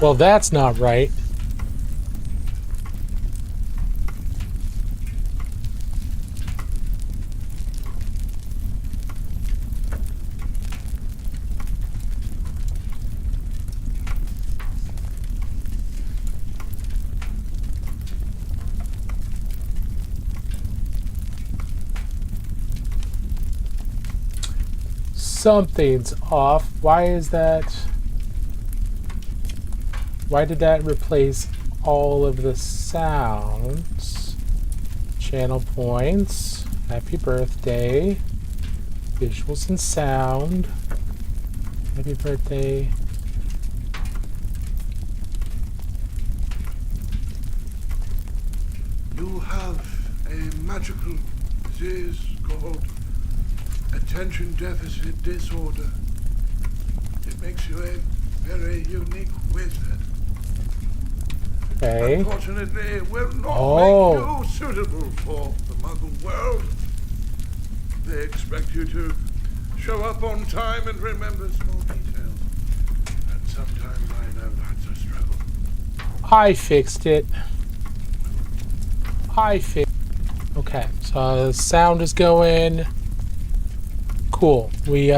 Well, that's not right. Something's off. Why is that? Why did that replace all of the sounds? Channel points. Happy birthday. Visuals and sound. Happy birthday. You have a magical disease called attention deficit disorder. It makes you a very unique wizard. Okay. Unfortunately, it will not make you suitable for the Muggle world. They expect you to show up on time and remember small details. And sometimes I know that's a struggle. I fixed it. Okay, so the sound is going. Cool. We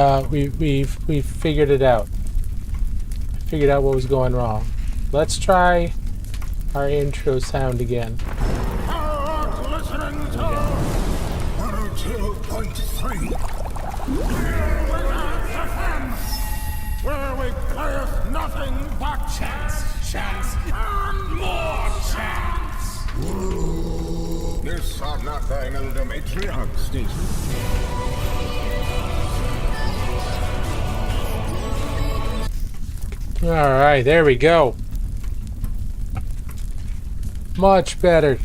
figured it out. Figured out what was going wrong. Let's try our intro sound again. Listening to 102.3. Where we playeth nothing but chance, and more chance. This are not thine elder matriarch station. Alright, there we go. Much better.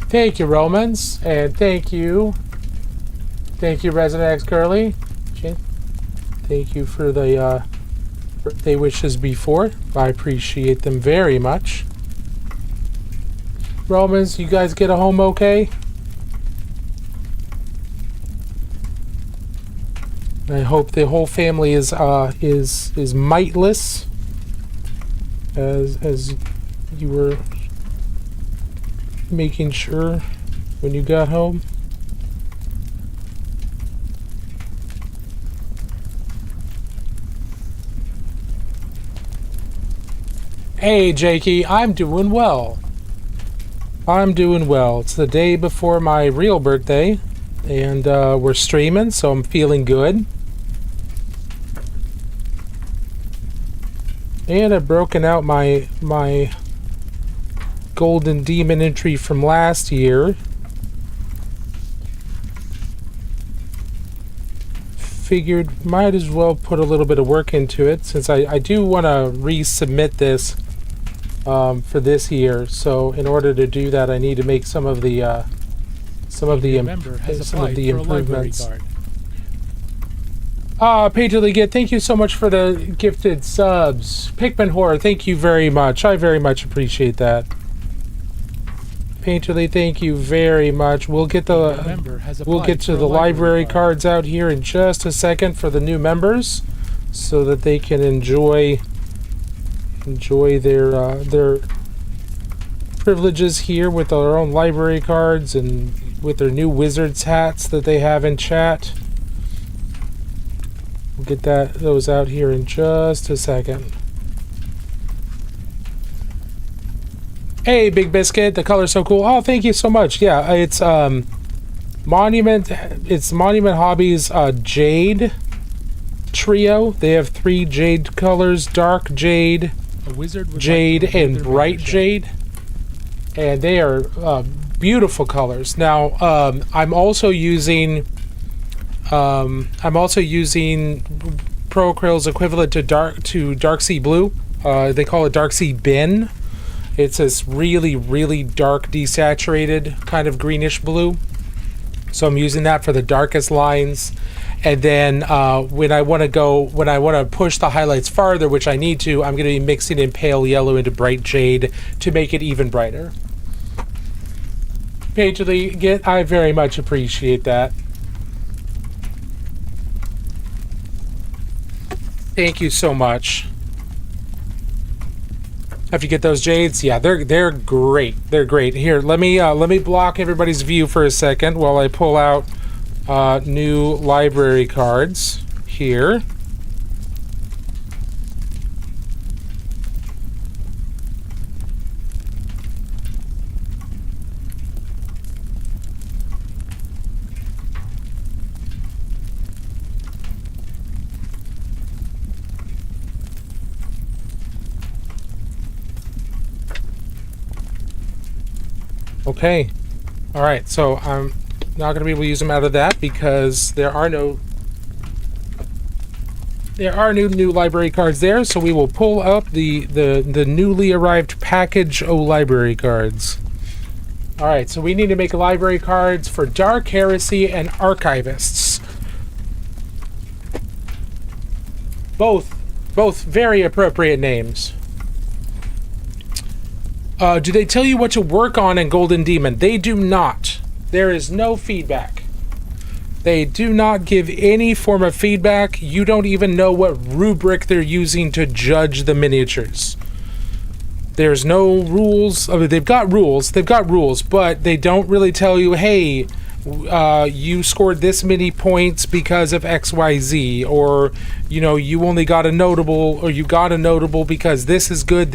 Thank you, Romans, and thank you, Resident X Curly. Thank you for the birthday wishes before. I appreciate them very much. Romans, you guys get a home okay? I hope the whole family is mightless, as you were making sure when you got home. Hey, Jakey, I'm doing well. It's the day before my real birthday, and we're streaming, so I'm feeling good. And I've broken out my Golden Demon entry from last year. Figured might as well put a little bit of work into it, since I do want to resubmit this for this year. So in order to do that, I need to make some of the improvements. Painterly Git, thank you so much for the gifted subs. Pikmin Horror, thank you very much. I very much appreciate that. Painterly, thank you very much. We'll get to the library cards out here in just a second for the new members, so that they can enjoy their privileges here with their own library cards and with their new wizards hats that they have in chat. We'll get those out here in just a second. Hey, Big Biscuit, the color's so cool. Oh, thank you so much. Yeah, it's Monument Hobbies Jade Trio. They have 3 jade colors: dark jade, jade, and bright jade. And they are beautiful colors. Now, I'm also using Pro Acryl's equivalent to Dark Sea Blue. They call it Dark Sea Bin. It's this really, really dark, desaturated kind of greenish blue. So I'm using that for the darkest lines. And then when I want to push the highlights farther, which I need to, I'm going to be mixing in pale yellow into bright jade to make it even brighter. Painterly, I very much appreciate that. Thank you so much. Have you get those jades? Yeah, they're great. They're great. Here, let me block everybody's view for a second while I pull out new library cards here. Okay. All right. So I'm not going to be able to use them out of that because there are no new library cards there. So we will pull up the newly arrived package of library cards. All right. So we need to make library cards for Dark Heresy and Archivists. Both very appropriate names. Do they tell you what to work on in Golden Demon? They do not. There is no feedback. They do not give any form of feedback. You don't even know what rubric they're using to judge the miniatures. There's no rules. I mean, they've got rules, but they don't really tell you, hey, you scored this many points because of XYZ, or you only got a notable, or you got a notable because this is good,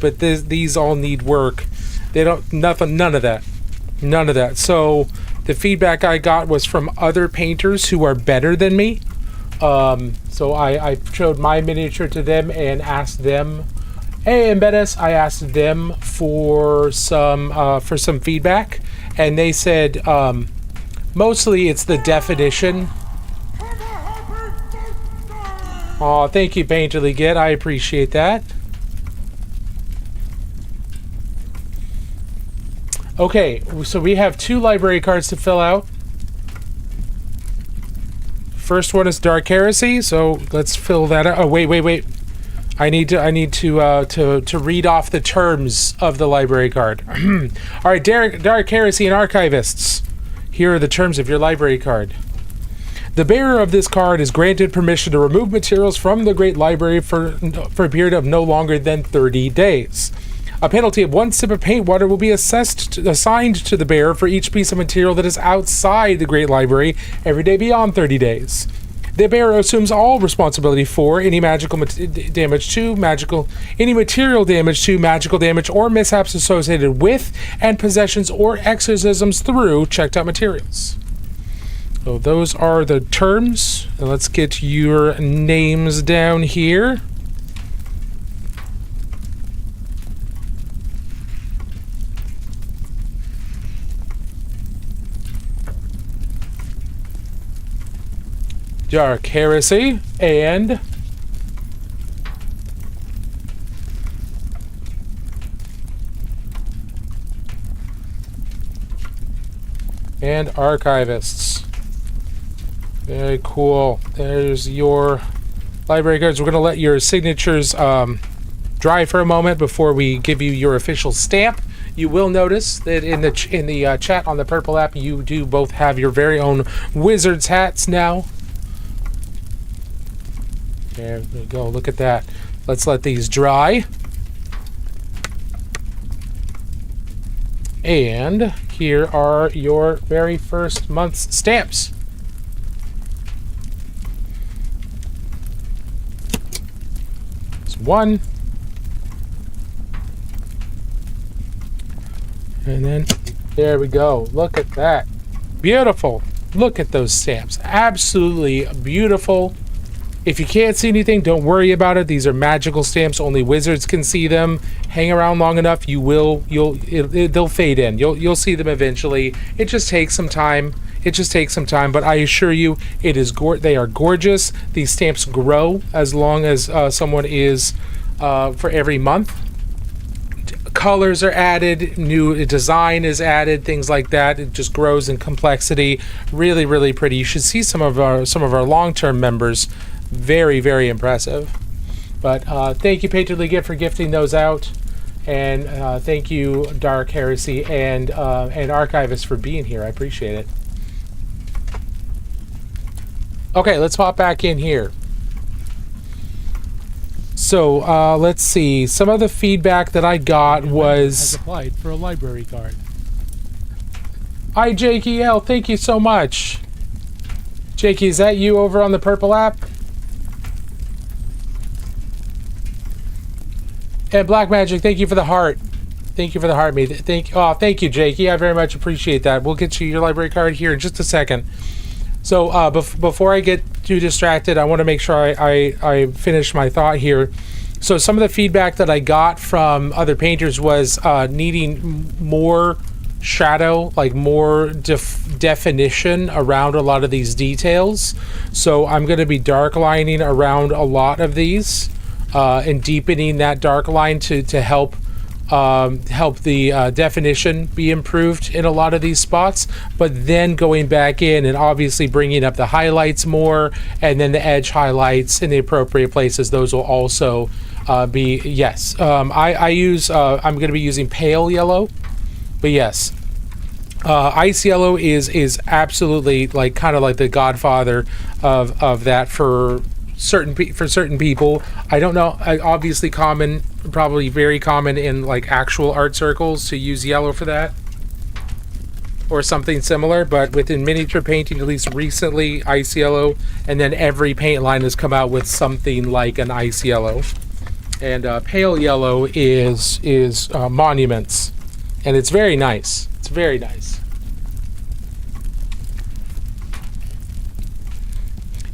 but these all need work. They don't, none of that. So the feedback I got was from other painters who are better than me. So I showed my miniature to them and asked them, hey, Embeddis, I asked them for some feedback, and they said mostly it's the definition. Oh, thank you, Painterly Git. I appreciate that. Okay, so we have 2 library cards to fill out. First one is Dark Heresy, so let's fill that out. Oh, wait. I need to read off the terms of the library card. All right, Dark Heresy and Archivists. Here are the terms of your library card. The bearer of this card is granted permission to remove materials from the Great Library for a period of no longer than 30 days. A penalty of 1 sip of paint water will be assigned to the bearer for each piece of material that is outside the Great Library every day beyond 30 days. The bearer assumes all responsibility for any magical damage to any material damage to magical damage or mishaps associated with and possessions or exorcisms through checked out materials. So those are the terms. Now let's get your names down here. Dark Heresy and Archivists. Very cool. There's your library cards. We're going to let your signatures dry for a moment before we give you your official stamp. You will notice that in the chat on the Purple app, you do both have your very own Wizards hats now. There we go. Look at that. Let's let these dry. And here are your very first month's stamps. It's 1. And then there we go. Look at that. Beautiful. Look at those stamps. Absolutely beautiful. If you can't see anything, don't worry about it. These are magical stamps. Only wizards can see them. Hang around long enough, they'll fade in. You'll see them eventually. It just takes some time. But I assure you, they are gorgeous. These stamps grow as long as someone is for every month. colors are added, new design is added, things like that. It just grows in complexity. Really, really pretty. You should see some of our long-term members. Very, very impressive. But thank you, Patriotly Gift, for gifting those out, and thank you, Dark Heresy and Archivist, for being here. I appreciate it. Okay, let's hop back in here. So let's see. Some of the feedback that I got was has applied for a library card. Hi, Jakey L. Thank you so much. Jakey, is that you over on the purple app? And Black Magic, thank you for the heart. Thank you for the heart, me. Thank you, Jakey. I very much appreciate that. We'll get you your library card here in just a second. So before I get too distracted, I want to make sure I finish my thought here. So some of the feedback that I got from other painters was needing more shadow, like more definition around a lot of these details. So I'm going to be dark lining around a lot of these and deepening that dark line to help the definition be improved in a lot of these spots, but then going back in and obviously bringing up the highlights more, and then the edge highlights in the appropriate places. Those will also be, yes. I'm going to be using pale yellow, but yes. Ice yellow is absolutely like kind of like the godfather of that for certain people. I don't know, obviously probably very common in like actual art circles to use yellow for that or something similar, but within miniature painting, at least recently, ice yellow, and then every paint line has come out with something like an ice yellow. And pale yellow is monuments, and it's very nice. It's very nice.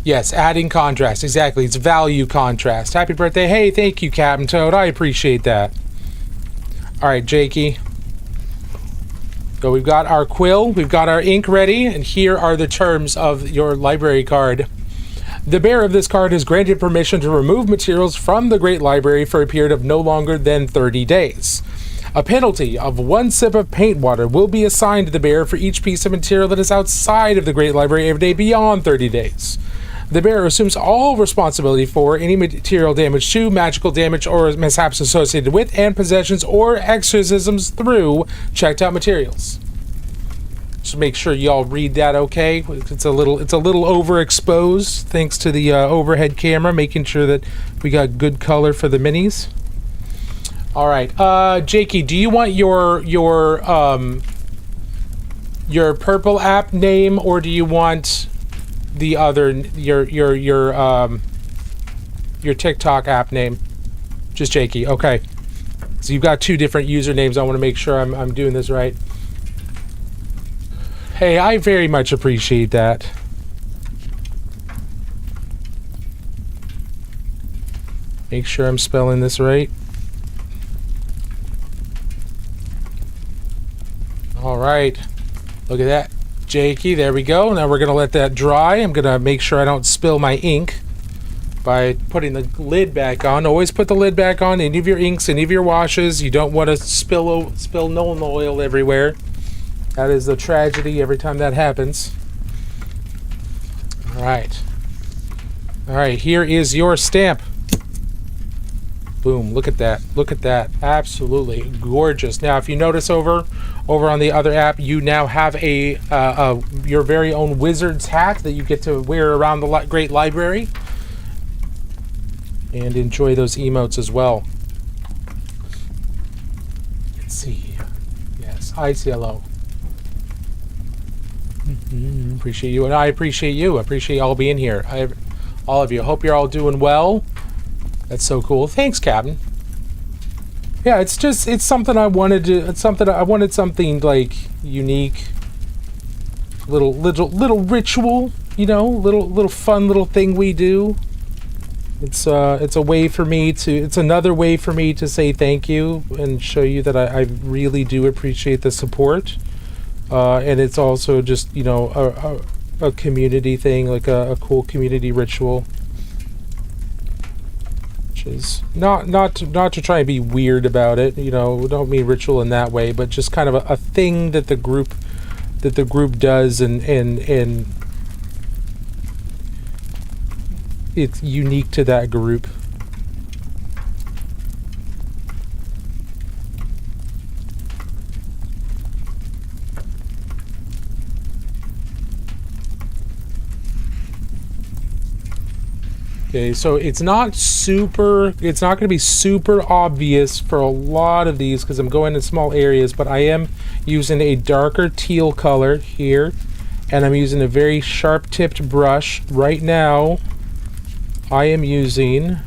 Yes, adding contrast. Exactly. It's value contrast. Happy birthday. Hey, thank you, Captain Toad. I appreciate that. All right, Jakey. So we've got our quill. We've got our ink ready. And here are the terms of your library card. The bearer of this card is granted permission to remove materials from the Great Library for a period of no longer than 30 days. A penalty of 1 sip of paint water will be assigned to the bearer for each piece of material that is outside of the Great Library every day beyond 30 days. The bearer assumes all responsibility for any material damage to, magical damage, or mishaps associated with, and possessions or exorcisms through checked out materials. Just make sure y'all read that okay. It's a little overexposed thanks to the overhead camera, making sure that we got good color for the minis. All right, Jakey, do you want your purple app name, or do you want the other your TikTok app name? Just Jakey. Okay. So you've got two different usernames. I want to make sure I'm doing this right. Hey, I very much appreciate that. Make sure I'm spelling this right. All right. Look at that. Jakey, there we go. Now we're going to let that dry. I'm going to make sure I don't spill my ink by putting the lid back on. Always put the lid back on any of your inks, any of your washes. You don't want to spill Nolan oil everywhere. That is a tragedy every time that happens. All right. All right, here is your stamp. Boom, look at that. Look at that. Absolutely gorgeous. Now, if you notice over on the other app, you now have your very own wizard's hat that you get to wear around the Great Library. And enjoy those emotes as well. Let's see. Yes, ice yellow. Appreciate you, and I appreciate you. I appreciate y'all being here. All of you. Hope you're all doing well. That's so cool. Thanks, Captain. Yeah, it's something I wanted to. It's something I wanted something like unique, little ritual. You know, little fun little thing we do. It's a way for me to. It's another way for me to say thank you and show you that I really do appreciate the support. And it's also just, you know, a community thing, like a cool community ritual. brushes. Not to try and be weird about it, you know, we don't mean ritual in that way, but just kind of a thing that the group does, and it's unique to that group. Okay, so it's not going to be super obvious for a lot of these because I'm going in small areas, but I am using a darker teal color here, and I'm using a very sharp tipped brush. Right now, I am using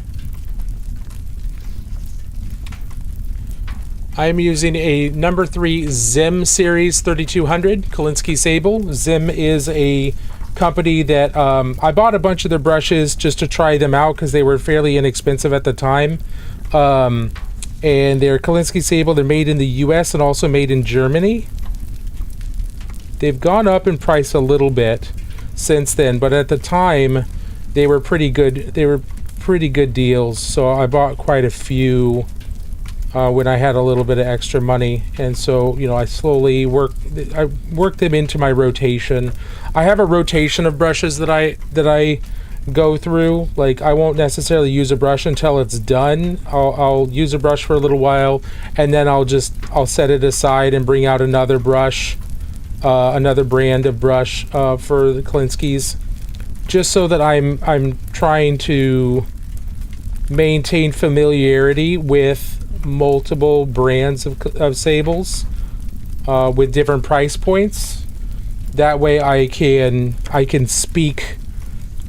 a number 3 Zim Series 3200 Kolinsky Sable. Zim is a company that I bought a bunch of their brushes just to try them out because they were fairly inexpensive at the time. And they're Kolinsky Sable. They're made in the US and also made in Germany. They've gone up in price a little bit since then, but at the time they were pretty good. They were pretty good deals, so I bought quite a few when I had a little bit of extra money, and so, you know, I slowly worked them into my rotation. I have a rotation of brushes that I go through. Like, I won't necessarily use a brush until it's done. I'll use a brush for a little while, and then I'll set it aside and bring out another brush, another brand of brush for the Kolinskys, just so that I'm trying to maintain familiarity with multiple brands of sables with different price points. That way I can speak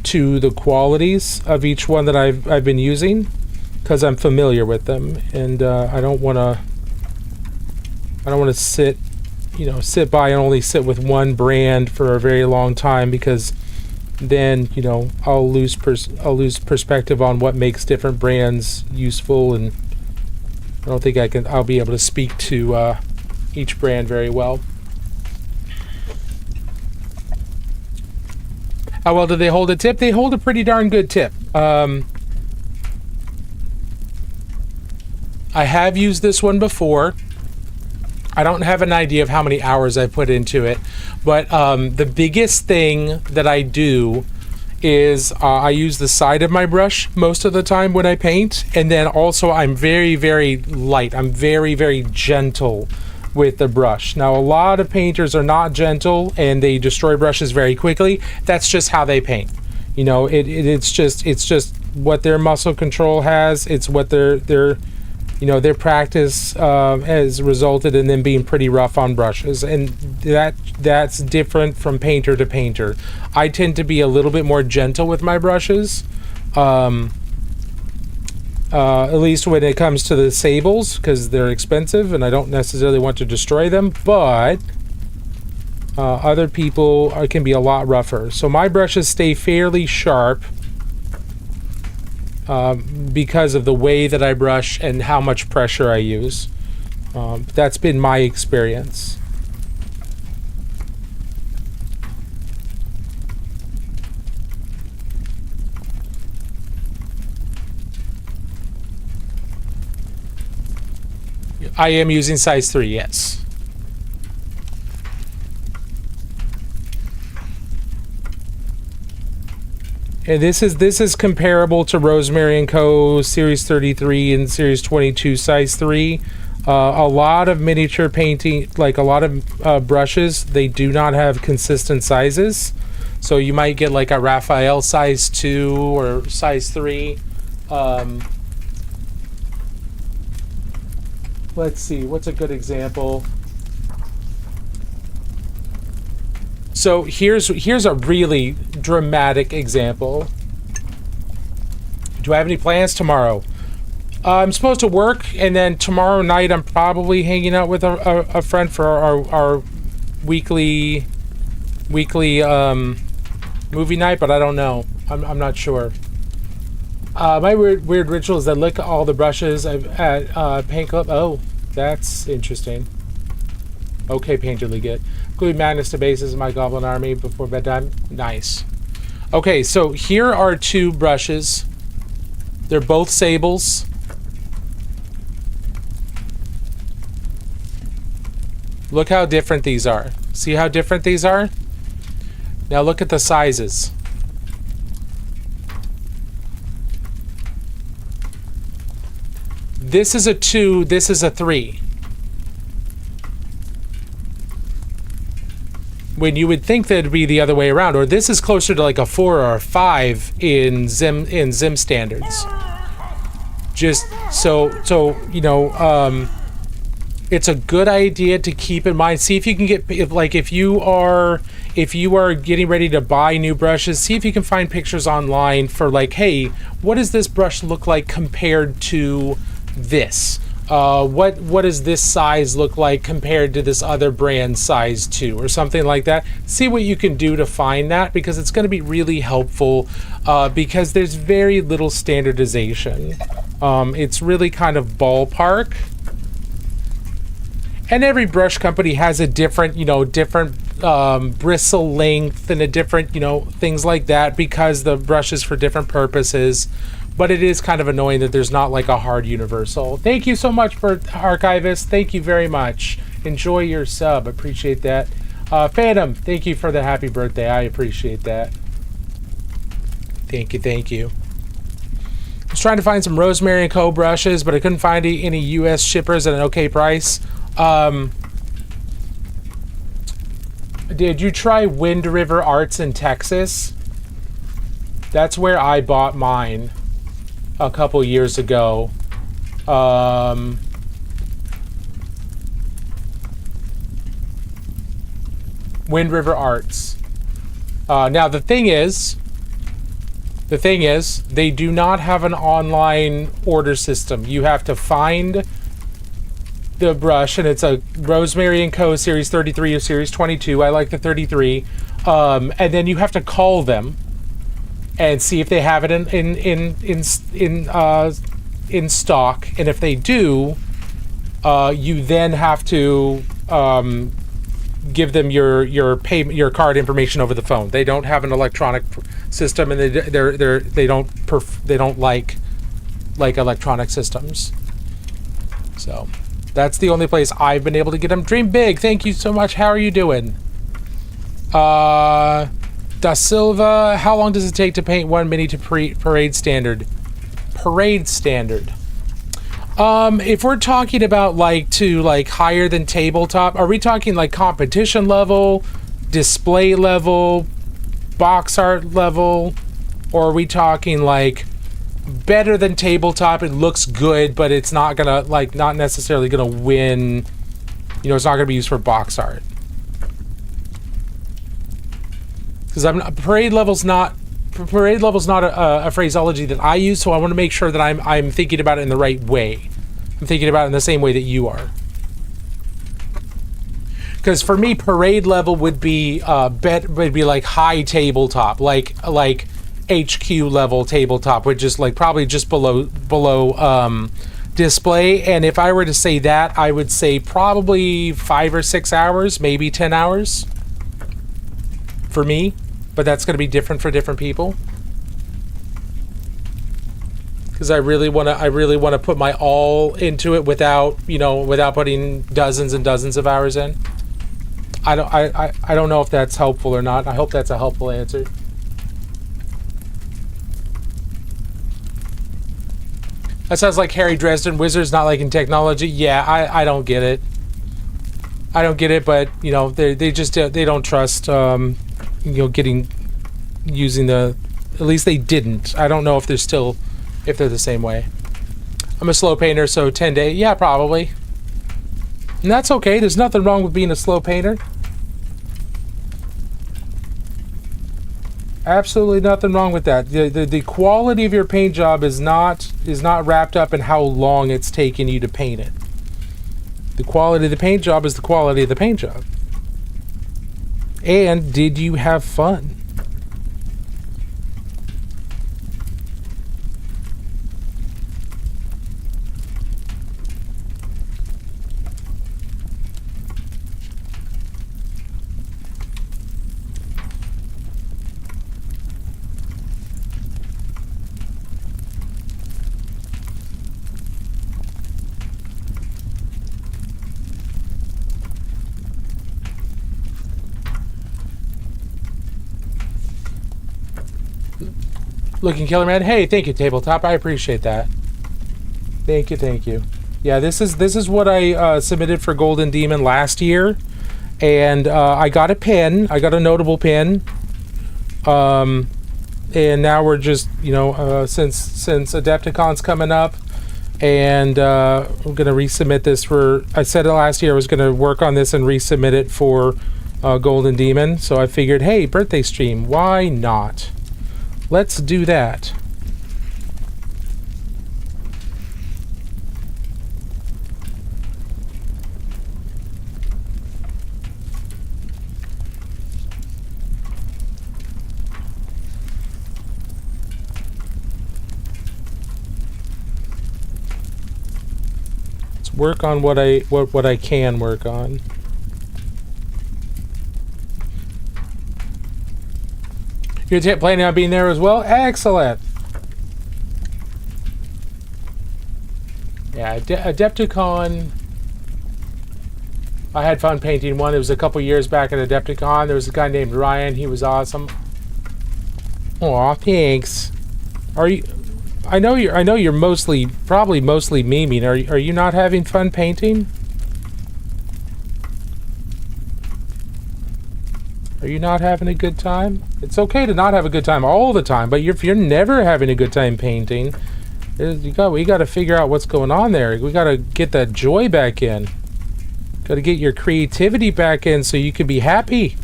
to the qualities of each one that I've been using, because I'm familiar with them, and I don't want to sit by and only sit with one brand for a very long time, because then, you know, I'll lose perspective on what makes different brands useful, and I don't think I'll be able to speak to each brand very well. How well do they hold a tip? They hold a pretty darn good tip. I have used this one before. I don't have an idea of how many hours I put into it, but the biggest thing that I do is I use the side of my brush most of the time when I paint, and then also I'm very, very light. I'm very, very gentle with the brush. Now, a lot of painters are not gentle and they destroy brushes very quickly. That's just how they paint. You know, it's just what their muscle control has. It's what their practice has resulted in them being pretty rough on brushes, and that's different from painter to painter. I tend to be a little bit more gentle with my brushes, at least when it comes to the sables, because they're expensive and I don't necessarily want to destroy them, but other people can be a lot rougher. So my brushes stay fairly sharp because of the way that I brush and how much pressure I use. That's been my experience. I am using size 3, yes. And this is comparable to Rosemary & Co. Series 33 and Series 22 size 3. A lot of miniature painting, like a lot of brushes, they do not have consistent sizes. So you might get like a Raphael size 2 or size 3. Let's see, what's a good example? So here's a really dramatic example. Do I have any plans tomorrow? I'm supposed to work, and then tomorrow night I'm probably hanging out with a friend for our weekly movie night, but I don't know. I'm not sure. My weird ritual is I lick all the brushes at Paint Club. Oh, that's interesting. Okay, Painterly Git. Include madness to bases in my goblin army before bedtime. Nice. Okay, so here are two brushes They're both sables. Look how different these are. See how different these are? Now look at the sizes. This is a 2, this is a 3. When you would think that it'd be the other way around, or this is closer to like a 4 or a 5 in Zim standards. Just so you know, it's a good idea to keep in mind. See if you can get, if you are getting ready to buy new brushes, see if you can find pictures online for like, hey, what does this brush look like compared to this? What does this size look like compared to this other brand size 2 or something like that? See what you can do to find that, because it's going to be really helpful, because there's very little standardization. It's really kind of ballpark. And every brush company has a different, bristle length and a different, things like that, because the brush is for different purposes. But it is kind of annoying that there's not like a hard universal. Thank you so much for Archivist. Thank you very much. Enjoy your sub. Appreciate that. Phantom, thank you for the happy birthday. I appreciate that. Thank you, thank you. I was trying to find some Rosemary & Co. brushes, but I couldn't find any US shippers at an okay price. Did you try Wind River Arts in Texas? That's where I bought mine a couple years ago. Wind River Arts. Now the thing is, they do not have an online order system. You have to find the brush, and it's a Rosemary & Co. Series 33 or Series 22. I like the 33. And then you have to call them and see if they have it in stock. And if they do, you then have to give them your card information over the phone. They don't have an electronic system, and they don't like electronic systems. So that's the only place I've been able to get them. Dream big. Thank you so much. How are you doing? Da Silva, how long does it take to paint one mini to parade standard? Parade standard. If we're talking about higher than tabletop, are we talking like competition level, display level, box art level, or are we talking like better than tabletop? It looks good, but it's not gonna not necessarily gonna win. It's not gonna be used for box art. Because parade level's not a phraseology that I use, so I want to make sure that I'm thinking about it in the right way. I'm thinking about it in the same way that you are. Because for me, parade level would be like high tabletop, like HQ level tabletop, which is probably just below display. And if I were to say that, I would say probably 5 or 6 hours, maybe 10 hours for me. But that's going to be different for different people. Because I really want to put my all into it without putting dozens and dozens of hours in. I don't know if that's helpful or not. I hope that's a helpful answer. That sounds like Harry Dresden Wizards not liking technology. Yeah, I don't get it. I don't get it, but they don't trust using at least they didn't. I don't know if they're the same way. I'm a slow painter, so 10 days. Yeah, probably. And that's okay. There's nothing wrong with being a slow painter. Absolutely nothing wrong with that. The quality of your paint job is not wrapped up in how long it's taken you to paint it. The quality of the paint job is the quality of the paint job. And did you have fun? Looking Killer Man. Hey, thank you, Tabletop. I appreciate that. Thank you, thank you. Yeah, this is what I submitted for Golden Demon last year, and I got a pin. I got a notable pin. And now we're just, you know, since Adepticon's coming up, and I'm gonna resubmit this for. I said it last year I was gonna work on this and resubmit it for Golden Demon. So I figured, hey, birthday stream, why not? Let's do that. Let's work on what I can work on. You're planning on being there as well? Excellent. Yeah, Adepticon. I had fun painting one. It was a couple years back at Adepticon. There was a guy named Ryan. He was awesome. Aw, thanks. Are you? I know you're probably mostly memeing. Are you not having fun painting? Are you not having a good time? It's okay to not have a good time all the time, but if you're never having a good time painting, we got to figure out what's going on there. We got to get that joy back in. Got to get your creativity back in so you can be happy.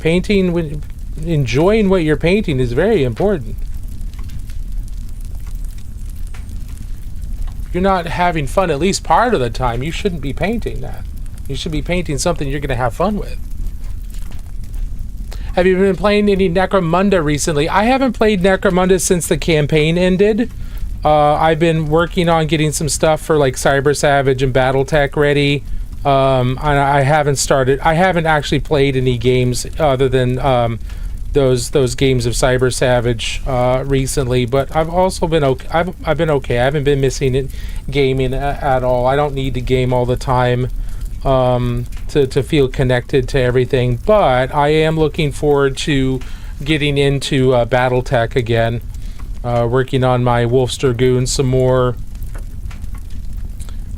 Painting, enjoying what you're painting is very important. If you're not having fun at least part of the time, you shouldn't be painting that. You should be painting something you're going to have fun with. Have you been playing any Necromunda recently? I haven't played Necromunda since the campaign ended. I've been working on getting some stuff for like Cyber Savage and Battletech ready. I haven't started. I haven't actually played any games other than those games of Cyber Savage recently. But I've also been okay. I've been okay. I haven't been missing it gaming at all. I don't need to game all the time to feel connected to everything, but I am looking forward to getting into Battletech again, working on my Wolf's Dragoon some more.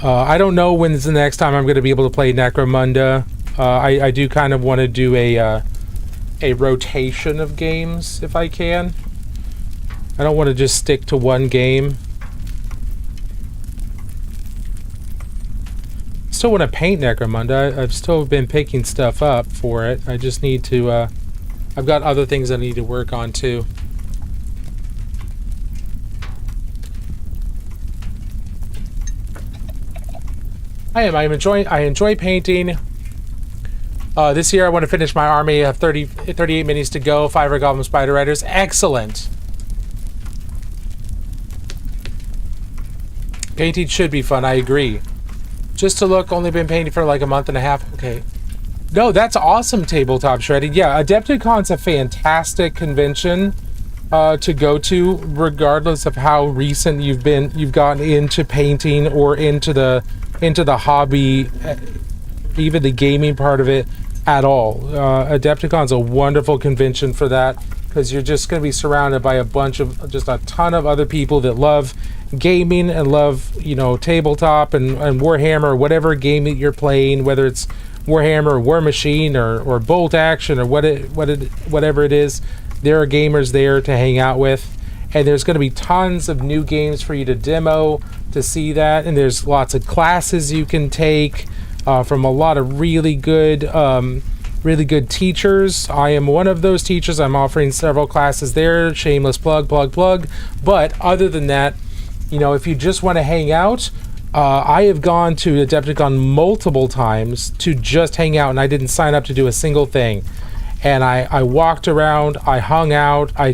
I don't know when's the next time I'm going to be able to play Necromunda. I do kind of want to do a rotation of games if I can. I don't want to just stick to one game. Still want to paint Necromunda. I've still been picking stuff up for it. I just need to I've got other things I need to work on too. I enjoy painting. This year I want to finish my army. I have 38 minis to go, 5 Goblin Spider Riders. Excellent. Painting should be fun, I agree. Just to look, only been painting for like a month and a half. Okay. No, that's awesome, Tabletop Shredded. Yeah, Adepticon's a fantastic convention to go to, regardless of how recent you've gotten into painting or into the hobby, even the gaming part of it at all. Adepticon's a wonderful convention for that, because you're just going to be surrounded by just a ton of other people that love gaming and love, you know, tabletop and Warhammer, or whatever game that you're playing, whether it's Warhammer or War Machine or Bolt Action or whatever it is. There are gamers there to hang out with, and there's going to be tons of new games for you to demo, to see that, and there's lots of classes you can take from a lot of really good teachers. I am one of those teachers. I'm offering several classes there. Shameless plug. But other than that, you know, if you just want to hang out, I have gone to Adepticon multiple times to just hang out, and I didn't sign up to do a single thing. And I walked around, I hung out, I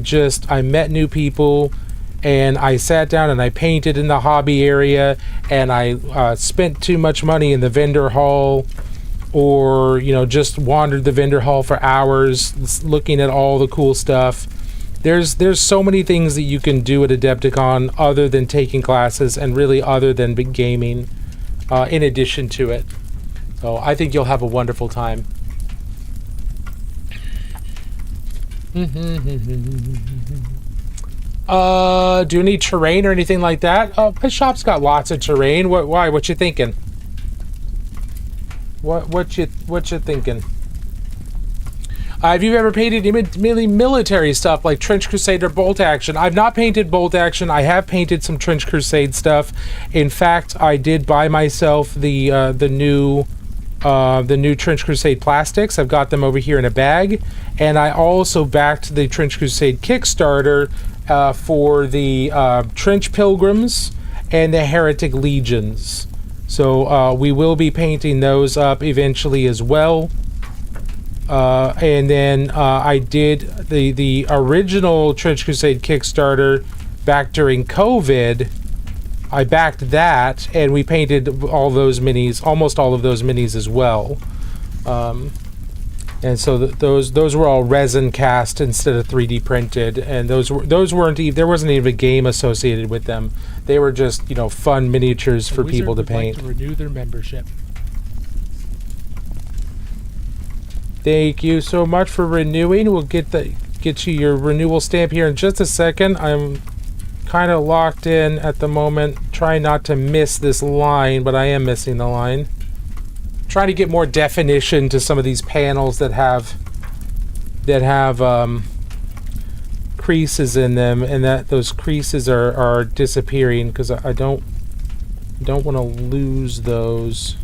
met new people, and I sat down and I painted in the hobby area, and I spent too much money in the vendor hall, or, you know, just wandered the vendor hall for hours looking at all the cool stuff. There's so many things that you can do at Adepticon other than taking classes, and really other than gaming in addition to it. So I think you'll have a wonderful time. Do you need terrain or anything like that? Oh, my shop's got lots of terrain. Why? What you thinking? What you thinking? Have you ever painted any military stuff like Trench Crusade or Bolt Action? I've not painted Bolt Action. I have painted some Trench Crusade stuff. In fact, I did buy myself the new Trench Crusade plastics. I've got them over here in a bag, and I also backed the Trench Crusade Kickstarter for the Trench Pilgrims and the Heretic Legions. So we will be painting those up eventually as well. And then I did the original Trench Crusade Kickstarter back during COVID. I backed that, and we painted all those minis, almost all of those minis as well. And so those were all resin cast instead of 3D printed, and those weren't even, there wasn't even a game associated with them. They were just, fun miniatures for people to paint. Like to renew their membership. Thank you so much for renewing. We'll get you your renewal stamp here in just a second. I'm kind of locked in at the moment, trying not to miss this line, but I am missing the line. Trying to get more definition to some of these panels that have creases in them, and that those creases are disappearing because I don't want to lose those.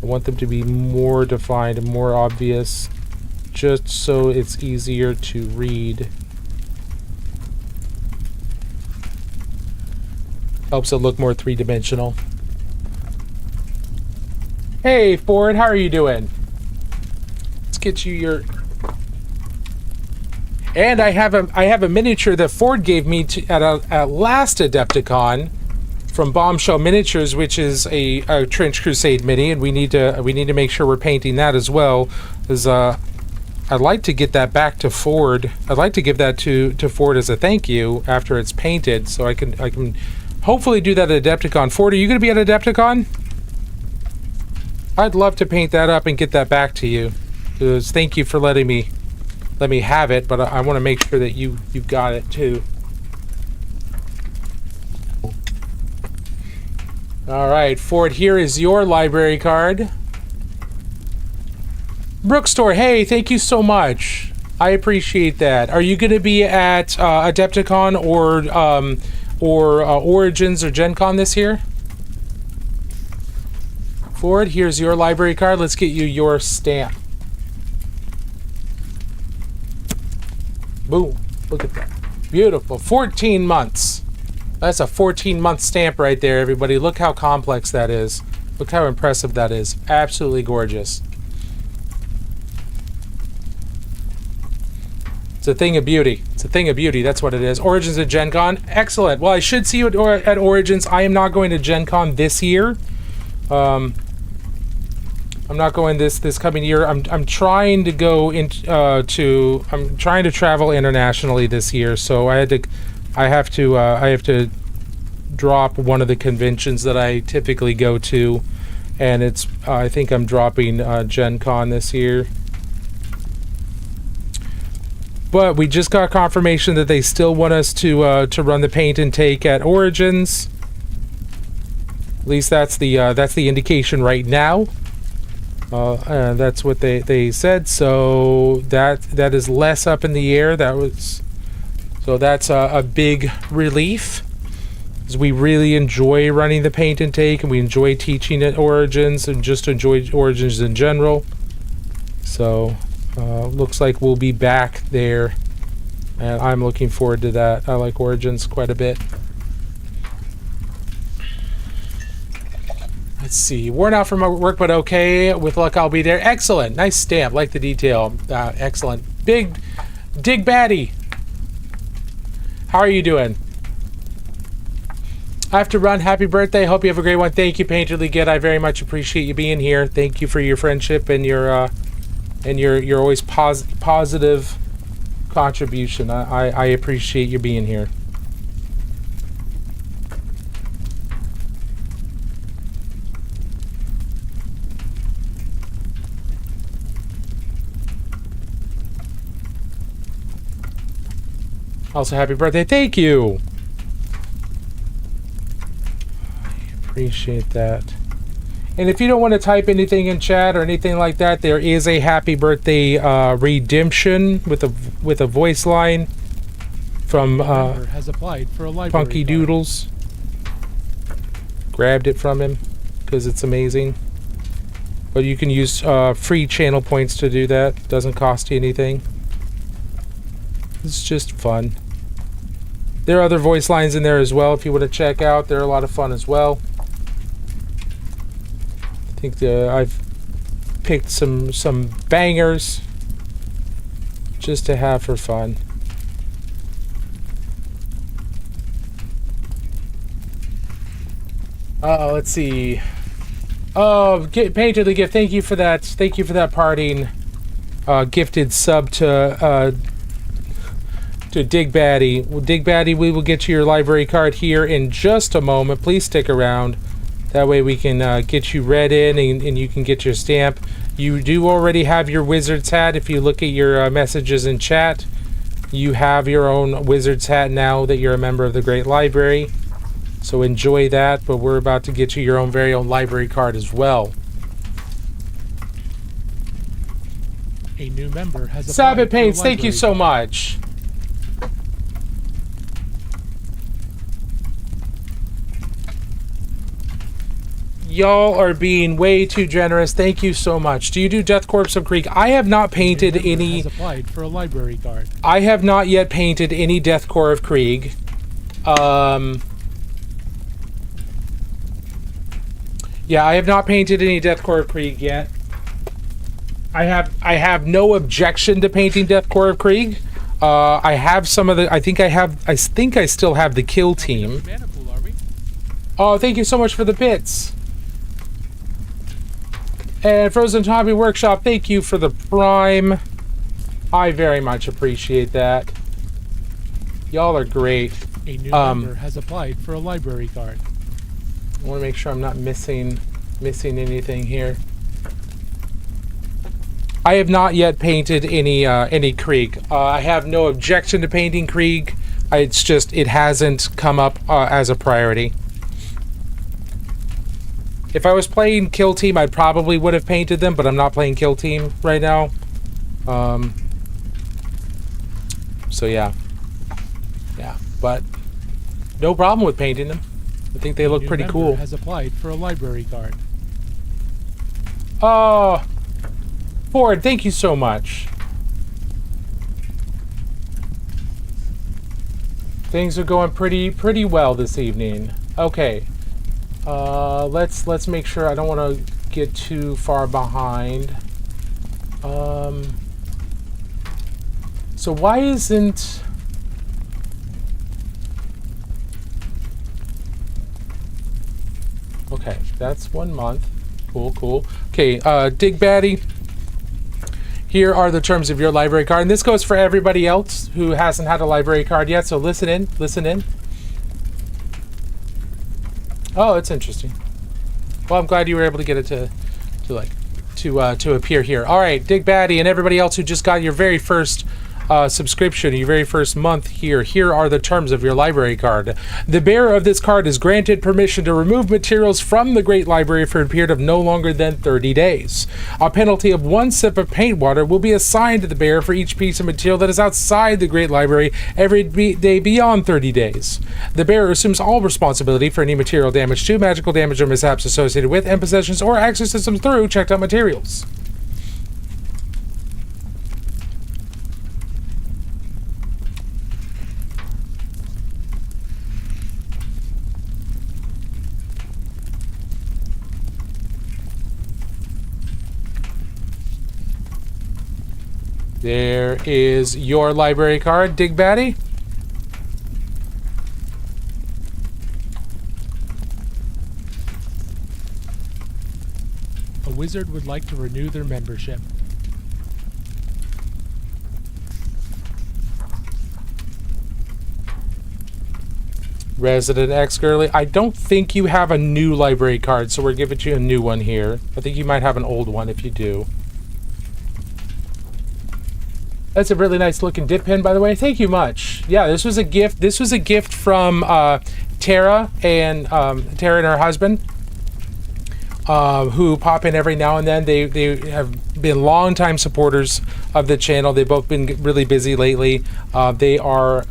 I want them to be more defined and more obvious, just so it's easier to read. Helps it look more three-dimensional. Hey, Ford, how are you doing? Let's get you your... And I have a miniature that Ford gave me at last Adepticon from Bombshell Miniatures, which is a Trench Crusade mini, and we need to make sure we're painting that as well. Because I'd like to get that back to Ford. I'd like to give that to Ford as a thank you after it's painted, so I can hopefully do that at Adepticon. Ford, are you going to be at Adepticon? I'd love to paint that up and get that back to you. Because thank you for letting me have it, but I want to make sure that you've got it too. All right, Ford, here is your library card. Brookstore, hey, thank you so much. I appreciate that. Are you going to be at Adepticon or Origins or Gen Con this year? Ford, here's your library card. Let's get you your stamp. Boom. Look at that. Beautiful. 14 months. That's a 14-month stamp right there, everybody. Look how complex that is. Look how impressive that is. Absolutely gorgeous. It's a thing of beauty. It's a thing of beauty. That's what it is. Origins at Gen Con. Excellent. Well, I should see you at Origins. I am not going to Gen Con this year. I'm not going this coming year. I'm trying to go I'm trying to travel internationally this year, so I have to drop one of the conventions that I typically go to, and I think I'm dropping Gen Con this year. But we just got confirmation that they still want us to run the paint and take at Origins. At least that's the indication right now. That's what they said. So that is less up in the air. So that's a big relief, because we really enjoy running the paint and take, and we enjoy teaching at Origins, and just enjoy Origins in general. So looks like we'll be back there, and I'm looking forward to that. I like Origins quite a bit. Let's see. Worn out from my work, but okay. With luck, I'll be there. Excellent. Nice stamp. Like the detail. Excellent. Dig Batty. How are you doing? I have to run. Happy birthday. Hope you have a great one. Thank you, Painterly Good. I very much appreciate you being here. Thank you for your friendship and your always positive contribution. I appreciate you being here. Also, happy birthday. Thank you. I appreciate that. And if you don't want to type anything in chat or anything like that, there is a happy birthday redemption with a voice line from has applied for a library Punky card. Doodles. Grabbed it from him because it's amazing. But you can use free channel points to do that. Doesn't cost you anything. It's just fun. There are other voice lines in there as well if you want to check out. They're a lot of fun as well. I think I've picked some bangers just to have for fun. Let's see. Oh, Painter the Gift, thank you for that. Thank you for that parting gifted sub to Dig Batty. Well, Dig Batty, we will get you your library card here in just a moment. Please stick around. That way we can get you read in and you can get your stamp. You do already have your wizard's hat. If you look at your messages in chat, you have your own wizard's hat now that you're a member of the Great Library. So enjoy that, but we're about to get you your own very own library card as well. A new member has applied Sabbath for a Paints, thank you library so card. much. Y'all are being way too generous. Thank you so much. Do you do Death Corpse of Creek? I have not painted Member any. has applied for a library card. I have not yet painted any Death Core of Krieg. Yeah, I have not painted any Death Core of Krieg yet. I have no objection to painting Death Core of Krieg. I have some of the. I think I still have the kill team. Mana pool, are we? Oh, thank you so much for the bits. And Frozen Hobby Workshop, thank you for the prime. I very much appreciate that. Y'all are great. A new member has applied for a library card. I want to make sure I'm not missing anything here. I have not yet painted any Krieg. I have no objection to painting Krieg. It's just it hasn't come up as a priority. If I was playing Kill Team, I probably would have painted them, but I'm not playing Kill Team right now. So yeah, but no problem with painting them. I think they look pretty cool. Has applied for a library card. Oh, Ford, thank you so much. Things are going pretty well this evening. Okay, let's make sure I don't want to get too far behind. So why isn't... Okay, that's 1 month. Cool. Okay, Dig Batty. Here are the terms of your library card. And this goes for everybody else who hasn't had a library card yet, so listen in. Oh, it's interesting. Well, I'm glad you were able to get it to appear here. All right, Dig Batty and everybody else who just got your very first subscription, your very first month here. Here are the terms of your library card. The bearer of this card is granted permission to remove materials from the Great Library for a period of no longer than 30 days. A penalty of 1 sip of paint water will be assigned to the bearer for each piece of material that is outside the Great Library every day beyond 30 days. The bearer assumes all responsibility for any material damage to, magical damage, or mishaps associated with, and possessions or exorcisms through checked out materials. There is your library card, Dig Batty. A wizard would like to renew their membership. Resident X Girly. I don't think you have a new library card, so we're giving you a new one here. I think you might have an old one if you do. That's a really nice looking dip pen, by the way. Thank you much. Yeah, this was a gift. This was a gift from Tara and her husband, who pop in every now and then. They have been longtime supporters of the channel. They've both been really busy lately. They are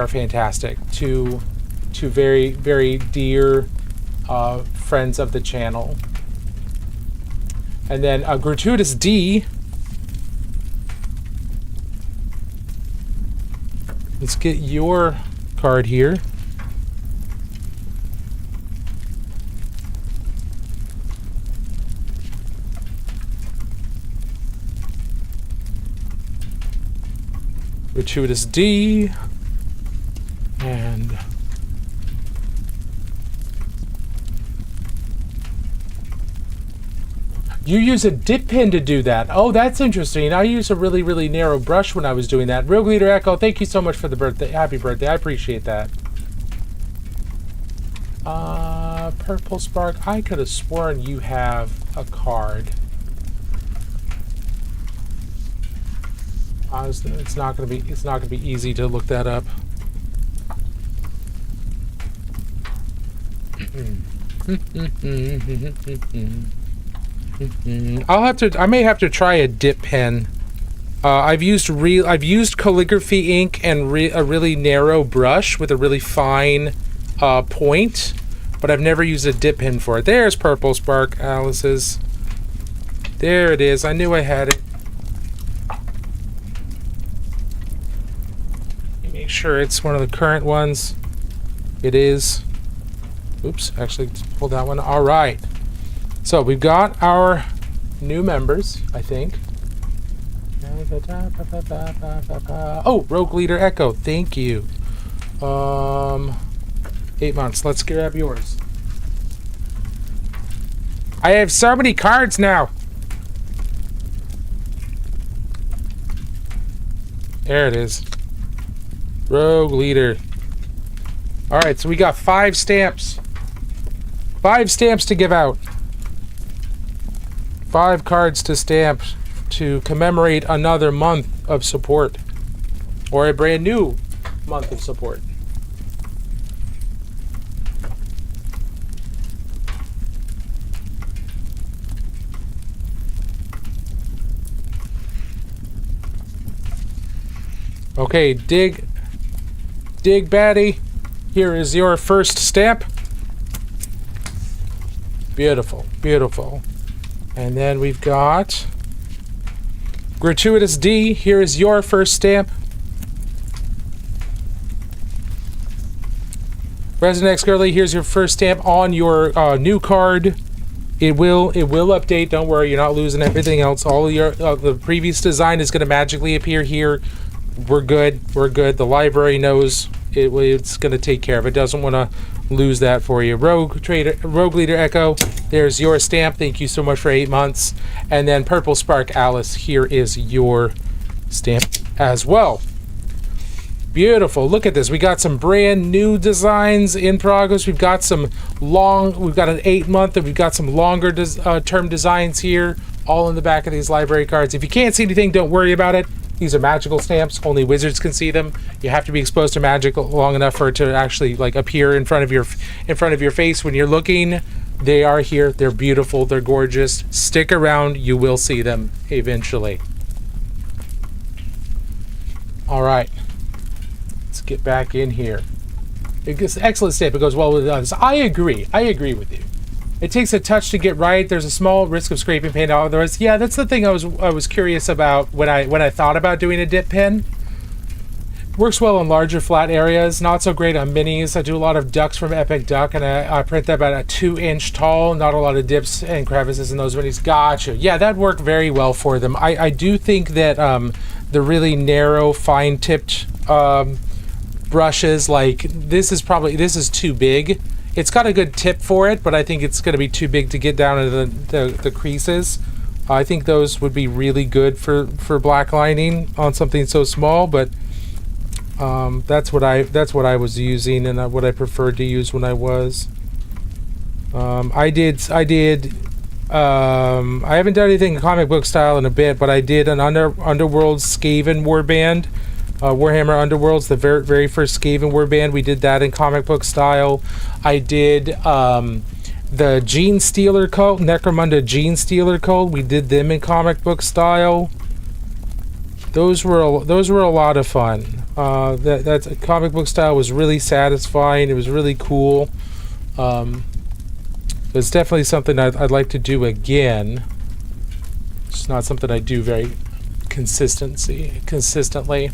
fantastic. Two very, very dear friends of the channel. And then Gratuitous D. Let's get your card here. Gratuitous D. And you use a dip pen to do that. Oh, that's interesting. I use a really, really narrow brush when I was doing that. Rogue Leader Echo, thank you so much for the birthday. Happy birthday. I appreciate that. Purple Spark. I could have sworn you have a card. It's not gonna be easy to look that up. I may have to try a dip pen. I've used calligraphy ink and a really narrow brush with a really fine point, but I've never used a dip pen for it. There's Purple Spark, Alice's. There it is. I knew I had it. Make sure it's one of the current ones. It is. Oops, actually pulled that one. All right. So we've got our new members, I think. Oh, Rogue Leader Echo, thank you. 8 months. Let's grab yours. I have so many cards now. There it is. Rogue Leader. All right, so we got 5 stamps. 5 stamps to give out. 5 cards to stamp to commemorate another month of support, or a brand new month of support. Okay, dig Batty. Here is your first stamp. Beautiful, beautiful. And then we've got Gratuitous D. Here is your first stamp. Resident X Girly, here's your first stamp on your new card. It will update. Don't worry, you're not losing everything else. All of your the previous design is going to magically appear here. We're good. We're good. The library knows it's going to take care of it. Doesn't want to lose that for you. Rogue Leader Echo, there's your stamp. Thank you so much for 8 months. And then Purple Spark Alice, here is your stamp as well. Beautiful. Look at this. We got some brand new designs in progress. We've got an 8-month, and we've got some longer term designs here, all in the back of these library cards. If you can't see anything, don't worry about it. These are magical stamps. Only wizards can see them. You have to be exposed to magic long enough for it to actually appear in front of your face when you're looking. They are here. They're beautiful. They're gorgeous. Stick around. You will see them eventually. All right. Let's get back in here. It's an excellent stamp. It goes well with others. I agree. I agree with you. It takes a touch to get right. There's a small risk of scraping paint. Otherwise, yeah, that's the thing I was curious about when I thought about doing a dip pen. Works well in larger flat areas. Not so great on minis. I do a lot of ducks from Epic Duck, and I print that about a 2-inch tall. Not a lot of dips and crevices in those minis. Gotcha. Yeah, that worked very well for them. I do think that the really narrow, fine-tipped brushes, this is too big. It's got a good tip for it, but I think it's going to be too big to get down into the creases. I think those would be really good for black lining on something so small, but that's what I was using, and what I preferred to use when I was. I did I haven't done anything comic book style in a bit, but I did an Underworld Skaven warband. Warhammer Underworlds, the very first Skaven warband. We did that in comic book style. I did the Gene Stealer cult, Necromunda Gene Stealer cult. We did them in comic book style. Those were a lot of fun. That comic book style was really satisfying. It was really cool. It's definitely something I'd like to do again. It's not something I do very consistently.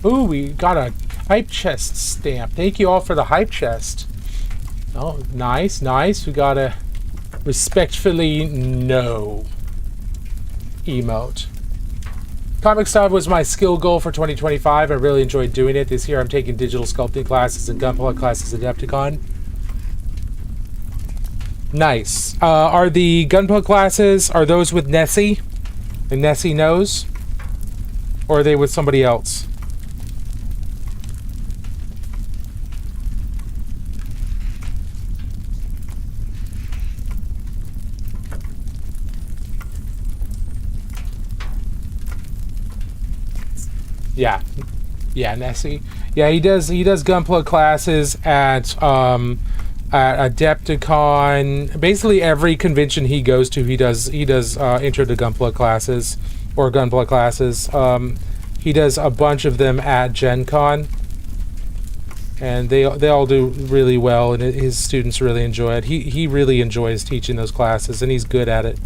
Ooh, we got a hype chest stamp. Thank you all for the hype chest. Oh, nice. We got a respectfully no emote. Comic style was my skill goal for 2025. I really enjoyed doing it. This year I'm taking digital sculpting classes and gunpla classes at Adepticon. Nice. Are the gunpla classes, are those with Nessie? And Nessie knows? Or are they with somebody else? Yeah, Nessie. Yeah, he does gunpla classes at Adepticon. Basically every convention he goes to, he does intro to gunpla classes or gunpla classes. He does a bunch of them at Gen Con, and they all do really well, and his students really enjoy it. He really enjoys teaching those classes, and he's good at it.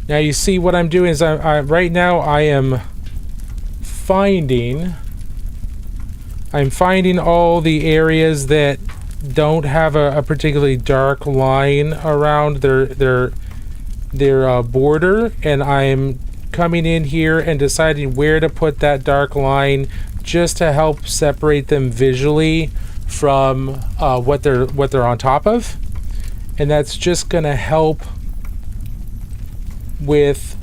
Now you see what I'm doing is right now I am finding all the areas that don't have a particularly dark line around their border, and I'm coming in here and deciding where to put that dark line just to help separate them visually from what they're on top of, and that's just gonna help with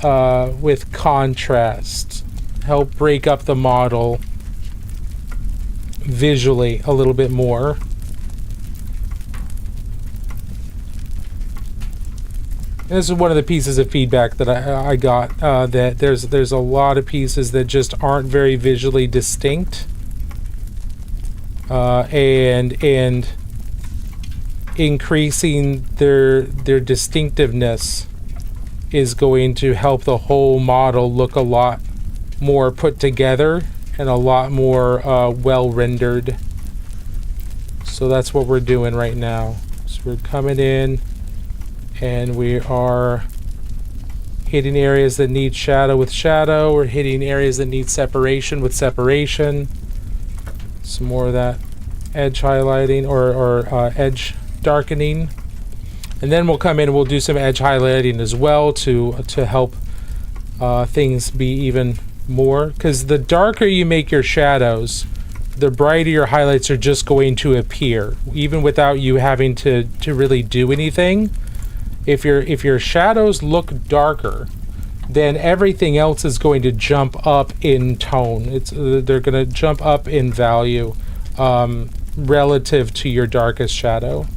contrast, help break up the model visually a little bit more. And this is one of the pieces of feedback that I got, that there's a lot of pieces that just aren't very visually distinct, and increasing their distinctiveness is going to help the whole model look a lot more put together and a lot more well rendered. So that's what we're doing right now. So we're coming in and we are hitting areas that need shadow with shadow. We're hitting areas that need separation with separation. Some more of that edge highlighting or edge darkening. And then we'll come in and we'll do some edge highlighting as well to help things be even more. Because the darker you make your shadows, the brighter your highlights are just going to appear, even without you having to really do anything. If your shadows look darker, then everything else is going to jump up in tone. They're going to jump up in value relative to your darkest shadow.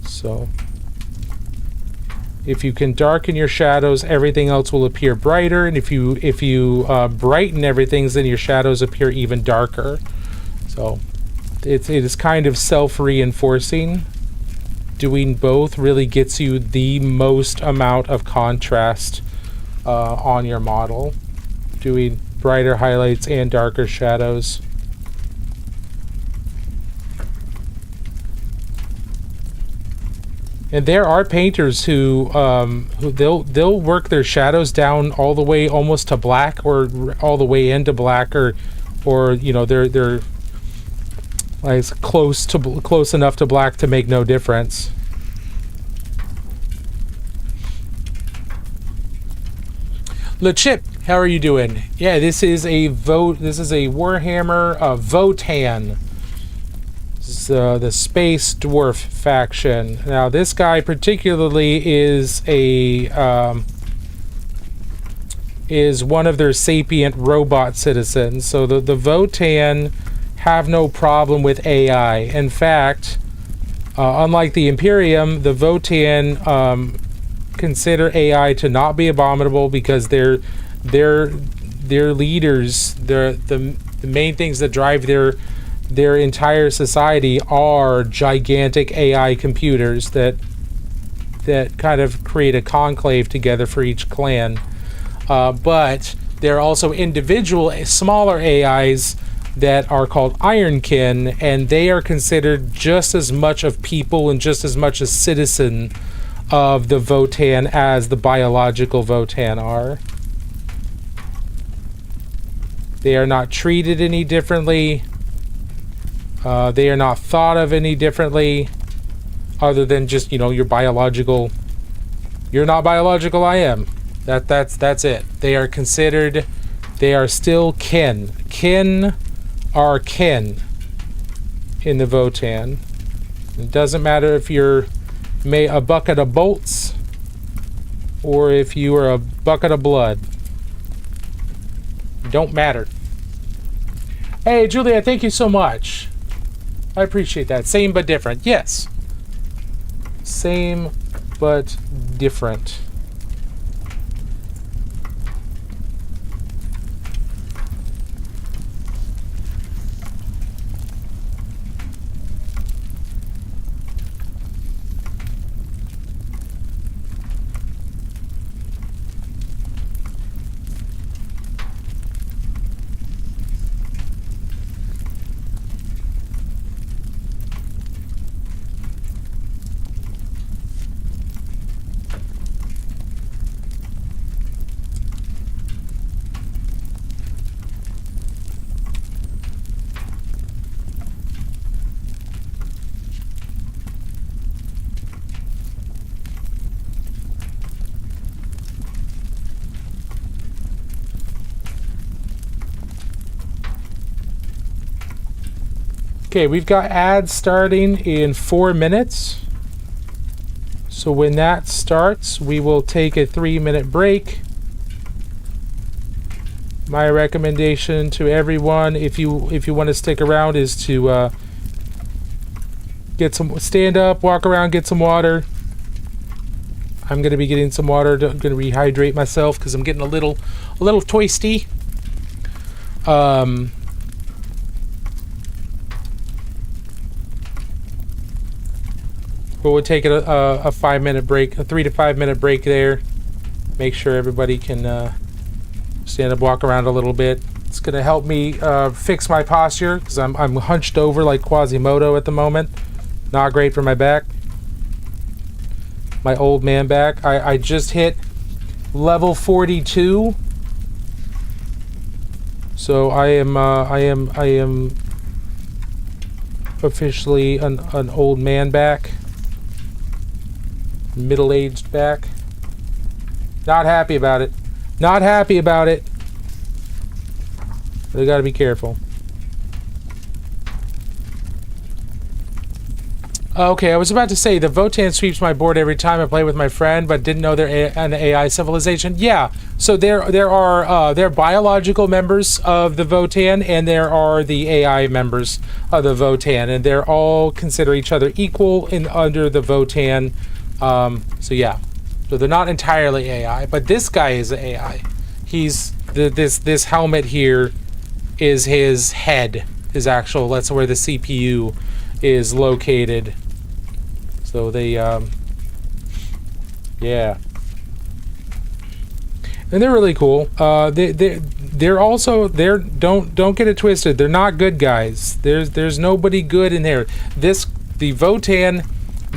So if you can darken your shadows, everything else will appear brighter, and if you brighten everything, then your shadows appear even darker. So it is kind of self-reinforcing. Doing both really gets you the most amount of contrast on your model. Doing brighter highlights and darker shadows. And there are painters who they'll work their shadows down all the way almost to black, or all the way into black, or you know, they're like close enough to black to make no difference. Le Chip, how are you doing? Yeah, this is a Warhammer Votan. The Space Dwarf faction. Now, this guy particularly is one of their sapient robot citizens. So the Votan have no problem with AI. In fact, unlike the Imperium, the Votan consider AI to not be abominable because their leaders, the main things that drive their entire society are gigantic AI computers that kind of create a conclave together for each clan. But there are also individual smaller AIs that are called Ironkin, and they are considered just as much of people and just as much a citizen of the Votan as the biological Votan are. They are not treated any differently. They are not thought of any differently, other than just, you know, you're biological. You're not biological, I am. That's it. They are considered, they are still kin. Kin are kin in the Votan. It doesn't matter if you're a bucket of bolts or if you are a bucket of blood. It don't matter. Hey, Julia, thank you so much. I appreciate that. Same but different. Yes. Same but different. Okay, we've got ads starting in 4 minutes. So when that starts, we will take a 3-minute break. My recommendation to everyone, if you want to stick around, is to stand up, walk around, get some water. I'm gonna be getting some water. I'm gonna rehydrate myself because I'm getting a little toasty. But we'll take a 5-minute break, a 3 to 5 minute break there. Make sure everybody can stand up, walk around a little bit. It's gonna help me fix my posture because I'm hunched over like Quasimodo at the moment. Not great for my back. My old man back. I just hit level 42, so I am officially an old man back. Middle-aged back. Not happy about it. Not happy about it. They gotta be careful. Okay, I was about to say the Votan sweeps my board every time I play with my friend, but didn't know they're an AI civilization. Yeah, so there are biological members of the Votan, and there are the AI members of the Votan, and they're all consider each other equal under the Votan. So yeah, so they're not entirely AI, but this guy is AI. He's this helmet here is his head, his actual. That's where the CPU is located. So they, yeah, and they're really cool. They're also don't get it twisted. They're not good guys. There's nobody good in there. The Votan,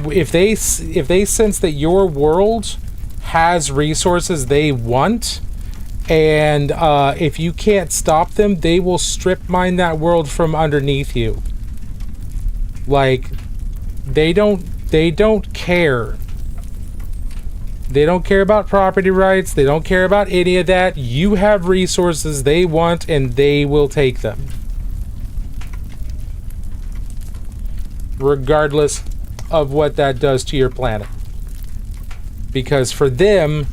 if they sense that your world has resources they want, and if you can't stop them, they will strip mine that world from underneath you. Like, they don't care. They don't care about property rights. They don't care about any of that. You have resources they want, and they will take them. regardless of what that does to your planet. Because for them,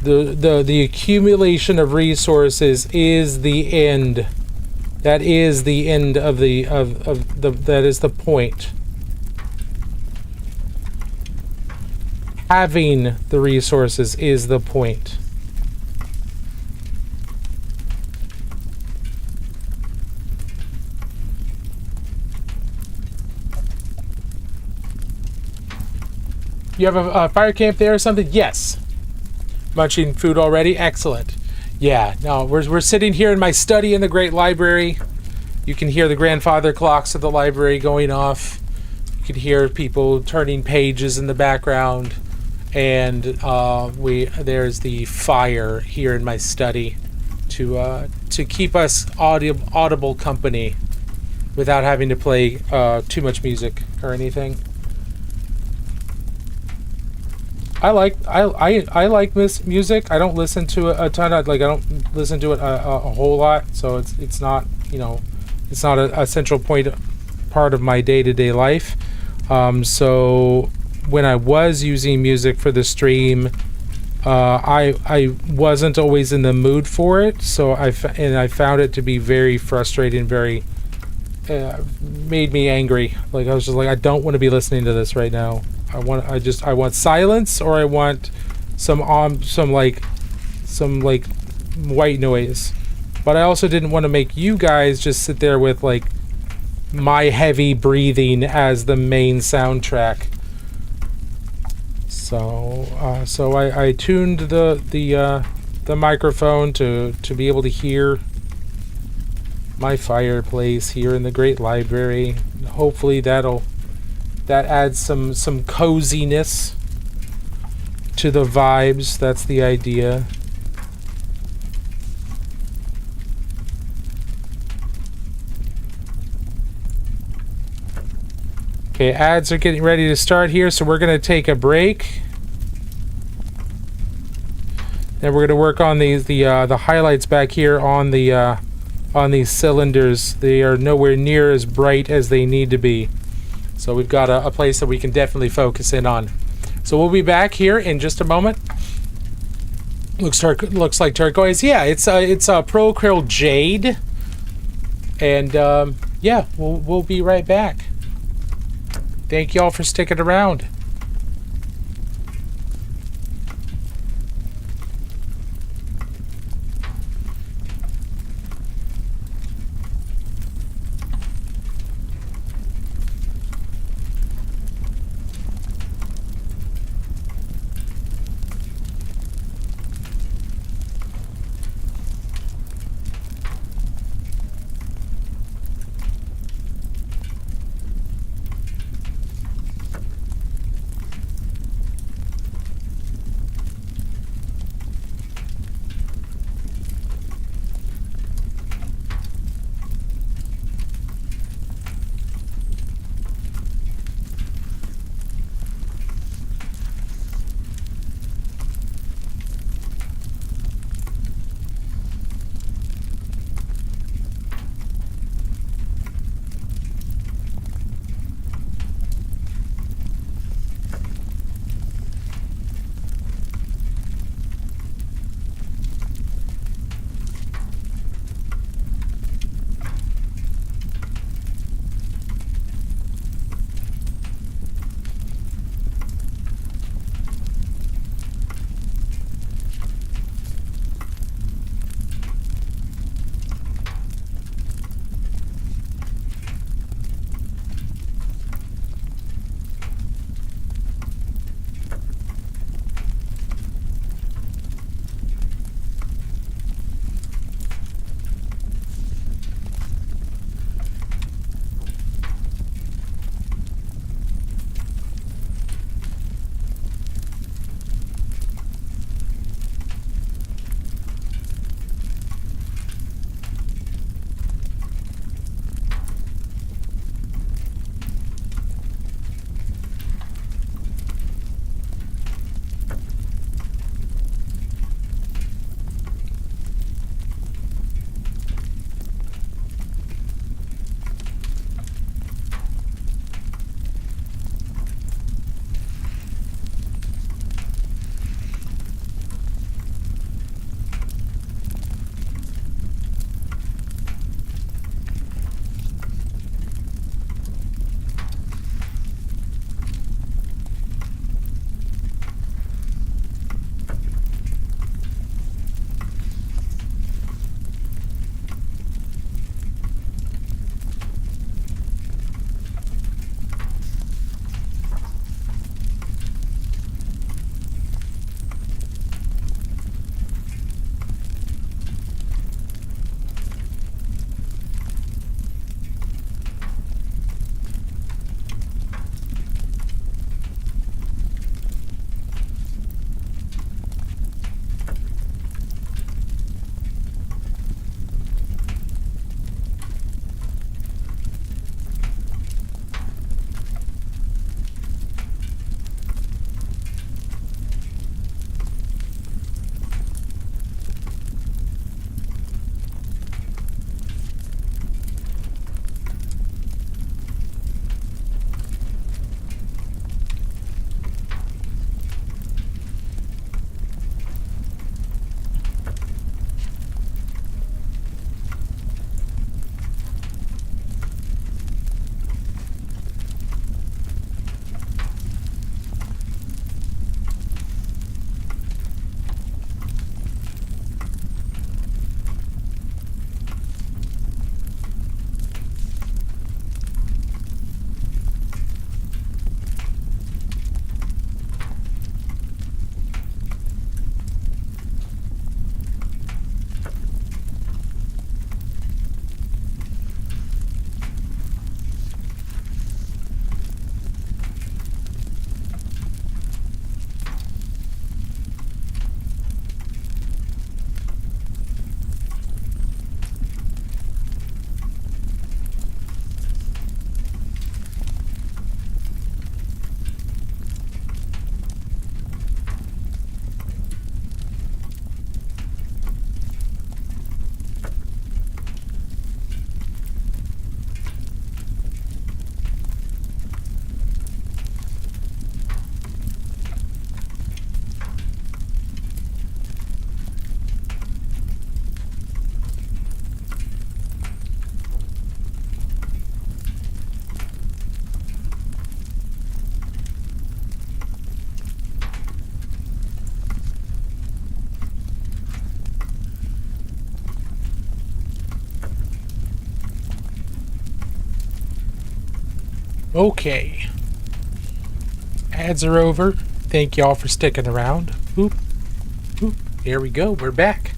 the accumulation of resources is the end. That is the end of the that is the point. Having the resources is the point. You have a fire camp there or something? Yes. Munching food already? Excellent. Yeah, no, we're sitting here in my study in the Great Library. You can hear the grandfather clocks of the library going off. You can hear people turning pages in the background. And there's the fire here in my study to keep us audible company without having to play too much music or anything. I like this music. I don't listen to it a ton. I don't listen to it a whole lot. So it's not, you know, it's not a central part of my day-to-day life. So when I was using music for the stream, I wasn't always in the mood for it. So I found it to be very frustrating, very made me angry. Like I was just like, I don't want to be listening to this right now. I want silence, or I want some white noise. But I also didn't want to make you guys just sit there with like my heavy breathing as the main soundtrack. So I tuned the microphone to be able to hear my fireplace here in the Great Library. Hopefully that adds some coziness to the vibes. That's the idea. Okay, ads are getting ready to start here, so we're going to take a break. Then we're going to work on the highlights back here on these cylinders. They are nowhere near as bright as they need to be. So we've got a place that we can definitely focus in on. So we'll be back here in just a moment. Looks like turquoise. Yeah, it's Pro Acryl Jade. And yeah, we'll be right back. Thank y'all for sticking around. Okay. Ads are over. Thank y'all for sticking around. Oop. Oop. Here we go. We're back.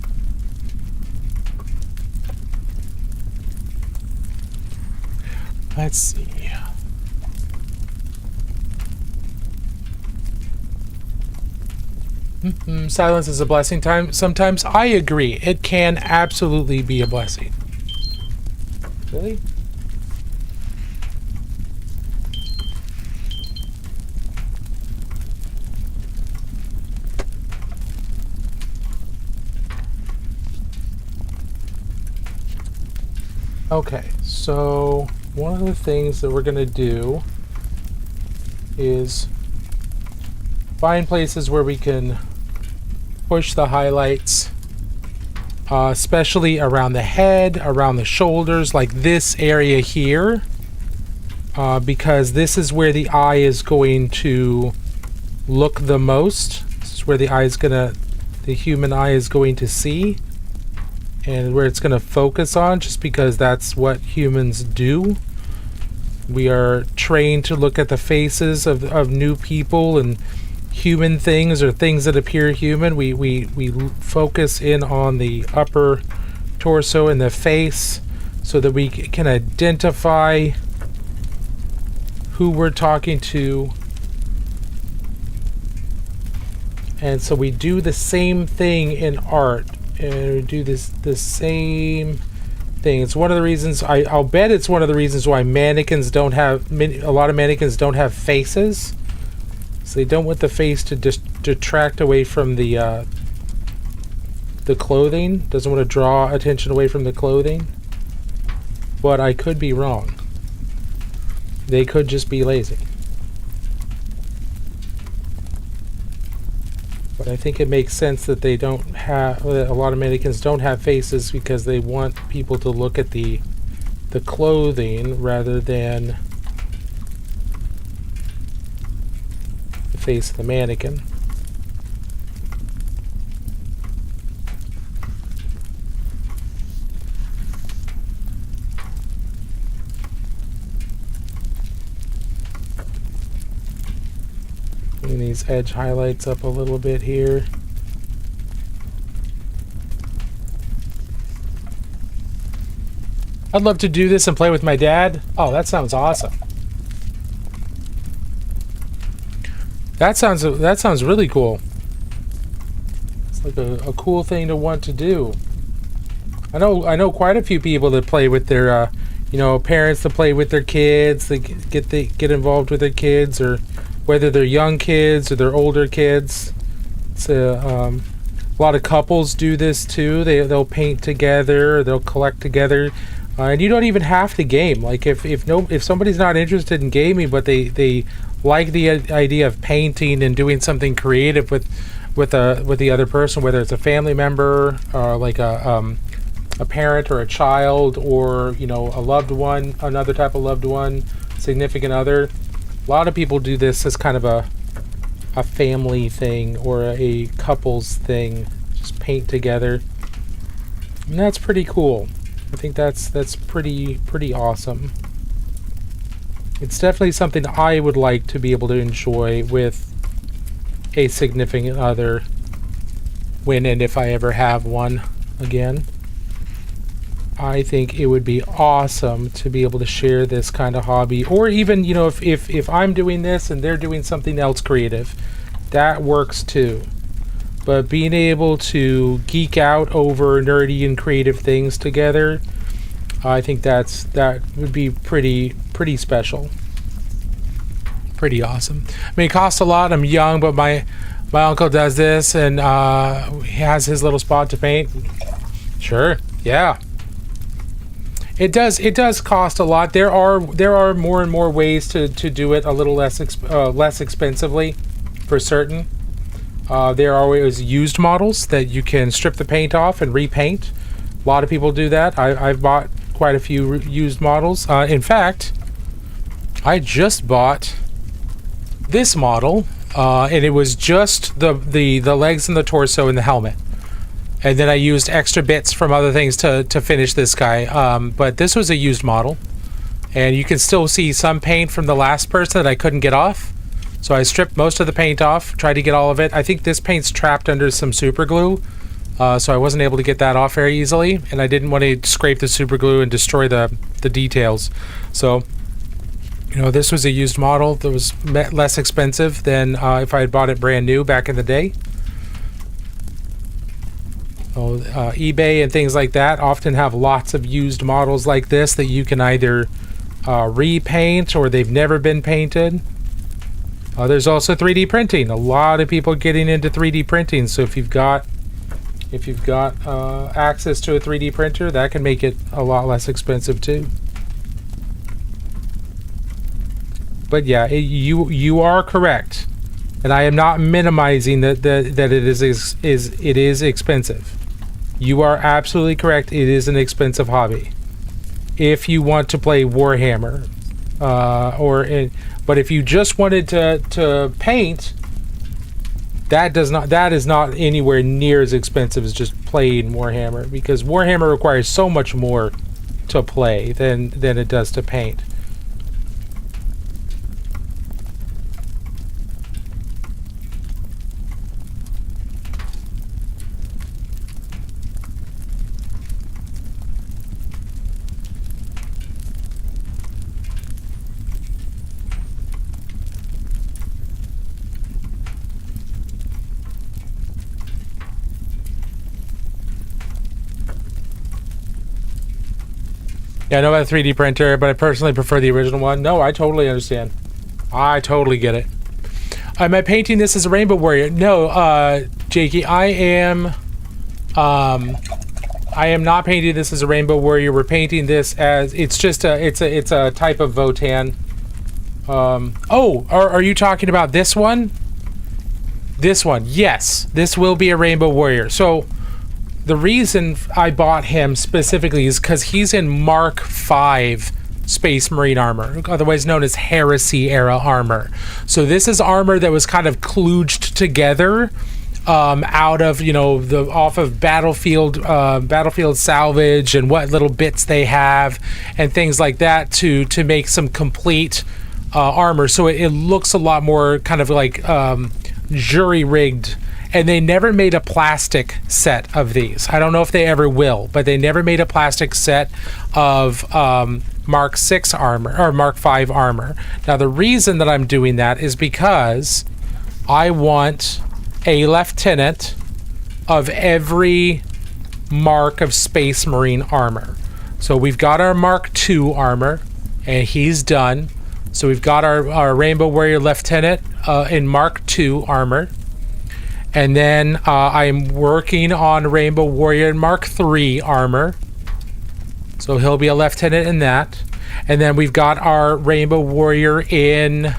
Let's see. Silence is a blessing. Sometimes I agree. It can absolutely be a blessing. Really? Okay, so one of the things that we're going to do is find places where we can push the highlights, especially around the head, around the shoulders, like this area here, because this is where the eye is going to look the most. This is where the human eye is going to see, and where it's going to focus on, just because that's what humans do. We are trained to look at the faces of new people and human things, or things that appear human. We focus in on the upper torso and the face so that we can identify who we're talking to. And so we do the same thing in art, and we do the same thing. It's one of the reasons, I'll bet it's one of the reasons why mannequins don't have, a lot of mannequins don't have faces. So they don't want the face to detract away from the clothing. Doesn't want to draw attention away from the clothing. But I could be wrong. They could just be lazy. But I think it makes sense that they don't have, a lot of mannequins don't have faces, because they want people to look at the clothing rather than the face of the mannequin. Bring these edge highlights up a little bit here. I'd love to do this and play with my dad. Oh, that sounds awesome. That sounds really cool. It's like a cool thing to want to do. I know quite a few people that play with their parents that play with their kids. They get involved with their kids, or whether they're young kids or they're older kids. It's a lot of couples do this too. They'll paint together, or they'll collect together, and you don't even have to game. Like if somebody's not interested in gaming, but they like the idea of painting and doing something creative with the other person, whether it's a family member, like a parent or a child, or a loved one, another type of loved one, significant other. A lot of people do this as kind of a family thing or a couples thing. Just paint together, and that's pretty cool. I think that's pretty awesome. It's definitely something I would like to be able to enjoy with a significant other, when and if I ever have one again. I think it would be awesome to be able to share this kind of hobby, or even if I'm doing this and they're doing something else creative, that works too. But being able to geek out over nerdy and creative things together, I think that would be pretty special, pretty awesome. I mean, it costs a lot. I'm young, but my uncle does this, and he has his little spot to paint. Sure, yeah. It does cost a lot. There are more and more ways to do it a little less expensively, for certain. There are always used models that you can strip the paint off and repaint. A lot of people do that. I've bought quite a few used models. In fact, I just bought this model, and it was just the legs and the torso and the helmet. And then I used extra bits from other things to finish this guy. But this was a used model, And you can still see some paint from the last person that I couldn't get off. So I stripped most of the paint off, tried to get all of it. I think this paint's trapped under some super glue, so I wasn't able to get that off very easily, and I didn't want to scrape the super glue and destroy the details. So, you know, this was a used model that was less expensive than if I had bought it brand new back in the day. So, eBay and things like that often have lots of used models like this that you can either repaint or they've never been painted. There's also 3D printing. A lot of people getting into 3D printing. So if you've got access to a 3D printer, that can make it a lot less expensive too. But yeah, you are correct, and I am not minimizing that it is expensive. You are absolutely correct. It is an expensive hobby if you want to play Warhammer, but if you just wanted to paint, that is not anywhere near as expensive as just playing Warhammer, because Warhammer requires so much more to play than it does to paint. Yeah, I know about a 3D printer, but I personally prefer the original one. No, I totally understand. I totally get it. Am I painting this as a Rainbow Warrior? No, Jakey, I am not painting this as a Rainbow Warrior. We're painting this as it's a type of Votan. Are you talking about this one? This one, yes. This will be a Rainbow Warrior. So the reason I bought him specifically is because he's in Mark V Space Marine armor, otherwise known as Heresy era armor. So this is armor that was kind of kludged together out of, off of battlefield salvage and what little bits they have and things like that to make some complete armor. So it looks a lot more kind of like jury rigged. And they never made a plastic set of these. I don't know if they ever will, but they never made a plastic set of Mark VI armor or Mark V armor. Now, the reason that I'm doing that is because I want a lieutenant of every mark of Space Marine armor. So we've got our Mark II armor, and he's done. So we've got our Rainbow Warrior lieutenant in Mark II armor. And then I'm working on Rainbow Warrior Mark III armor. So he'll be a lieutenant in that. And then we've got our Rainbow Warrior in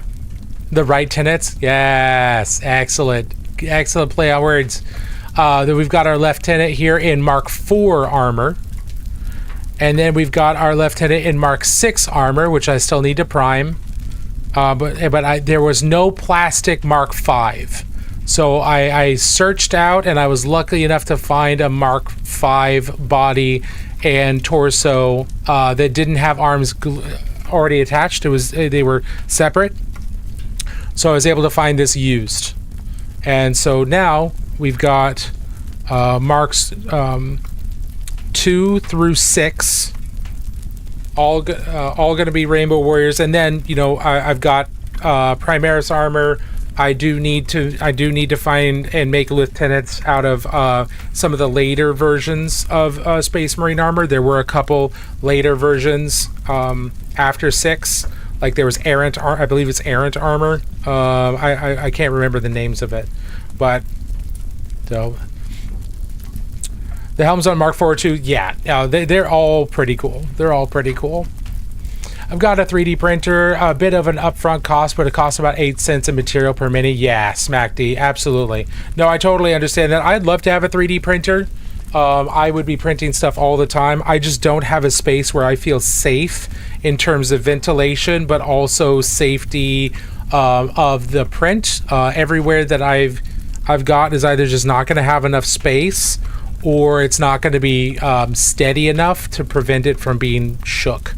the right tenets. Yes, excellent. Excellent play on words. Then we've got our lieutenant here in Mark IV armor. And then we've got our lieutenant in Mark VI armor, which I still need to prime. But there was no plastic Mark V. So I searched out, and I was lucky enough to find a Mark V body and torso that didn't have arms already attached. They were separate. So I was able to find this used. And so now we've got Marks 2 through 6, all going to be Rainbow Warriors. And then I've got Primaris armor. I do need to find and make lieutenants out of some of the later versions of Space Marine armor. There were a couple later versions after 6. Like there was errant, I believe it's errant armor. I can't remember the names of it, but so the helms on Mark IV too. Yeah, they're all pretty cool. They're all pretty cool. I've got a 3D printer, a bit of an upfront cost, but it costs about 8 cents in material per minute. Yeah, Smack D, absolutely. No, I totally understand that. I'd love to have a 3D printer. I would be printing stuff all the time. I just don't have a space where I feel safe in terms of ventilation, but also safety of the print. Everywhere that I've got is either just not going to have enough space, or it's not going to be steady enough to prevent it from being shook.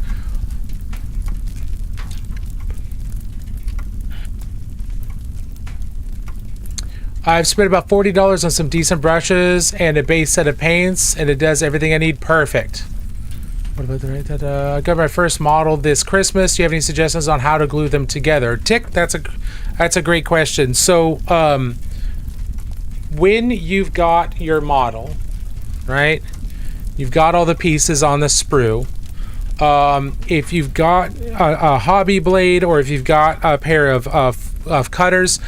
I've spent about $40 on some decent brushes and a base set of paints, and it does everything I need perfect. What about the I got my first model this Christmas. Do you have any suggestions on how to glue them together? Tick, that's a great question. So when you've got your model, right? You've got all the pieces on the sprue. If you've got a hobby blade or if you've got a pair of cutters,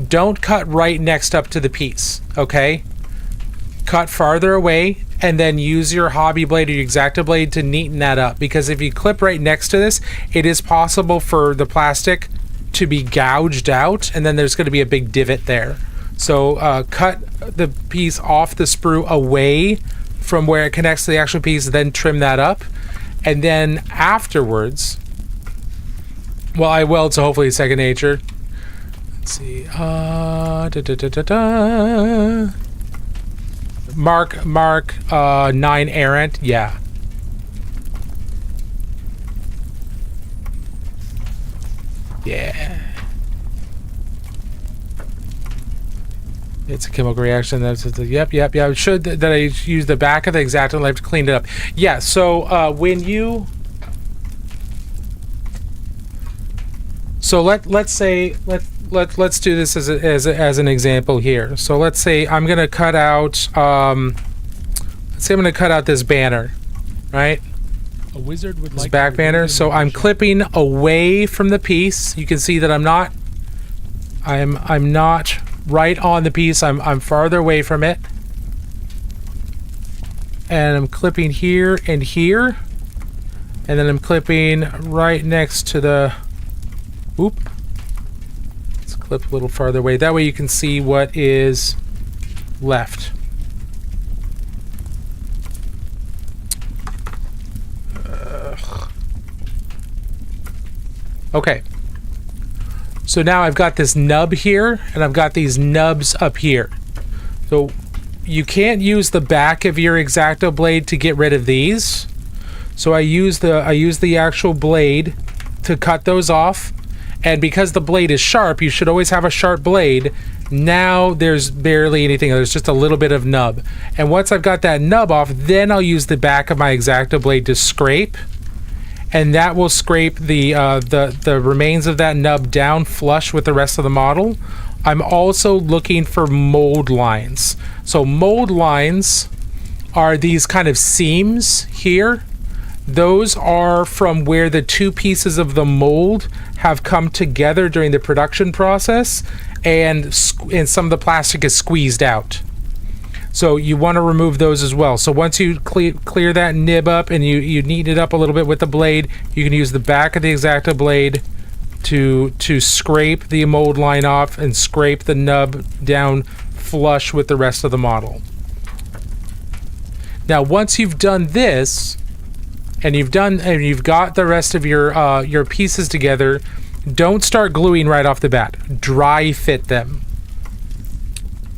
don't cut right next up to the piece, okay? Cut farther away and then use your hobby blade or your X-Acto blade to neaten that up, because if you clip right next to this, it is possible for the plastic to be gouged out, and then there's going to be a big divot there. So cut the piece off the sprue away from where it connects to the actual piece, then trim that up. And then afterwards, well, I weld, so hopefully it's second nature. Let's see. Mark 9 errant. Yeah. Yeah. It's a chemical reaction. That's yep. It should that I use the back of the X-Acto knife to clean it up. Yeah. So when you, so let's say let's do this as an example here. So let's say I'm gonna cut out let's say I'm gonna cut out this banner, right? A wizard would This like back to banner. remove So the I'm membership. clipping away from the piece. You can see that I'm not right on the piece. I'm farther away from it. And I'm clipping here and here. And then I'm clipping right next to the, oop. Let's clip a little farther away. That way you can see what is left. Okay. So now I've got this nub here, and I've got these nubs up here. So you can't use the back of your X-Acto blade to get rid of these. So I use the actual blade to cut those off. And because the blade is sharp, you should always have a sharp blade. Now there's barely anything. There's just a little bit of nub. And once I've got that nub off, then I'll use the back of my X-Acto blade to scrape. And that will scrape the remains of that nub down flush with the rest of the model. I'm also looking for mold lines. So mold lines are these kind of seams here. Those are from where the two pieces of the mold have come together during the production process, and some of the plastic is squeezed out. So you want to remove those as well. So once you clear that nib up and you neaten it up a little bit with the blade, you can use the back of the X-Acto blade to scrape the mold line off and scrape the nub down flush with the rest of the model. Now once you've done this, and you've got the rest of your pieces together, don't start gluing right off the bat. Dry fit them.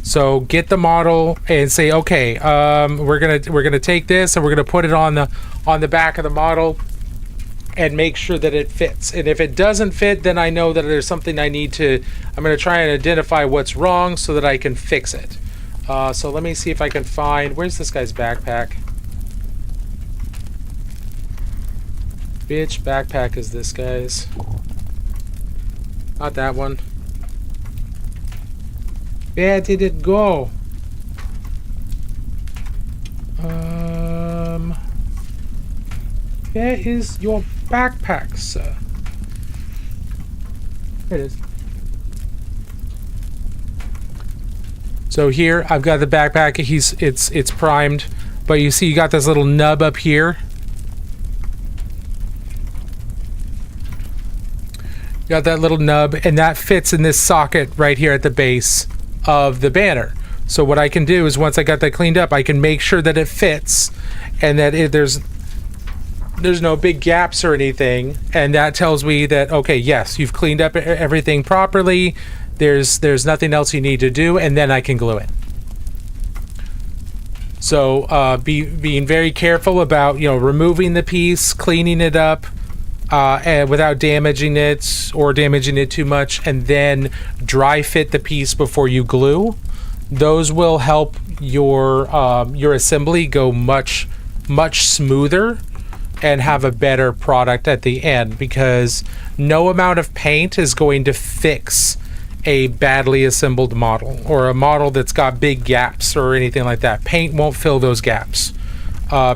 So get the model and say, okay, we're gonna take this and we're gonna put it on the back of the model and make sure that it fits. And if it doesn't fit, then I know that there's something I'm gonna try and identify what's wrong so that I can fix it. So let me see if I can find, where's this guy's backpack? Bitch backpack is this guy's. Not that one. Where did it go? Where is your backpack, sir? There it is. So here I've got the backpack. It's primed, but you see you got this little nub up here. You got that little nub, and that fits in this socket right here at the base of the banner. So what I can do is once I got that cleaned up, I can make sure that it fits and that there's no big gaps or anything, and that tells me that, okay, yes, you've cleaned up everything properly, there's nothing else you need to do, and then I can glue it. So being very careful about removing the piece, cleaning it up, and without damaging it or damaging it too much, and then dry fit the piece before you glue. Those will help your assembly go much smoother and have a better product at the end, because no amount of paint is going to fix a badly assembled model or a model that's got big gaps or anything like that. Paint won't fill those gaps.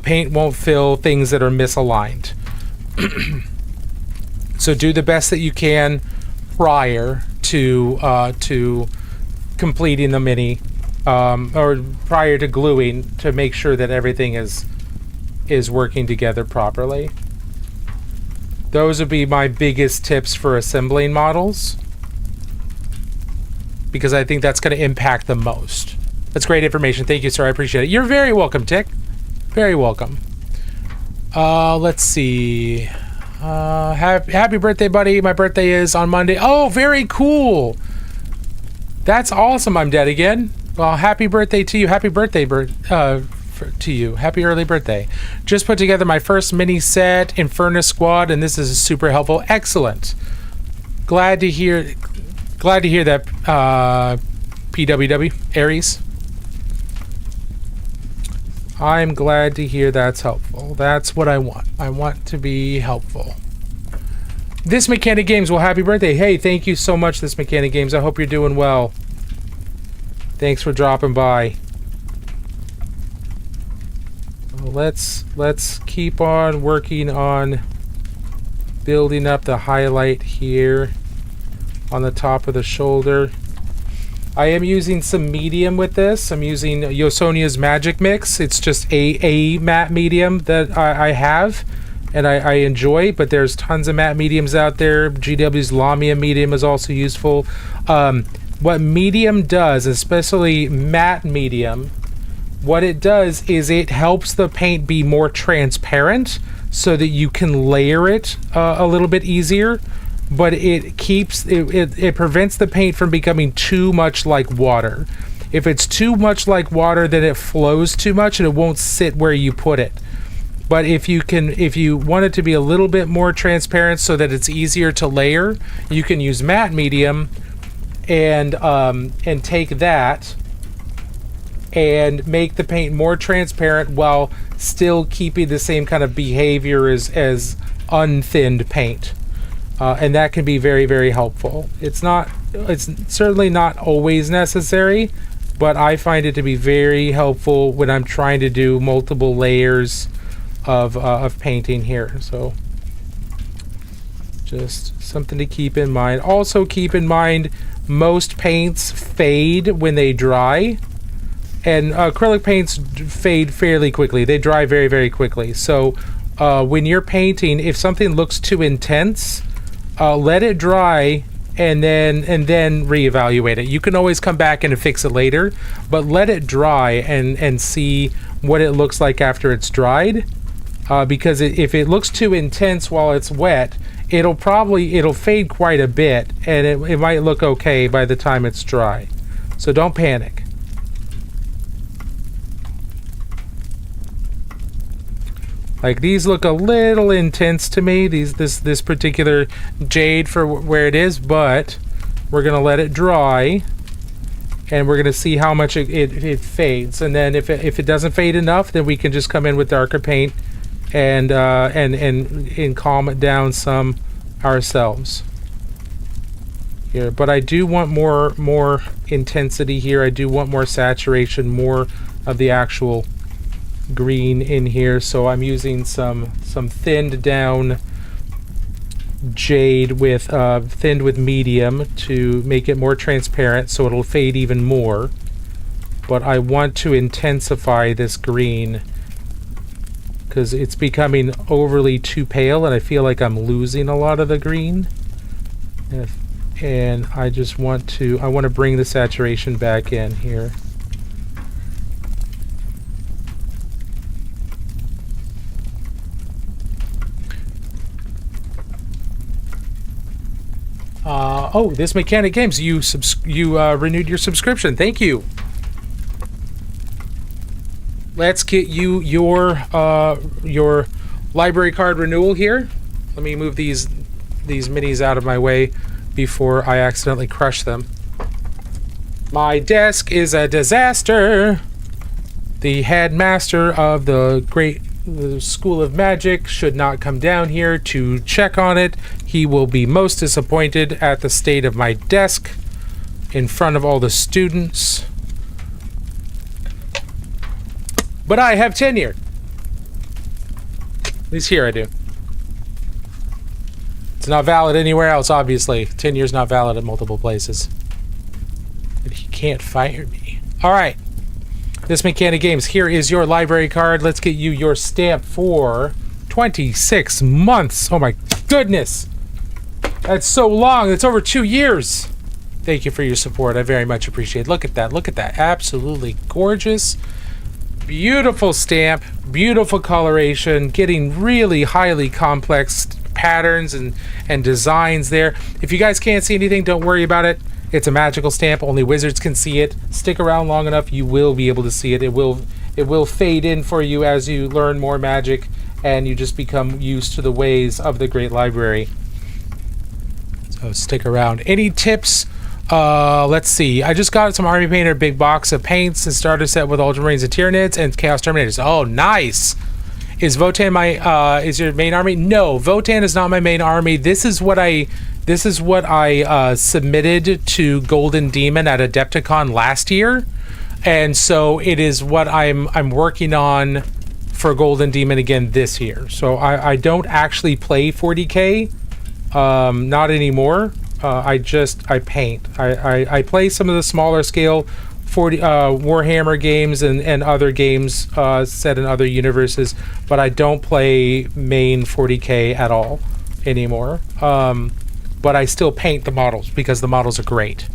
Paint won't fill things that are misaligned. So do the best that you can prior to completing the mini, or prior to gluing, to make sure that everything is working together properly. Those would be my biggest tips for assembling models, because I think that's going to impact the most. That's great information. Thank you, sir. I appreciate it. You're very welcome, Tick. Very welcome. Let's see. Happy birthday, buddy. My birthday is on Monday. Oh, very cool. That's awesome. I'm dead again. Well, happy birthday to you. Happy birthday, to you. Happy early birthday. Just put together my first mini set in Furnace Squad, and this is super helpful. Excellent. Glad to hear that, PWW, Aries. I'm glad to hear that's helpful. That's what I want. I want to be helpful. This Mechanic Games, well, happy birthday. Hey, thank you so much, This Mechanic Games. I hope you're doing well. Thanks for dropping by. Let's keep on working on building up the highlight here on the top of the shoulder. I am using some medium with this. I'm using Yosonia's Magic Mix. It's just a matte medium that I have and I enjoy, but there's tons of matte mediums out there. GW's Lamia medium is also useful. What medium does, especially matte medium, what it does is it helps the paint be more transparent so that you can layer it a little bit easier. But it prevents the paint from becoming too much like water. If it's too much like water, then it flows too much and it won't sit where you put it. But if you want it to be a little bit more transparent so that it's easier to layer, you can use matte medium and take that and make the paint more transparent while still keeping the same kind of behavior as unthinned paint. And that can be very, very helpful. It's certainly not always necessary, but I find it to be very helpful when I'm trying to do multiple layers of painting here. So just something to keep in mind. Also keep in mind, most paints fade when they dry, and acrylic paints fade fairly quickly. They dry very, very quickly. So when you're painting, if something looks too intense, let it dry and then reevaluate it. You can always come back and fix it later, but let it dry and see what it looks like after it's dried. Because if it looks too intense while it's wet, it'll fade quite a bit, and it might look okay by the time it's dry. So don't panic. Like, these look a little intense to me, this particular jade for where it is, but we're gonna let it dry and we're gonna see how much it fades. And then if it doesn't fade enough, then we can just come in with darker paint and calm it down some ourselves here. But I do want more intensity here. I do want more saturation, more of the actual green in here, so I'm using some thinned down jade with thinned with medium to make it more transparent, so it'll fade even more. But I want to intensify this green because it's becoming overly too pale, and I feel like I'm losing a lot of the green. And I just want to bring the saturation back in here. Oh, This Mechanic Games, you renewed your subscription. Thank you. Let's get you your library card renewal here. Let me move these minis out of my way before I accidentally crush them. My desk is a disaster. The headmaster of the School of Magic should not come down here to check on it. He will be most disappointed at the state of my desk in front of all the students. But I have tenure. At least here I do. It's not valid anywhere else, obviously. Tenure's not valid at multiple places. But he can't fire me. Alright. This Mechanic Games, here is your library card. Let's get you your stamp for 26 months. Oh my goodness. That's so long. That's over 2 years. Thank you for your support. I very much appreciate it. Look at that. Look at that. Absolutely gorgeous. Beautiful stamp. Beautiful coloration. Getting really highly complex patterns and designs there. If you guys can't see anything, don't worry about it. It's a magical stamp. Only wizards can see it. Stick around long enough, you will be able to see it. It will fade in for you as you learn more magic and you just become used to the ways of the Great Library. So stick around. Any tips? Let's see. I just got some Army Painter big box of paints and starter set with Ultramarines and Tyranids and Chaos Terminators. Oh, nice. Is Votan is your main army? No, Votan is not my main army. This is what I submitted to Golden Demon at Adepticon last year, and so it is what I'm working on for Golden Demon again this year. So I don't actually play 40k, not anymore. I paint. I play some of the smaller scale Warhammer games and other games set in other universes, but I don't play main 40k at all anymore. But I still paint the models because the models are great.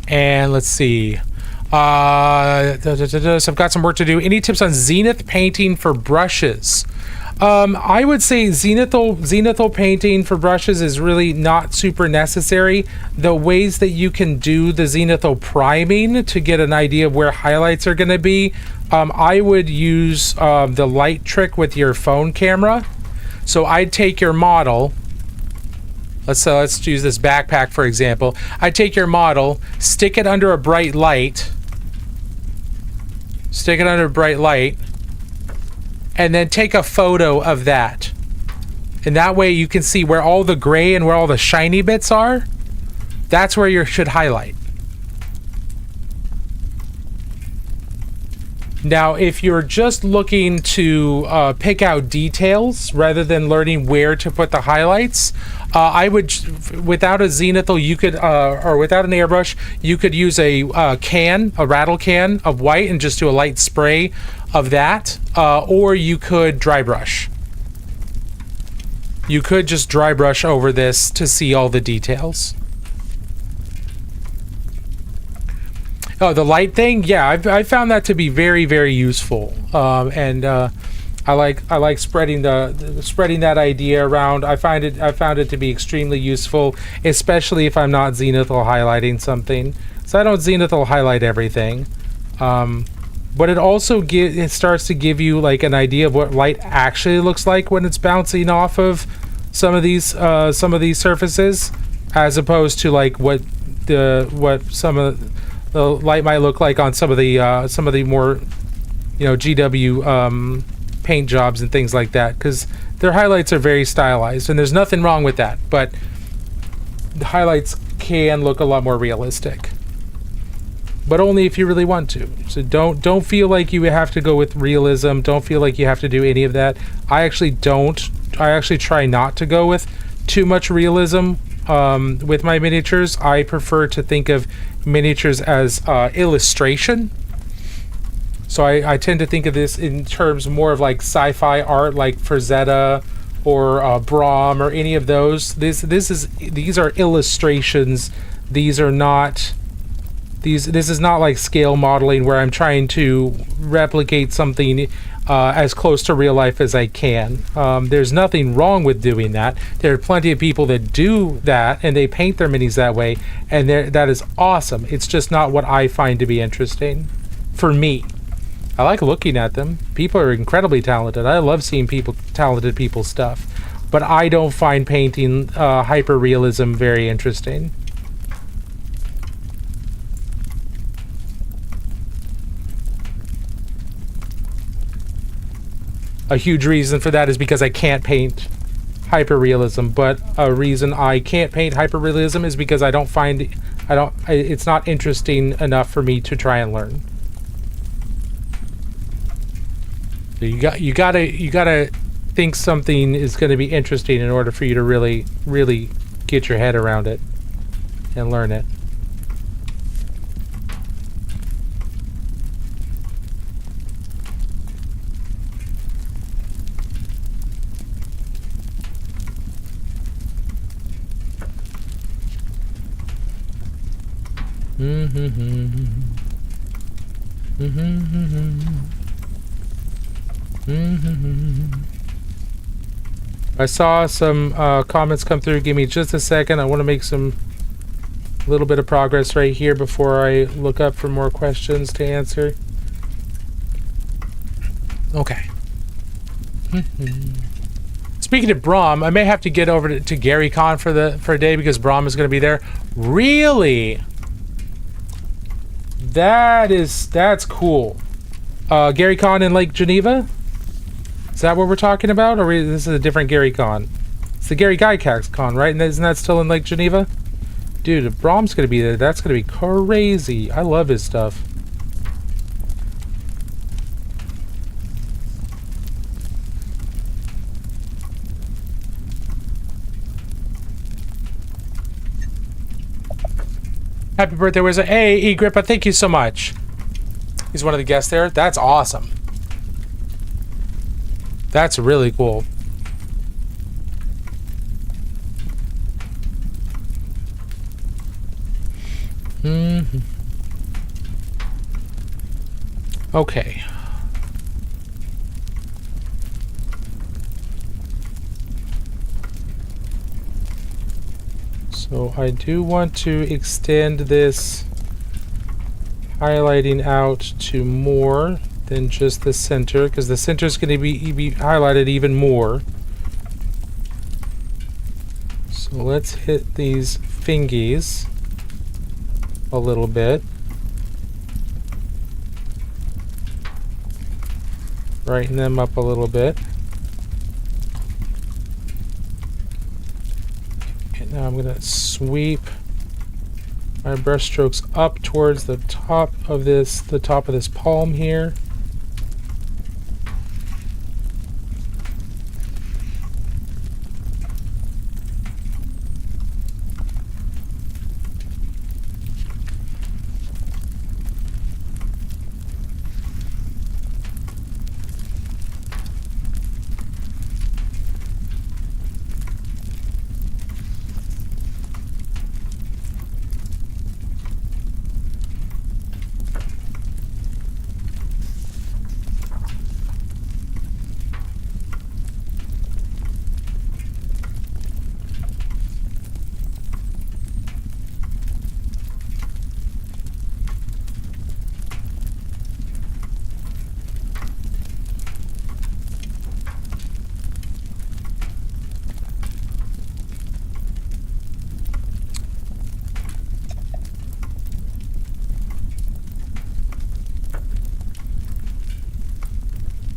And let's see. So I've got some work to do. Any tips on zenith painting for brushes? I would say zenithal painting for brushes is really not super necessary. The ways that you can do the zenithal priming to get an idea of where highlights are going to be, I would use the light trick with your phone camera. So I'd take your model. Let's use this backpack for example. I'd take your model, stick it under a bright light. Stick it under a bright light. And then take a photo of that. And that way you can see where all the gray and where all the shiny bits are. That's where you should highlight. Now, if you're just looking to pick out details rather than learning where to put the highlights, I would, without a zenithal, you could, or without an airbrush, you could use a rattle can of white and just do a light spray of that, or you could dry brush. You could just dry brush over this to see all the details. Oh, the light thing, yeah, I found that to be very, very useful, and I like spreading that idea around. I found it to be extremely useful, especially if I'm not zenithal highlighting something. So I don't zenithal highlight everything, but it also starts to give you like an idea of what light actually looks like when it's bouncing off of some of these surfaces, as opposed to like what some of the light might look like on some of the more, GW paint jobs and things like that, because their highlights are very stylized, and there's nothing wrong with that, but the highlights can look a lot more realistic, but only if you really want to. So don't feel like you have to go with realism. Don't feel like you have to do any of that. I actually try not to go with too much realism with my miniatures. I prefer to think of miniatures as illustration. So I tend to think of this in terms more of like sci-fi art, like Frazetta or Brahm or any of those. These are illustrations. This is not like scale modeling where I'm trying to replicate something as close to real life as I can. There's nothing wrong with doing that. There are plenty of people that do that and they paint their minis that way, and that is awesome. It's just not what I find to be interesting for me. I like looking at them. People are incredibly talented. I love seeing talented people's stuff, but I don't find painting hyper realism very interesting. A huge reason for that is because I can't paint hyperrealism, but a reason I can't paint hyperrealism is because it's not interesting enough for me to try and learn. So you gotta think something is going to be interesting in order for you to really get your head around it and learn it. I saw some comments come through. Give me just a second. I want to make some little bit of progress right here before I look up for more questions to answer. Okay. Speaking of Braum, I may have to get over to Gary Con for a day because Braum is going to be there. Really? That's cool. Gary Con in Lake Geneva? Is that what we're talking about? Or this is a different Gary Con? It's the Gary Gygax Con, right? And isn't that still in Lake Geneva? Dude, if Braum's gonna be there, that's gonna be crazy. I love his stuff. Happy birthday, where's it? Hey, E-Grippa, thank you so much. He's one of the guests there. That's awesome. That's really cool. Okay. So I do want to extend this highlighting out to more than just the center, because the center is going to be highlighted even more. So let's hit these fingies a little bit. Brighten them up a little bit. Okay, now I'm going to sweep my brush strokes up towards the top of this palm here.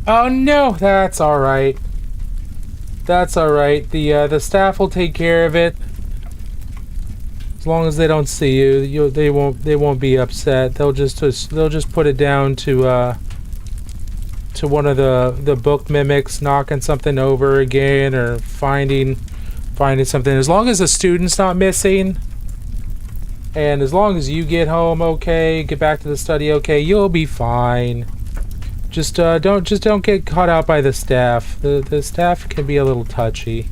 Oh no, that's all right. That's all right. The staff will take care of it. As long as they don't see you, they won't be upset. They'll just put it down to one of the book mimics knocking something over again or finding something. As long as the student's not missing, and as long as you get home okay, get back to the study okay, you'll be fine. Just don't get caught out by the staff. The staff can be a little touchy.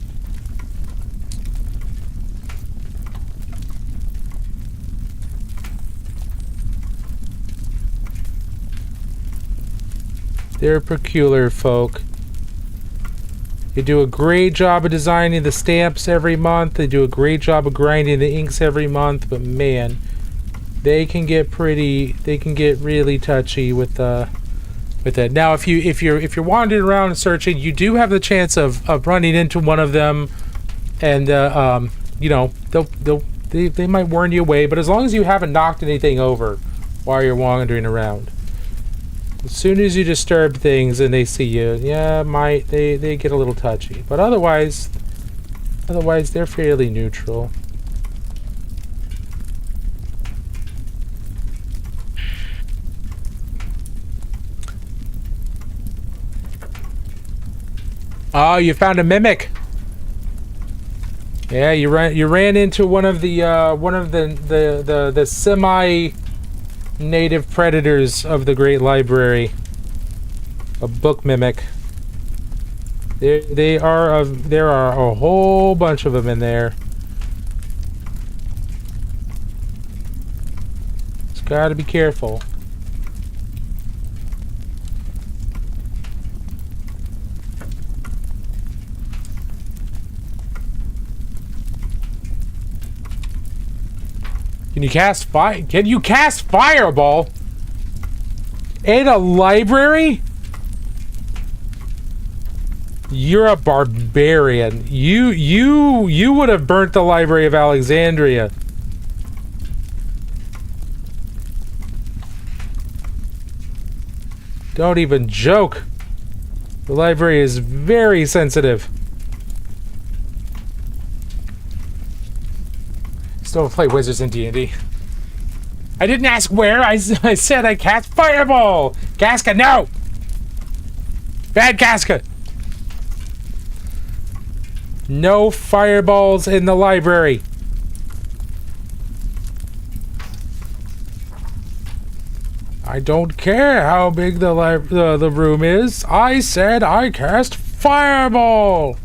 They're peculiar folk. They do a great job of designing the stamps every month. They do a great job of grinding the inks every month, but man, they can get really touchy with it. Now, if you're wandering around and searching, you do have the chance of running into one of them, and you know, they might warn you away. But as long as you haven't knocked anything over while you're wandering around, As soon as you disturb things and they see you, yeah, they get a little touchy. But otherwise they're fairly neutral. Oh, you found a mimic. Yeah, you ran into one of the semi-native predators of the Great Library. A book mimic. There are a whole bunch of them in there. Just gotta be careful. Can you cast fire? Can you cast fireball in a library? You're a barbarian. You would have burnt the Library of Alexandria. Don't even joke. The library is very sensitive. Still play Wizards in D&D. I didn't ask where. I said I cast fireball. Casca, no. Bad Casca. No fireballs in the library. I don't care how big the room is. I said I cast fireball.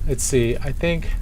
Let's see. I think.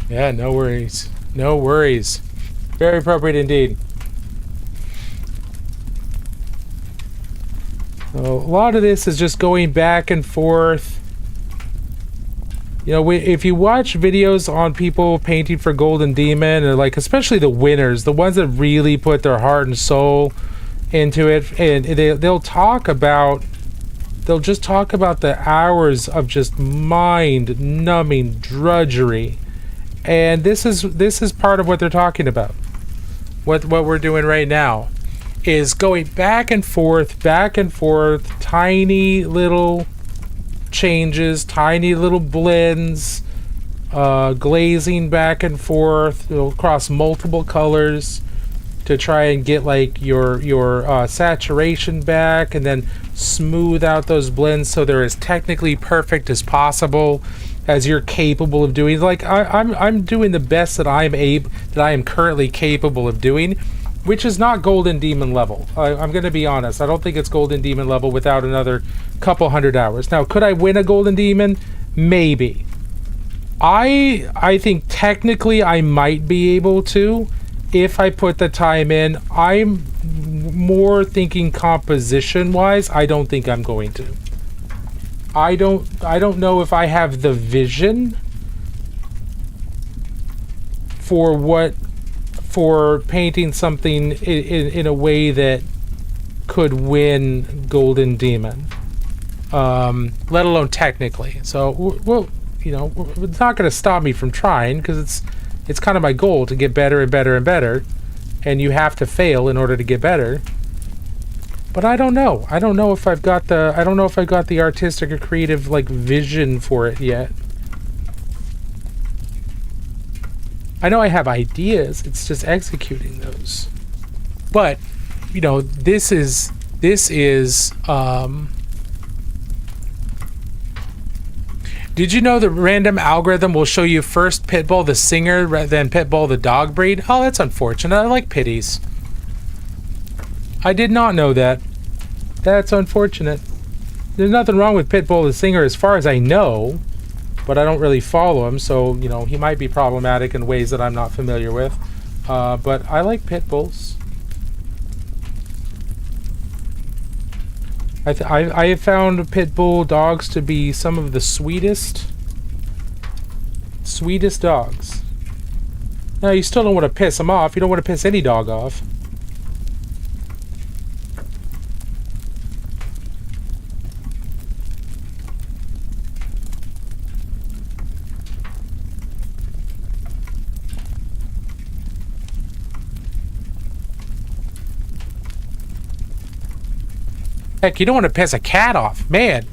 Yeah, no worries. No worries. Very appropriate indeed. So a lot of this is just going back and forth. You know, if you watch videos on people painting for Golden Demon, or like especially the winners, the ones that really put their heart and soul into it, and they'll just talk about the hours of just mind-numbing drudgery. And this is part of what they're talking about. What we're doing right now is going back and forth, tiny little changes, tiny little blends, glazing back and forth across multiple colors to try and get like your saturation back, and then smooth out those blends so they're as technically perfect as possible, as you're capable of doing. Like I'm doing the best that I am currently capable of doing, which is not Golden Demon level. I'm going to be honest. I don't think it's Golden Demon level without another couple hundred hours. Now, could I win a Golden Demon? Maybe. I think technically I might be able to if I put the time in. I'm more thinking composition wise. I don't think I'm going to. I don't know if I have the vision for painting something in a way that could win Golden Demon, let alone technically. So, well, you know, it's not going to stop me from trying, because it's kind of my goal to get better and better and better, and you have to fail in order to get better. But I don't know. I don't know if I've got the artistic or creative like vision for it yet. I know I have ideas. It's just executing those. But, you know, this is did you know the random algorithm will show you first Pitbull the singer rather than Pitbull the dog breed? Oh, that's unfortunate. I like pitties. I did not know that. That's unfortunate. there's nothing wrong with Pitbull the singer as far as I know, but I don't really follow him, so you know he might be problematic in ways that I'm not familiar with. But I like pit bulls. I have found pit bull dogs to be some of the sweetest dogs. Now you still don't want to piss them off. You don't want to piss any dog off. Heck, you don't want to piss a cat off. Man,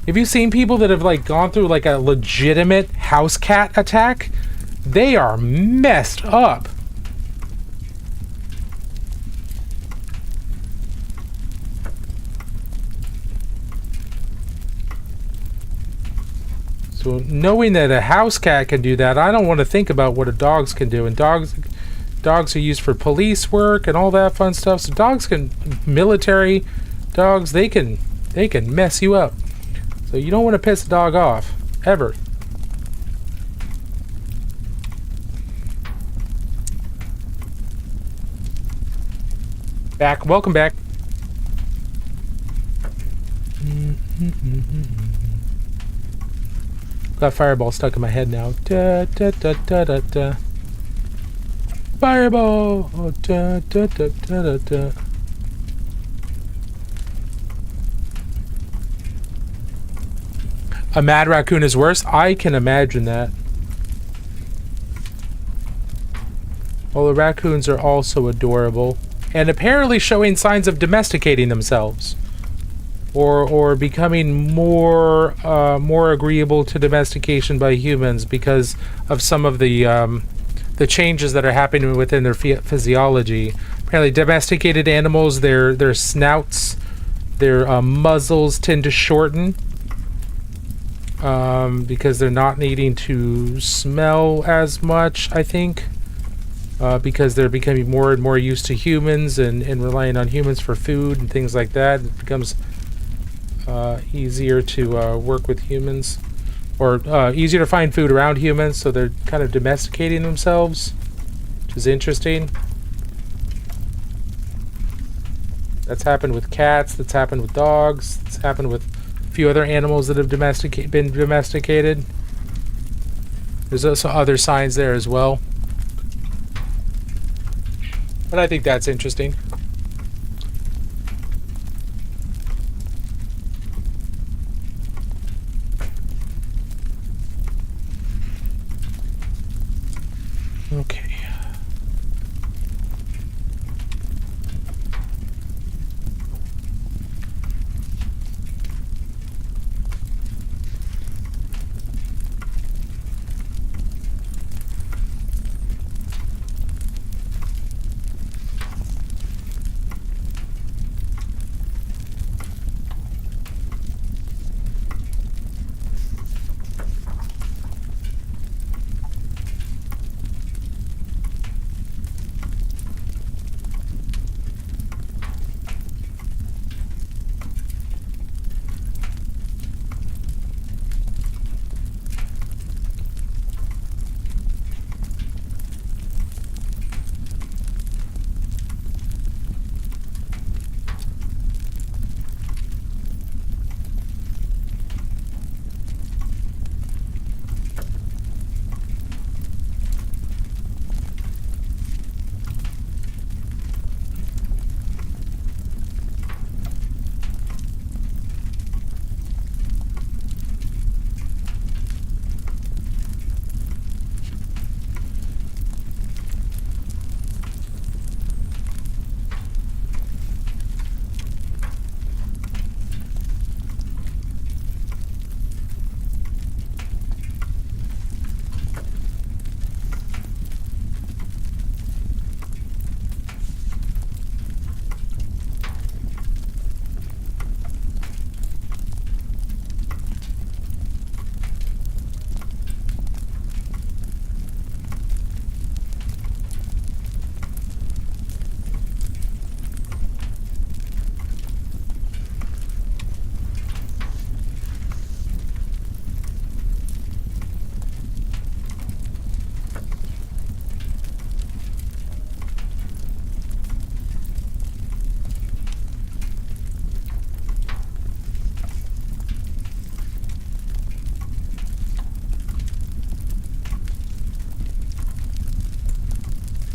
have you seen people that have like gone through like a legitimate house cat attack? They are messed up. So knowing that a house cat can do that, I don't want to think about what a dogs can do. And dogs are used for police work and all that fun stuff. So dogs can, military dogs, they can mess you up. So you don't want to piss a dog off ever. Back, welcome back. Got fireball stuck in my head now. Da, da, da, da, da, da. Fireball. Oh, da, da, da, da, da, da. A mad raccoon is worse? I can imagine that. Well, the raccoons are also adorable. And apparently showing signs of domesticating themselves. Or becoming more agreeable to domestication by humans because of some of the changes that are happening within their physiology. Apparently domesticated animals, their snouts, their muzzles tend to shorten. Because they're not needing to smell as much, I think. Because they're becoming more and more used to humans and relying on humans for food and things like that. It becomes easier to work with humans. Or easier to find food around humans, so they're kind of domesticating themselves. Which is interesting. That's happened with cats, that's happened with dogs, that's happened with few other animals that have been domesticated. There's also other signs there as well. But I think that's interesting. Okay.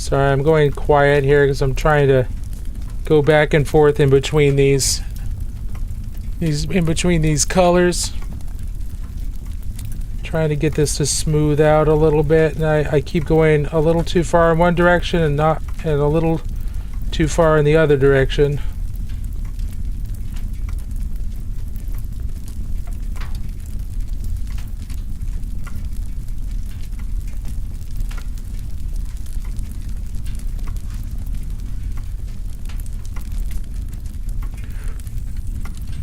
Sorry, I'm going quiet here because I'm trying to go back and forth in between these colors. Trying to get this to smooth out a little bit, and I keep going a little too far in one direction and a little too far in the other direction.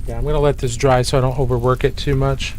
Yeah, I'm gonna let this dry so I don't overwork it too much.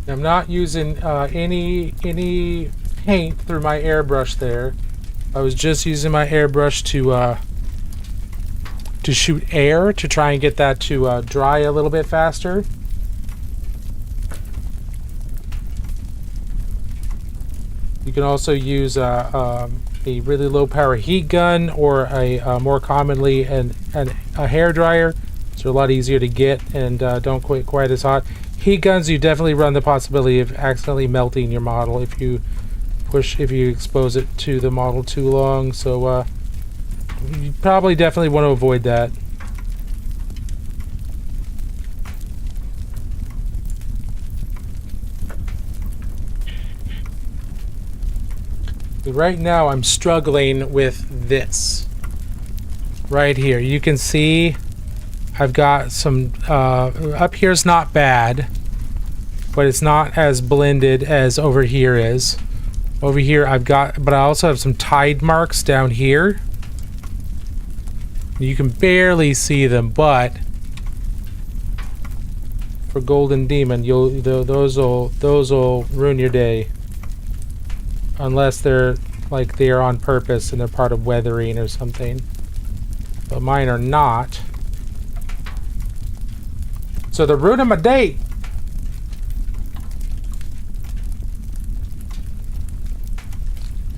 I'm not using any paint through my airbrush there. I was just using my airbrush to shoot air to try and get that to dry a little bit faster. You can also use a really low power heat gun, or a more commonly a hair dryer. They're a lot easier to get and don't quite as hot. Heat guns, you definitely run the possibility of accidentally melting your model if you expose it to the model too long. So you probably definitely want to avoid that. Right now I'm struggling with this right here. You can see I've got some up here's not bad, but it's not as blended as over here is. Over here but I also have some tide marks down here. You can barely see them, but for Golden Demon, those will ruin your day. Unless they're like they are on purpose and they're part of weathering or something. But mine are not. So they're ruining my day.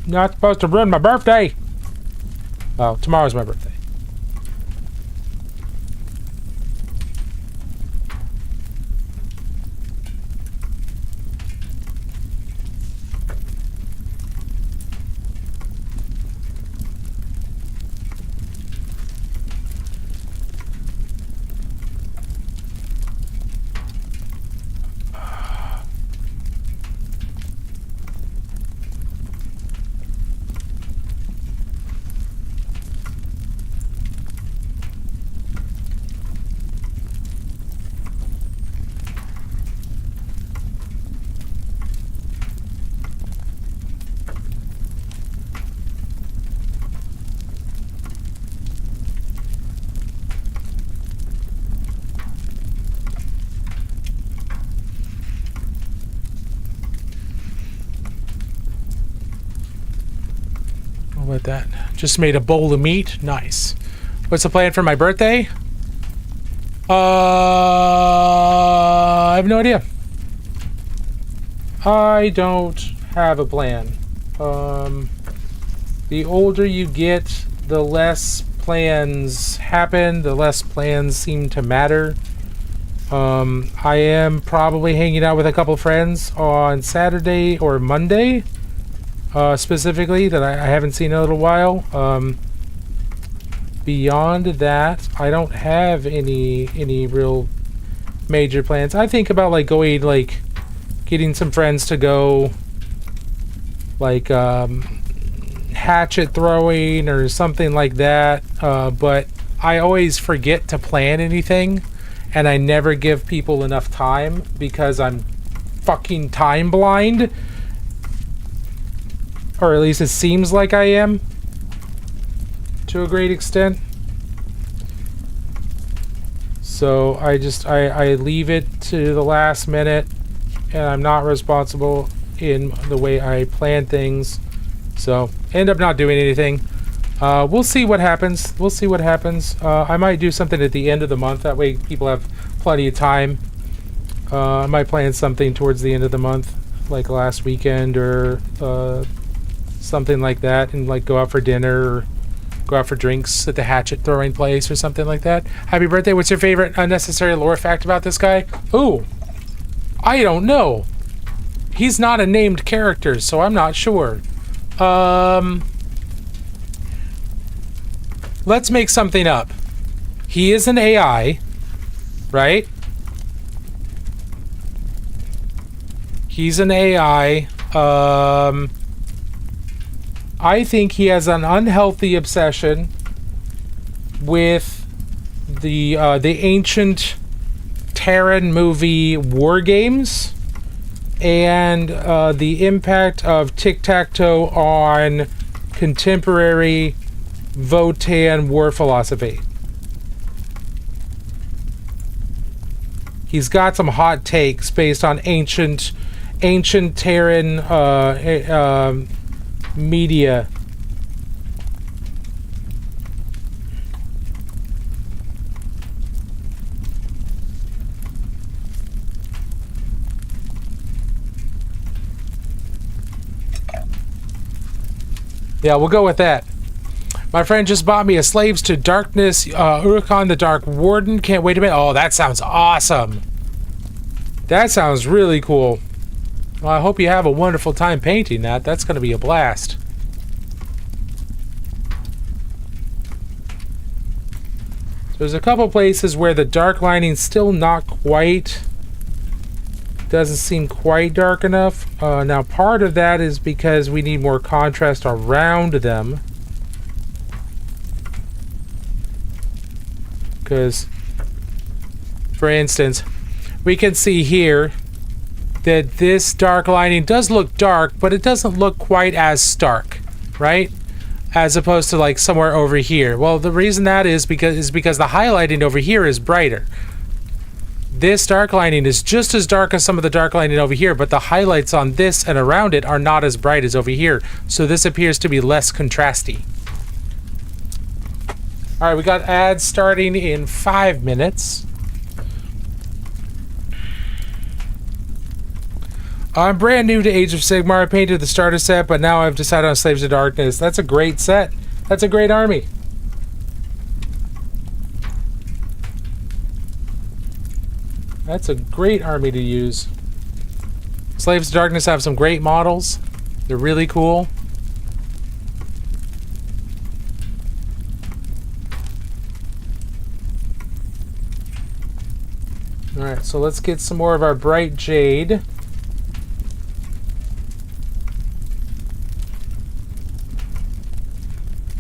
Not supposed to ruin my birthday. Oh, tomorrow's my birthday. With that, just made a bowl of meat. Nice. What's the plan for my birthday? I have no idea. I don't have a plan. The older you get, the less plans happen, the less plans seem to matter. I am probably hanging out with a couple friends on Saturday or Monday, specifically, that I haven't seen in a little while. Beyond that, I don't have any real major plans. I think about like going, like getting some friends to go, like hatchet throwing or something like that. But I always forget to plan anything, and I never give people enough time because I'm fucking time blind, or at least it seems like I am to a great extent. So I leave it to the last minute, and I'm not responsible in the way I plan things, so end up not doing anything. We'll see what happens. I might do something at the end of the month, that way people have plenty of time. I might plan something towards the end of the month, like last weekend or something like that, and like go out for dinner or go out for drinks at the hatchet throwing place or something like that. Happy birthday. What's your favorite unnecessary lore fact about this guy? Ooh, I don't know. He's not a named character, so I'm not sure. Let's make something up. He is an AI, right? He's an AI. I think he has an unhealthy obsession with the ancient Terran movie War Games and the impact of tic-tac-toe on contemporary Votan war philosophy. He's got some hot takes based on ancient Terran media. Yeah, we'll go with that. My friend just bought me a Slaves to Darkness Urukon the Dark Warden. Can't wait a minute. Oh, that sounds awesome. That sounds really cool. Well, I hope you have a wonderful time painting that. That's going to be a blast. There's a couple places where the dark lining's still not quite... doesn't seem quite dark enough. Now, part of that is because we need more contrast around them. Because, for instance, we can see here that this dark lining does look dark, but it doesn't look quite as stark, right? As opposed to like somewhere over here. Well, the reason that is because the highlighting over here is brighter. This dark lining is just as dark as some of the dark lining over here, but the highlights on this and around it are not as bright as over here. So this appears to be less contrasty. All right, we got ads starting in 5 minutes. I'm brand new to Age of Sigmar. I painted the starter set, but now I've decided on Slaves of Darkness. That's a great set. That's a great army. That's a great army to use. Slaves of Darkness have some great models. They're really cool. Alright, so let's get some more of our bright jade.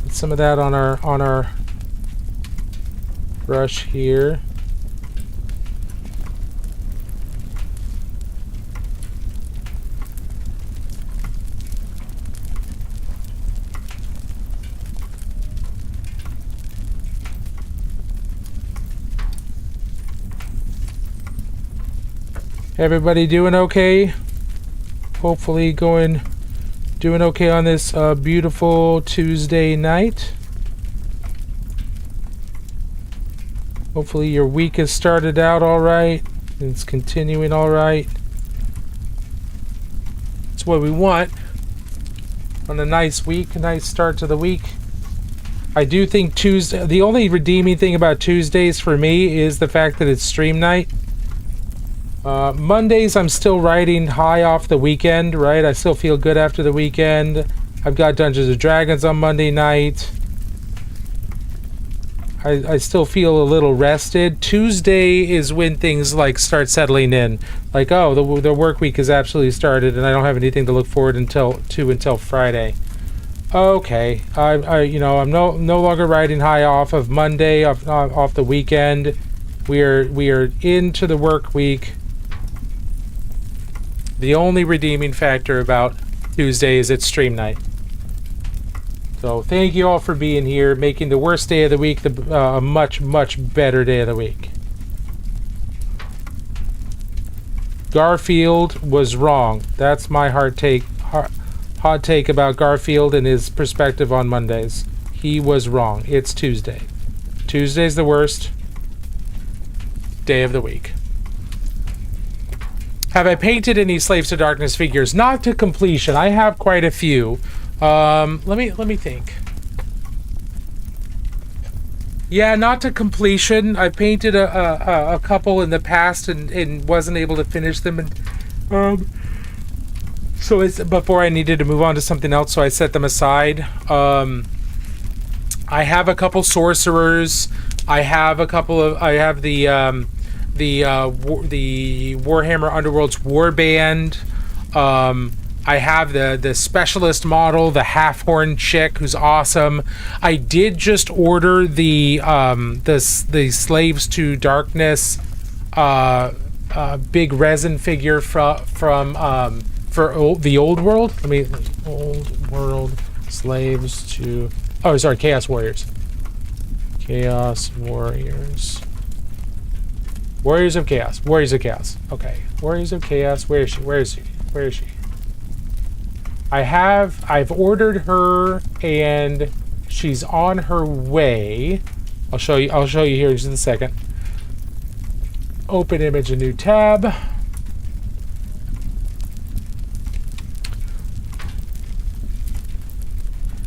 Get some of that on our brush here. Everybody doing okay? Hopefully doing okay on this beautiful Tuesday night. Hopefully your week has started out all right and it's continuing all right. That's what we want on a nice week, a nice start to the week. I do think Tuesday, the only redeeming thing about Tuesdays for me is the fact that it's stream night. Mondays, I'm still riding high off the weekend, right? I still feel good after the weekend. I've got Dungeons & Dragons on Monday night. I still feel a little rested. Tuesday is when things like start settling in. Like, oh, the work week has absolutely started, and I don't have anything to look forward until Friday. Okay, I'm no longer riding high off of Monday, off the weekend. We are into the work week. The only redeeming factor about Tuesday is it's stream night. So thank you all for being here, making the worst day of the week a much, much better day of the week. Garfield was wrong. That's my hot take about Garfield and his perspective on Mondays. He was wrong. It's Tuesday. Tuesday's the worst day of the week. Have I painted any Slaves to Darkness figures? Not to completion. I have quite a few. Let me think. Yeah, not to completion. I painted a couple in the past and wasn't able to finish them. And so it's before I needed to move on to something else, so I set them aside. I have a couple sorcerers. I have the Warhammer Underworld's Warband. I have the specialist model, the half-horn chick, who's awesome. I did just order the Slaves to Darkness big resin figure for the Old World. Old World Slaves to Chaos Warriors. Chaos Warriors. Warriors of Chaos. Warriors of Chaos. Okay. Warriors of Chaos. Where is she? Where is she? Where is she? I've ordered her and she's on her way. I'll show you here in just a second. Open image, a new tab.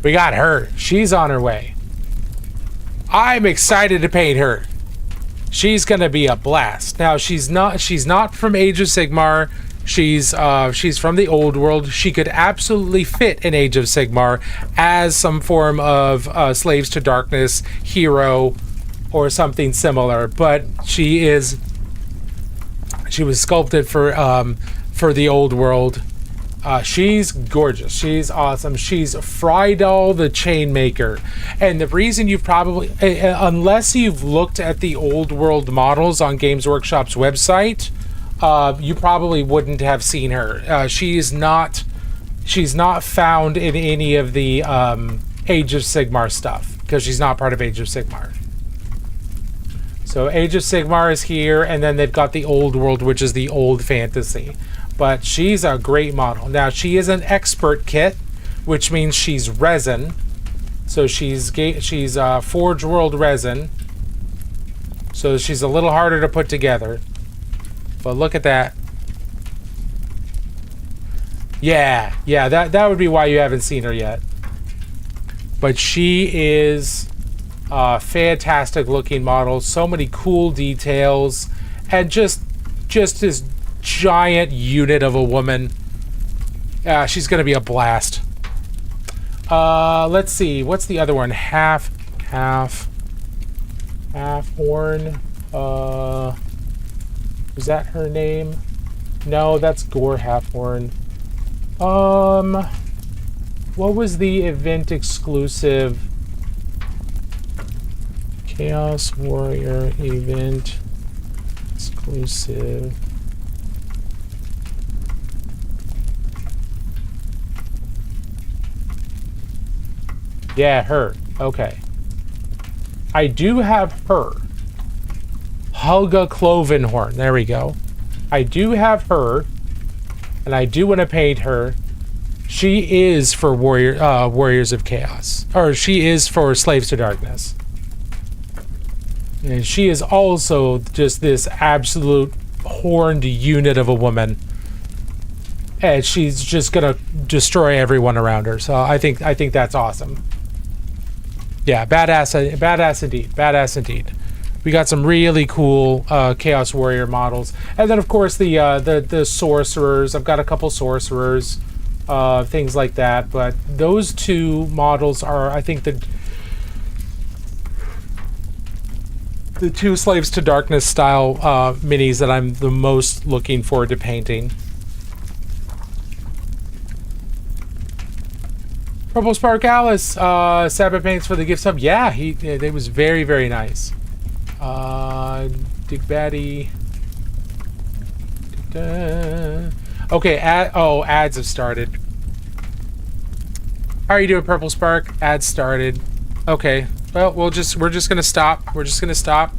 We got her. She's on her way. I'm excited to paint her. She's gonna be a blast. Now she's not from Age of Sigmar. She's from the Old World. She could absolutely fit in Age of Sigmar as some form of Slaves to Darkness hero or something similar. But she was sculpted for the Old World. She's gorgeous. She's awesome. She's Frydal the Chainmaker. And the reason you've probably, unless you've looked at the Old World models on Games Workshop's website, you probably wouldn't have seen her. She's not found in any of the Age of Sigmar stuff because she's not part of Age of Sigmar. So Age of Sigmar is here, and then they've got the Old World, which is the old fantasy. But she's a great model. Now she is an expert kit, which means she's resin. So she's Forge World resin. So she's a little harder to put together. But look at that. Yeah, that would be why you haven't seen her yet. But she is a fantastic looking model. So many cool details. And just this giant unit of a woman. She's going to be a blast. Let's see. What's the other one? Half horn. Is that her name? No, that's Gore Halfhorn. What was the event exclusive? Chaos Warrior event exclusive. Yeah, her. Okay. I do have her. Helga Clovenhorn. There we go. I do have her, and I do want to paint her. She is for Warriors of Chaos, or she is for Slaves to Darkness, and she is also just this absolute horned unit of a woman, and she's just gonna destroy everyone around her. So I think that's awesome. Yeah, badass indeed. Badass indeed. We got some really cool Chaos Warrior models, and then of course the sorcerers. I've got a couple sorcerers, things like that. But those two models are, I think, the two Slaves to Darkness style minis that I'm the most looking forward to painting. Purple Spark Alice, Sabbath paints for the gift sub. Yeah, it was very, very nice. Dig Batty. Okay, ads have started. How are you doing, Purple Spark? Ads started. Okay, well, we're just gonna stop. We're just gonna stop.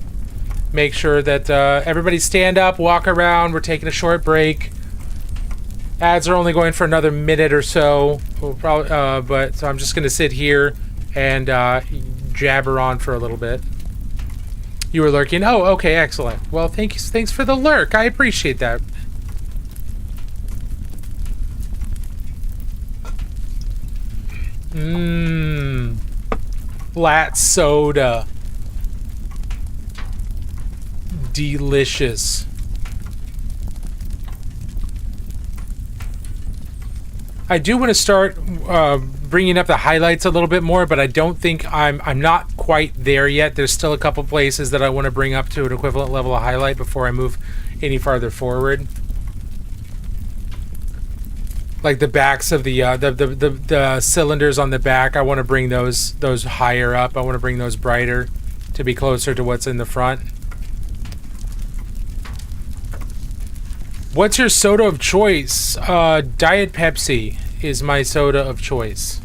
Make sure that everybody stand up, walk around. We're taking a short break. Ads are only going for another minute or so. We'll probably, but so I'm just gonna sit here and jabber on for a little bit. You were lurking. Oh, okay, excellent. Well, thanks for the lurk. I appreciate that. Flat soda. Delicious. I do want to start bringing up the highlights a little bit more, but I don't think I'm not quite there yet. There's still a couple places that I want to bring up to an equivalent level of highlight before I move any farther forward. Like the backs of the cylinders on the back, I want to bring those higher up. I want to bring those brighter to be closer to what's in the front. What's your soda of choice? Diet Pepsi is my soda of choice.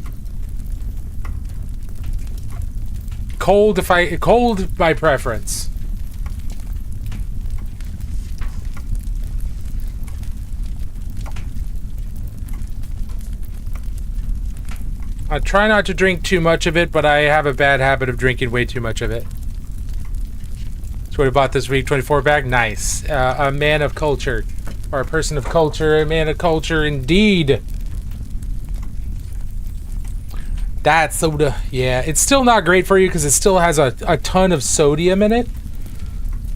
Cold by preference. I try not to drink too much of it, but I have a bad habit of drinking way too much of it. That's what I bought this week, 24 pack. Nice. A man of culture. Or a person of culture, a man of culture indeed. That soda, yeah, it's still not great for you because it still has a ton of sodium in it.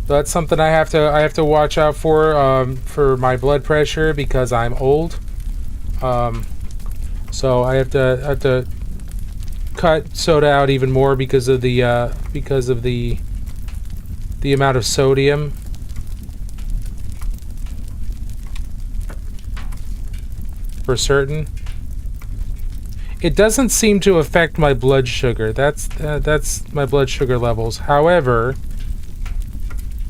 That's something I have to watch out for my blood pressure because I'm old. So I have to cut soda out even more because of the amount of sodium. For certain. It doesn't seem to affect my blood sugar. That's my blood sugar levels. However,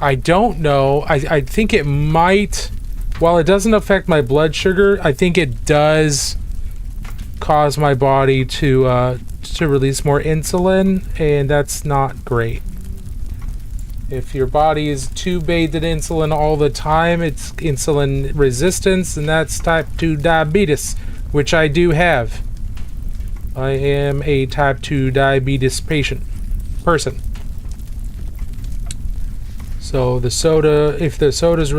I don't know. I think it might. While it doesn't affect my blood sugar, I think it does cause my body to release more insulin, and that's not great. If your body is too bathed in insulin all the time, it's insulin resistance, and that's type 2 diabetes, which I do have. I am a type 2 diabetes person. So the soda, if the soda is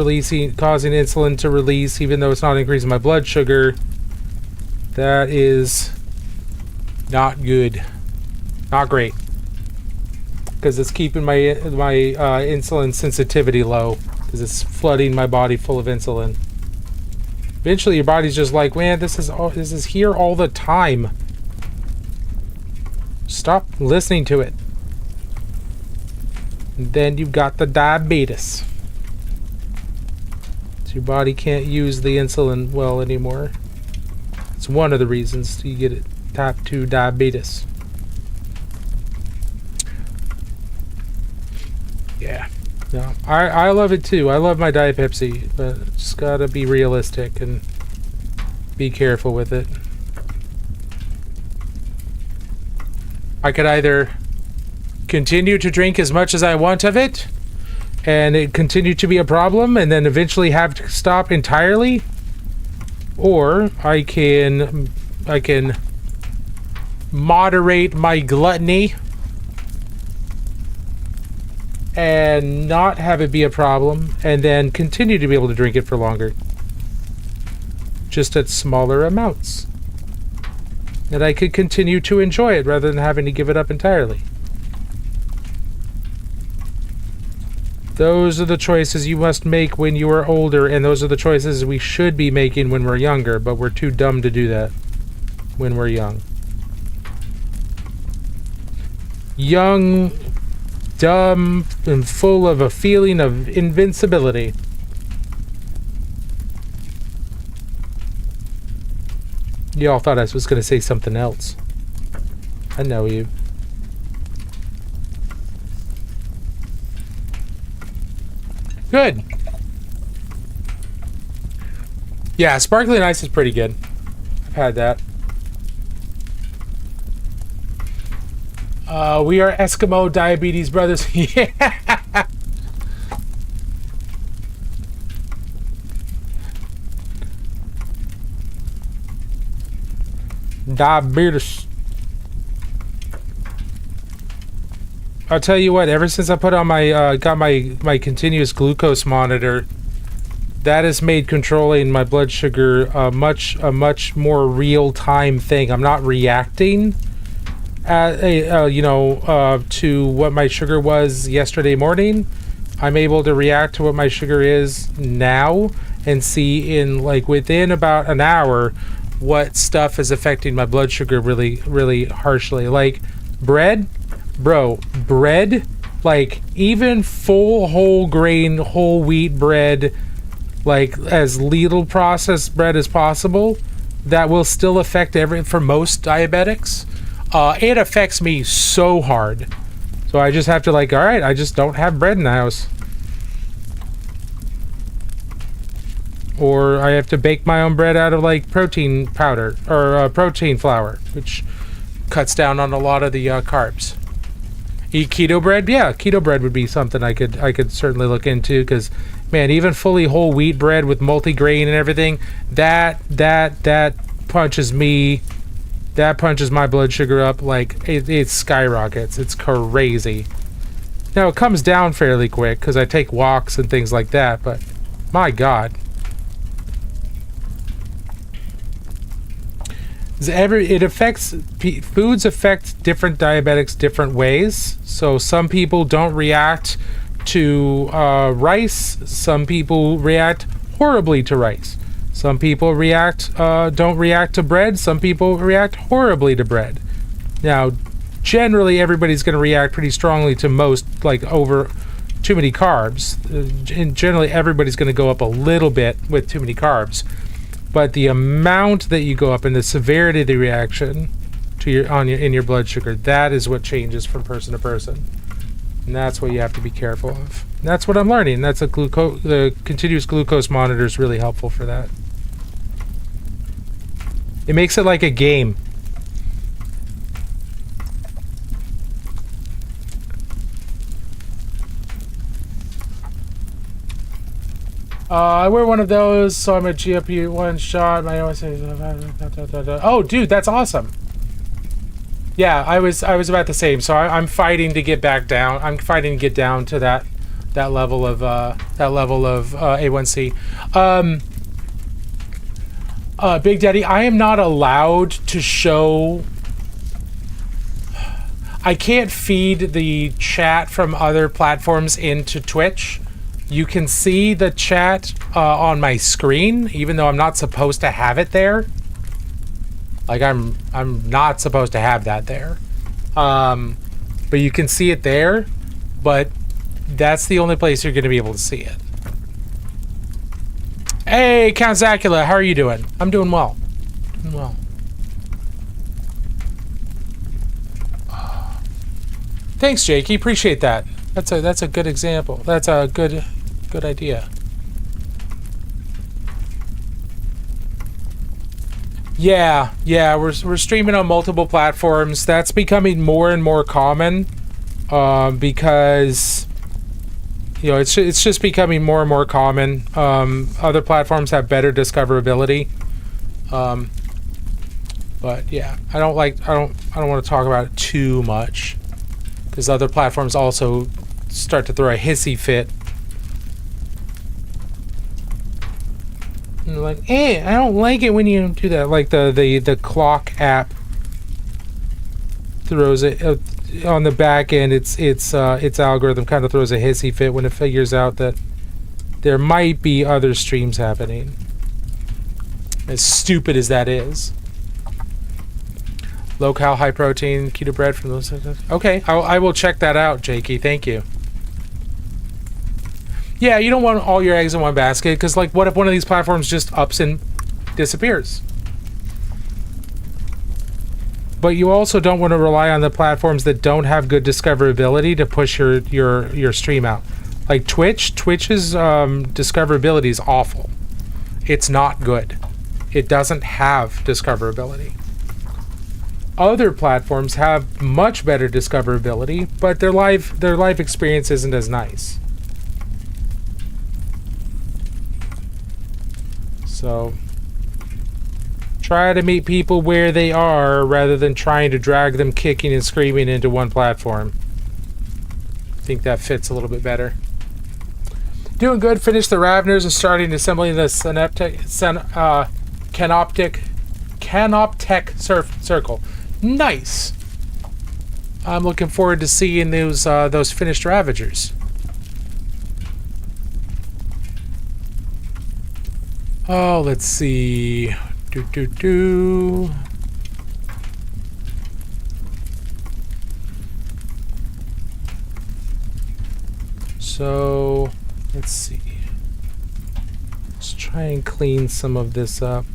causing insulin to release, even though it's not increasing my blood sugar, that is not good. Not great. Because it's keeping my insulin sensitivity low, because it's flooding my body full of insulin. Eventually, your body's just like, man, this is here all the time. Stop listening to it. And then you've got the diabetes. So your body can't use the insulin well anymore. It's one of the reasons you get it, type 2 diabetes. Yeah. No, I love it too. I love my Diet Pepsi, but just gotta be realistic and be careful with it. I could either continue to drink as much as I want of it and it continue to be a problem and then eventually have to stop entirely, or I can moderate my gluttony and not have it be a problem, and then continue to be able to drink it for longer. Just at smaller amounts. And I could continue to enjoy it rather than having to give it up entirely. Those are the choices you must make when you are older, and those are the choices we should be making when we're younger, but we're too dumb to do that when we're young. Young, dumb, and full of a feeling of invincibility. Y'all thought I was going to say something else. I know you. Good. Yeah, sparkling ice is pretty good. I've had that. We are Eskimo diabetes brothers. Yeah. Diabetes. I'll tell you what, ever since I put on my got my continuous glucose monitor, that has made controlling my blood sugar a much more real-time thing. I'm not reacting to what my sugar was yesterday morning. I'm able to react to what my sugar is now and see in like within about an hour what stuff is affecting my blood sugar really harshly. Like bread, bro, bread, like even full whole grain whole wheat bread, like as little processed bread as possible, that will still affect for most diabetics. It affects me so hard. So I just have to like, all right, I just don't have bread in the house. Or I have to bake my own bread out of like protein powder or protein flour, which cuts down on a lot of the carbs. Eat keto bread? Yeah, keto bread would be something I could certainly look into, because man, even fully whole wheat bread with multigrain and everything, that punches me. That punches my blood sugar up like it skyrockets. It's crazy. Now it comes down fairly quick because I take walks and things like that, but my God. It affects foods affect different diabetics different ways. So some people don't react to rice. Some people react horribly to rice. Some people don't react to bread. Some people react horribly to bread. Now, generally, everybody's going to react pretty strongly to most, like over too many carbs. And generally, everybody's going to go up a little bit with too many carbs. But the amount that you go up and the severity of the reaction to in your blood sugar, that is what changes from person to person. And that's what you have to be careful of. And that's what I'm learning. That's the continuous glucose monitor is really helpful for that. It makes it like a game. I wear one of those, so I'm a GLP-1 shot. My OS says, oh, dude, that's awesome. Yeah, I was about the same. So I'm fighting to get back down. I'm fighting to get down to that level of A1C. Big Daddy, I am not allowed to show. I can't feed the chat from other platforms into Twitch. You can see the chat on my screen, even though I'm not supposed to have it there. Like I'm not supposed to have that there. But you can see it there, but that's the only place you're going to be able to see it. Hey, Count Zacula, how are you doing? I'm doing well. Doing well. Thanks, Jakey. Appreciate that. That's a good example. That's a good idea. Yeah, we're streaming on multiple platforms. That's becoming more and more common because it's just becoming more and more common. Other platforms have better discoverability. But yeah, I don't want to talk about it too much because other platforms also start to throw a hissy fit. And like, I don't like it when you do that. Like the clock app. throws it on the back end. Its algorithm kind of throws a hissy fit when it figures out that there might be other streams happening. As stupid as that is. Low cal, high protein, keto bread from those. Okay, I will check that out, Jakey. Thank you. Yeah, you don't want all your eggs in one basket, because, like, what if one of these platforms just ups and disappears? But you also don't want to rely on the platforms that don't have good discoverability to push your stream out. Like Twitch. Twitch's discoverability is awful. It's not good. It doesn't have discoverability. Other platforms have much better discoverability, but their live experience isn't as nice. So try to meet people where they are rather than trying to drag them kicking and screaming into one platform. I think that fits a little bit better. Doing good. Finished the Raveners and starting assembling the Canoptech Circle. Nice. I'm looking forward to seeing those finished Ravagers. Oh, let's see. So, let's see. Let's try and clean some of this up.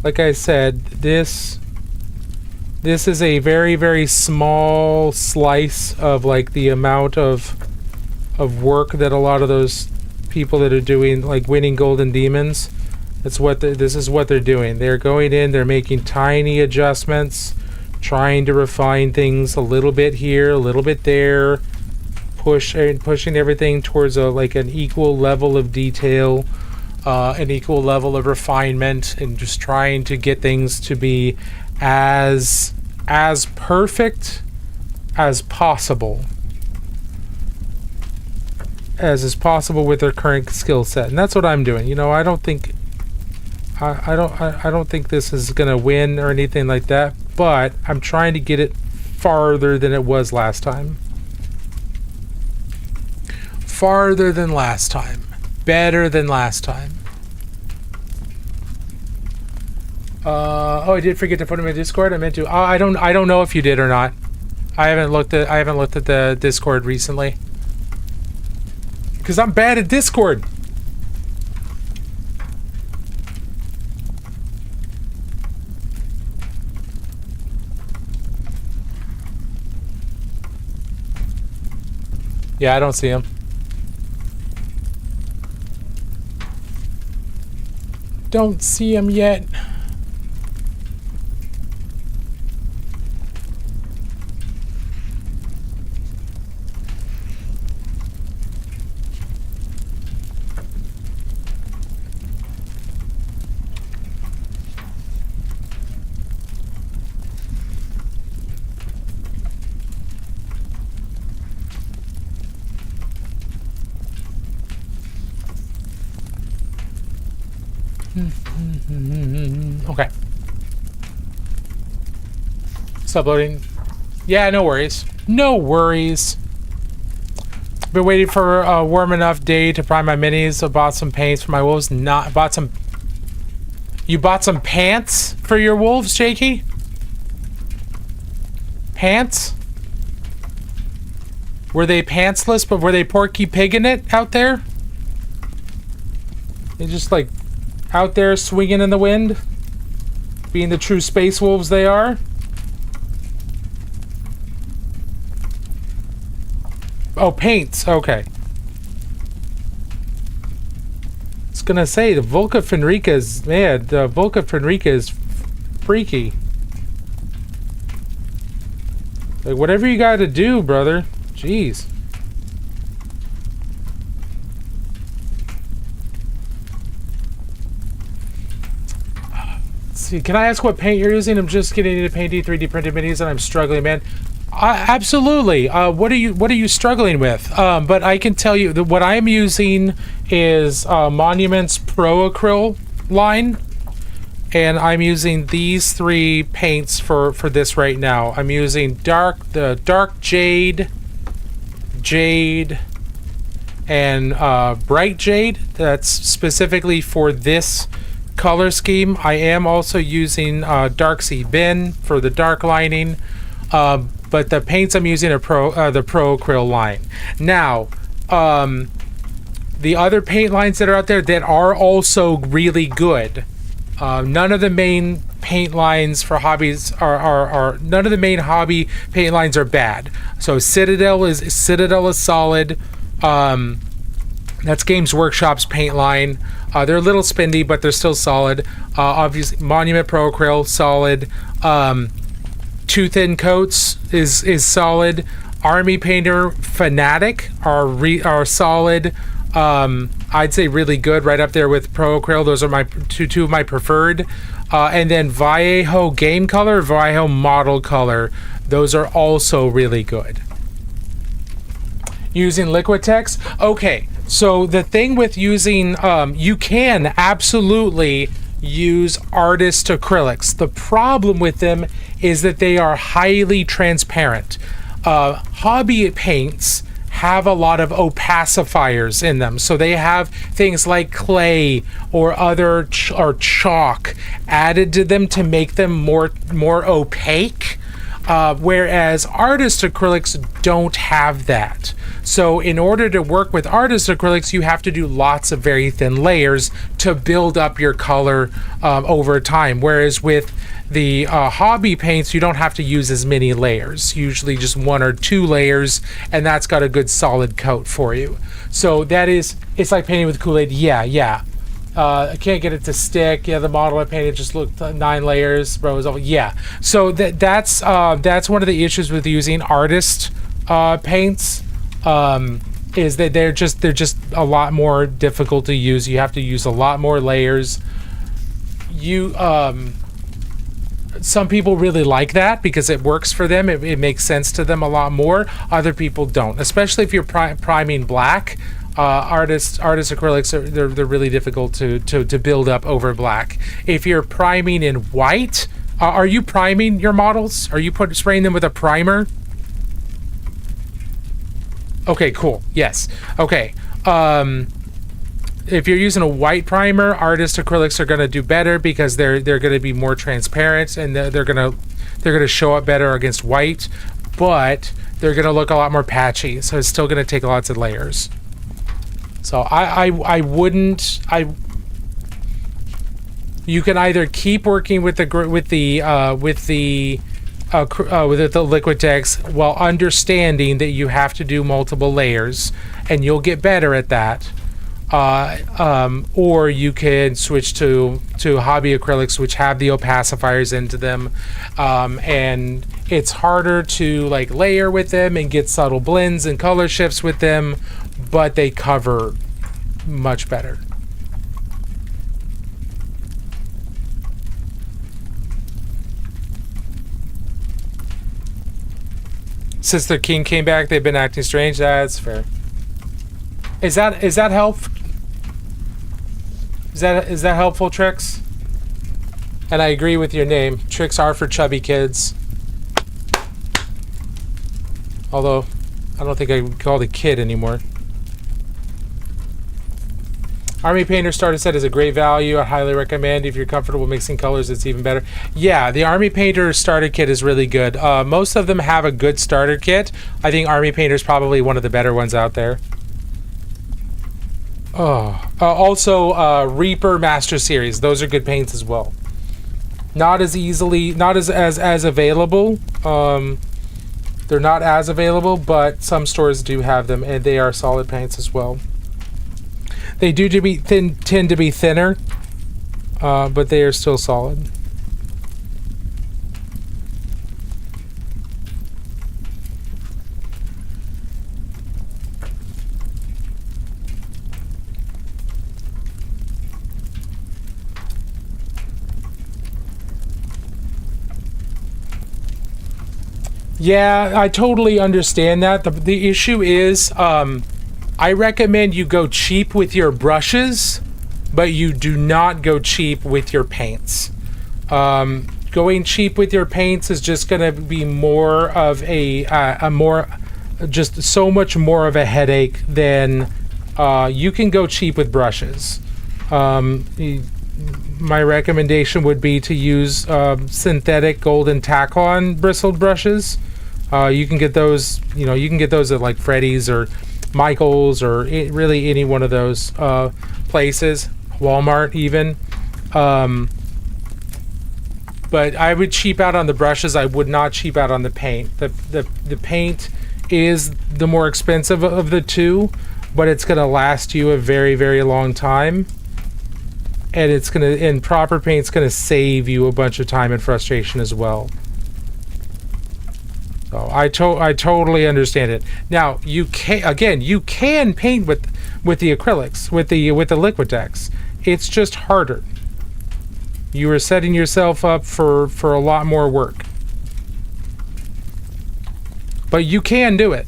Like I said, this is a very, very small slice of like the amount of work that a lot of those people that are doing like winning golden demons. This is what they're doing. They're going in, they're making tiny adjustments, trying to refine things a little bit here, a little bit there, pushing everything towards an equal level of detail. An equal level of refinement, and just trying to get things to be as perfect as possible with their current skill set. And that's what I'm doing. You know, I don't think this is gonna win or anything like that, but I'm trying to get it farther than it was last time. Farther than last time. Better than last time. I did forget to put him in Discord. I meant to. I don't know if you did or not. I haven't looked at the Discord recently. Because I'm bad at Discord. Yeah, I don't see him. Don't see him yet. Okay. Stop loading. Yeah, no worries. No worries. Been waiting for a warm enough day to prime my minis. I bought some paints for my wolves. You bought some pants for your wolves, Jakey? Pants? Were they pantsless, but were they Porky Pigging it out there? They just like out there swinging in the wind, being the true space wolves they are. Oh, paints. Okay. I was gonna say the Volca Fenrica is the Volca Fenrica is freaky. Like whatever you got to do, brother. Jeez. see, can I ask what paint you're using? I'm just getting into painting 3D printed minis and I'm struggling, man. Absolutely. What are you struggling with? But I can tell you that what I'm using is Monument's Pro Acryl line, and I'm using these 3 paints for this right now. I'm using the dark jade, and bright jade. That's specifically for this color scheme. I am also using Dark Sea Ben for the dark lining. But the paints I'm using are the Pro Acryl line. Now, the other paint lines that are out there that are also really good. None of the main paint lines for hobbies are none of the main hobby paint lines are bad. So Citadel is solid. That's Games Workshop's paint line. They're a little spendy, but they're still solid. Obviously, Monument Pro Acryl solid. Too Thin Coats is solid. Army Painter Fanatic are solid. I'd say really good, right up there with Pro Acryl. Those are my two of my preferred. And then Vallejo Game Color, Vallejo Model Color. Those are also really good. Using Liquitex. Okay, so the thing with using, you can absolutely use artist acrylics. The problem with them is that they are highly transparent. Hobby paints have a lot of opacifiers in them, so they have things like clay or other or chalk added to them to make them more opaque. Whereas artist acrylics don't have that. So in order to work with artist acrylics, you have to do lots of very thin layers to build up your color over time. Whereas with the hobby paints, you don't have to use as many layers, usually just 1 or 2 layers, and that's got a good solid coat for you. So it's like painting with Kool-Aid. Yeah. I can't get it to stick. Yeah, the model I painted just looked 9 layers, bro. Yeah. So that's one of the issues with using artist paints. Is that they're just a lot more difficult to use. You have to use a lot more layers. Some people really like that because it works for them. It makes sense to them a lot more. Other people don't, especially if you're priming black. Artist acrylics they're really difficult to build up over black. If you're priming in white, are you priming your models? Are you spraying them with a primer? Okay, cool. Yes. Okay. If you're using a white primer, artist acrylics are going to do better because they're going to be more transparent and they're going to show up better against white, but they're going to look a lot more patchy. So it's still going to take lots of layers. So I wouldn't. You can either keep working with the Liquitex while understanding that you have to do multiple layers, and you'll get better at that. Or you can switch to hobby acrylics, which have the opacifiers into them, and it's harder to like layer with them and get subtle blends and color shifts with them, but they cover much better. Since their king came back, they've been acting strange. That's fair. Is that help? Is that helpful, Trix? And I agree with your name. Tricks are for chubby kids. Although, I don't think I would call it a kid anymore. Army Painter starter set is a great value. I highly recommend. If you're comfortable mixing colors, it's even better. Yeah, the Army Painter starter kit is really good. Most of them have a good starter kit. I think Army Painter is probably one of the better ones out there. Also, Reaper Master Series. Those are good paints as well. Not as available. They're not as available, but some stores do have them, and they are solid paints as well. They do tend to be thinner, but they are still solid. Yeah, I totally understand that. The issue is, I recommend you go cheap with your brushes, but you do not go cheap with your paints. Going cheap with your paints is just going to be more of just so much more of a headache than you can go cheap with brushes. My recommendation would be to use synthetic golden tack-on bristled brushes. You can get those, you can get those at like Freddy's or Michael's or really any one of those places, Walmart even. But I would cheap out on the brushes. I would not cheap out on the paint. The paint is the more expensive of the two, but it's going to last you a very, very long time. And proper paint's going to save you a bunch of time and frustration as well. So I totally understand it. Now you can paint with the acrylics, with the Liquitex. It's just harder. You are setting yourself up for a lot more work. But you can do it.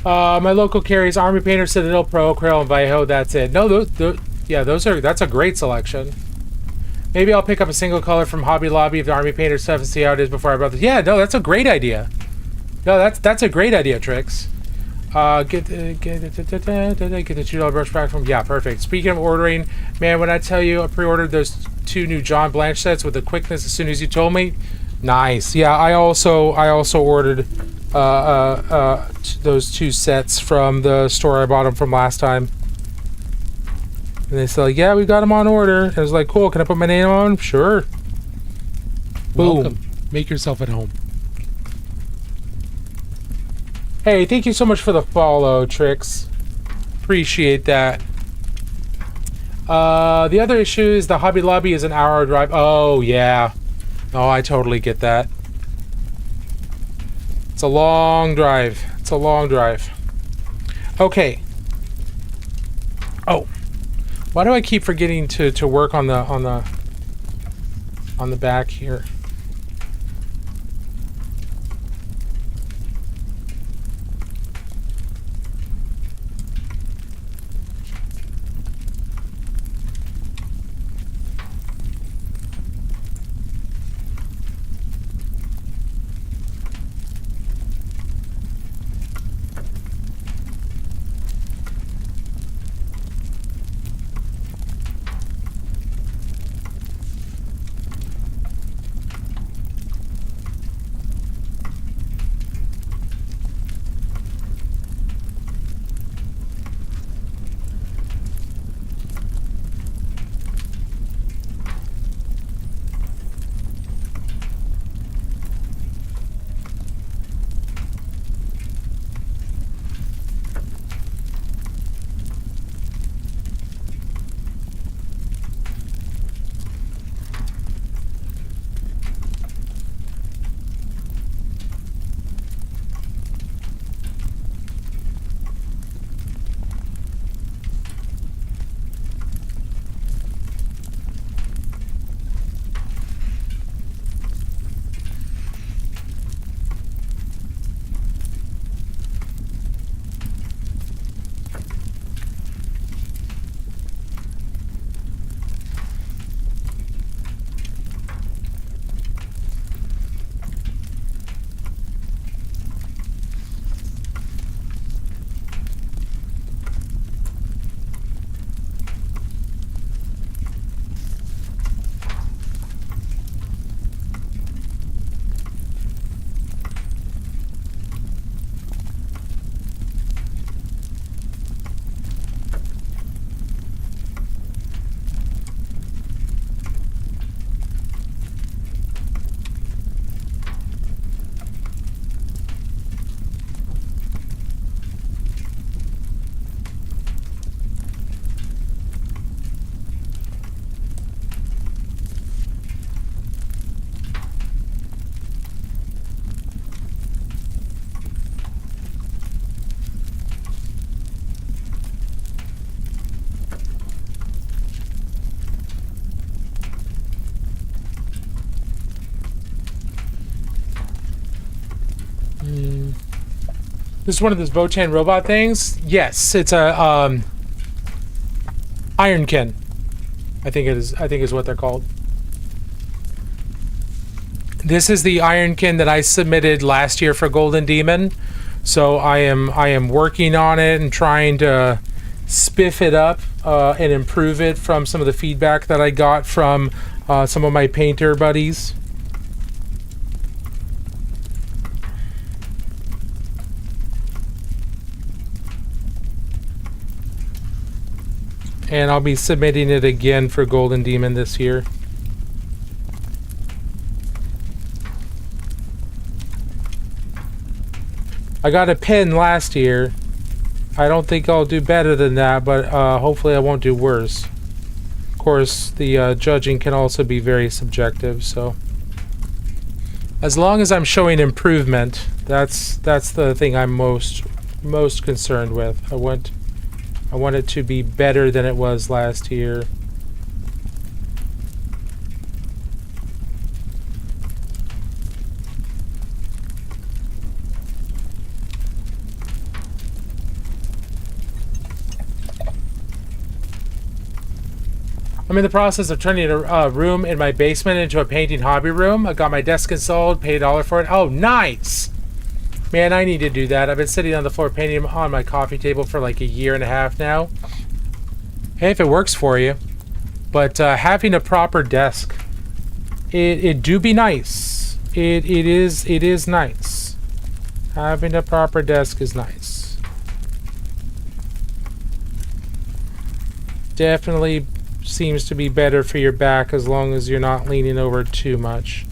My local carries Army Painter, Citadel, Pro, Acryl, and Vallejo. That's it. No, that's a great selection. Maybe I'll pick up a single color from Hobby Lobby of the Army Painter stuff and see how it is before I buy this. Yeah, no, that's a great idea. No, that's a great idea, Trix. Get the $2 brush back from. Yeah, perfect. Speaking of ordering, man, when I tell you I pre-ordered those 2 new John Blanche sets with the quickness as soon as you told me. Nice. Yeah, I also ordered those 2 sets from the store I bought them from last time. And they said, like, yeah, we got them on order. And I was like, cool. Can I put my name on them? Sure. Boom. Welcome. Make yourself at home. Hey, thank you so much for the follow, Trix. Appreciate that. The other issue is the Hobby Lobby is an hour drive. Oh, yeah. Oh, I totally get that. It's a long drive. It's a long drive. Okay. Oh. Why do I keep forgetting to work on the back here? This is one of those Votan robot things. Yes, it's a ironkin. I think it is. I think is what they're called. This is the ironkin that I submitted last year for Golden Demon. So I am working on it and trying to spiff it up and improve it from some of the feedback that I got from some of my painter buddies. And I'll be submitting it again for Golden Demon this year. I got a pin last year. I don't think I'll do better than that, but hopefully I won't do worse. Of course, the judging can also be very subjective, so as long as I'm showing improvement, that's the thing I'm most concerned with. I want it to be better than it was last year. I'm in the process of turning a room in my basement into a painting hobby room. I got my desk installed, paid $1 for it. Oh, nice! Man, I need to do that. I've been sitting on the floor painting on my coffee table for like 1.5 years now. Hey, if it works for you. But having a proper desk, it do be nice. It is nice. Having a proper desk is nice. Definitely seems to be better for your back as long as you're not leaning over too much.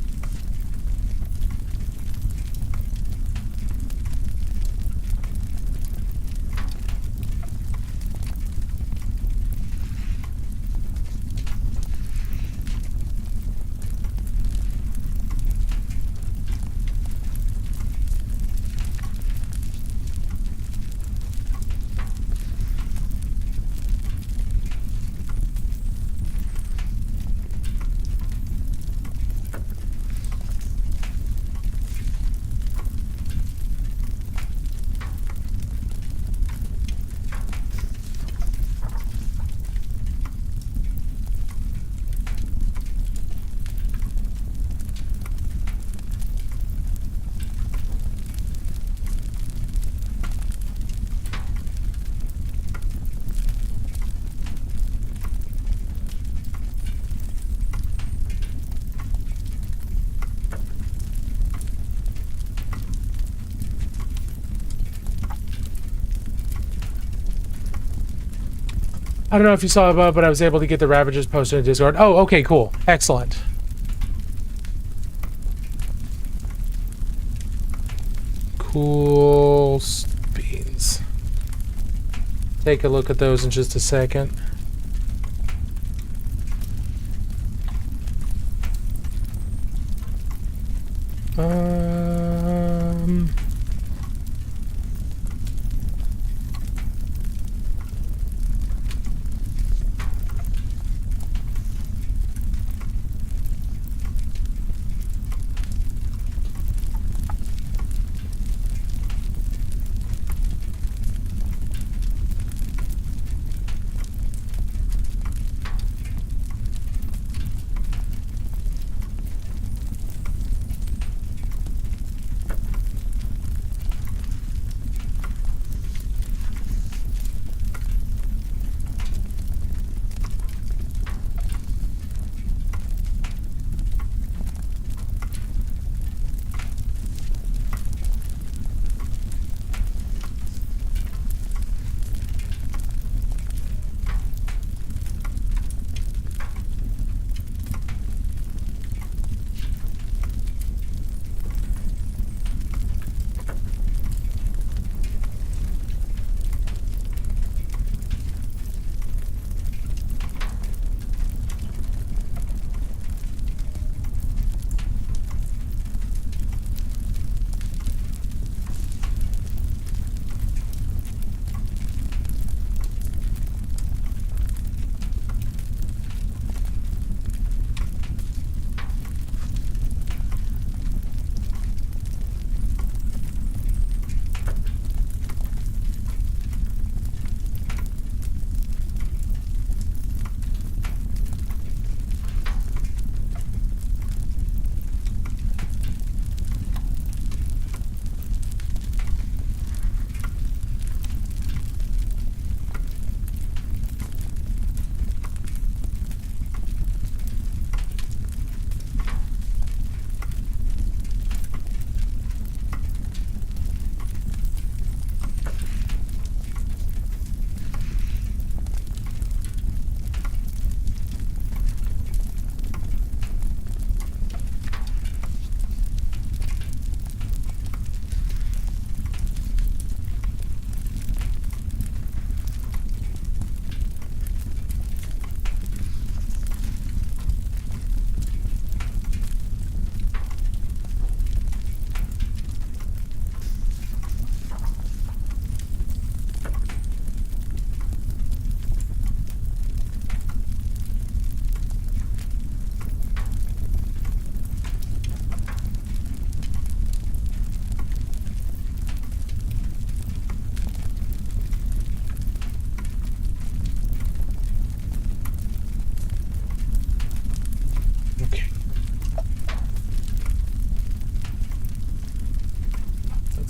I don't know if you saw above, but I was able to get the Ravagers posted in Discord. Oh, okay, cool. Excellent. Cool beans. Take a look at those in just a second.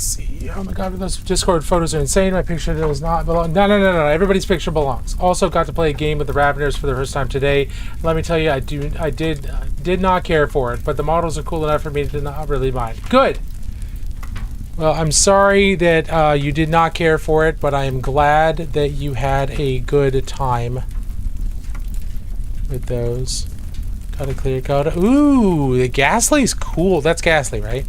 Let's see. Oh my god, those Discord photos are insane. My picture does not belong. No. Everybody's picture belongs. Also got to play a game with the Raveners for the first time today. Let me tell you, I did not care for it, but the models are cool enough for me to not really mind. Good. Well, I'm sorry that you did not care for it, but I am glad that you had a good time with those. Got a clear code. Ooh, the Ghastly's cool. That's Ghastly, right?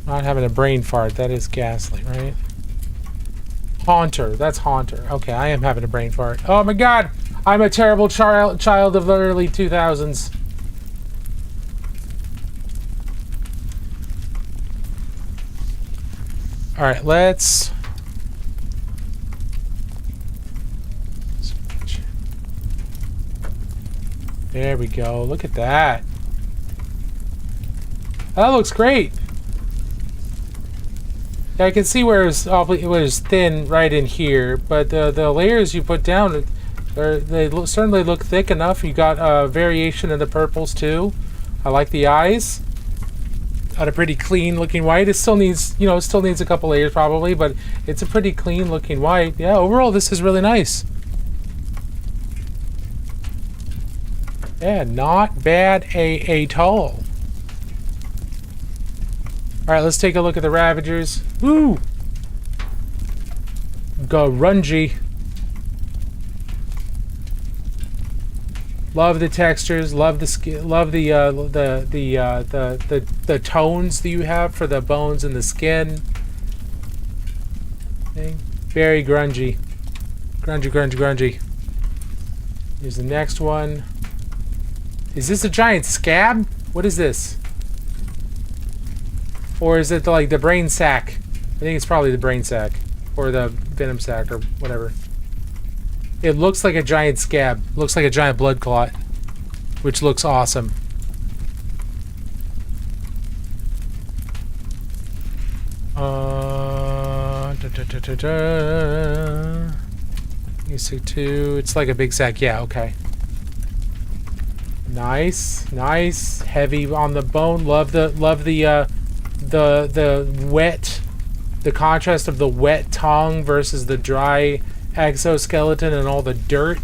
Not having a brain fart. That is Ghastly, right? Haunter. That's Haunter. Okay, I am having a brain fart. Oh my god! I'm a terrible child of the early 2000s. Alright, let's... There we go. Look at that. That looks great. Yeah, I can see where it was thin right in here, but the layers you put down, they certainly look thick enough. You got a variation in the purples too. I like the eyes. Got a pretty clean looking white. It still needs, still needs a couple layers probably, but it's a pretty clean looking white. Yeah, overall this is really nice. Yeah, not bad at all. Alright, let's take a look at the Ravagers. Woo! Grungy. Love the textures, love the skin, love the tones that you have for the bones and the skin. Okay. Very grungy. Grungy. Here's the next one. Is this a giant scab? What is this? Or is it like the brain sac? I think it's probably the brain sac. Or the venom sac or whatever. It looks like a giant scab. Looks like a giant blood clot. Which looks awesome. You see two. It's like a big sack. Yeah, okay. Nice. Heavy on the bone. Love the wet, the contrast of the wet tongue versus the dry exoskeleton and all the dirt.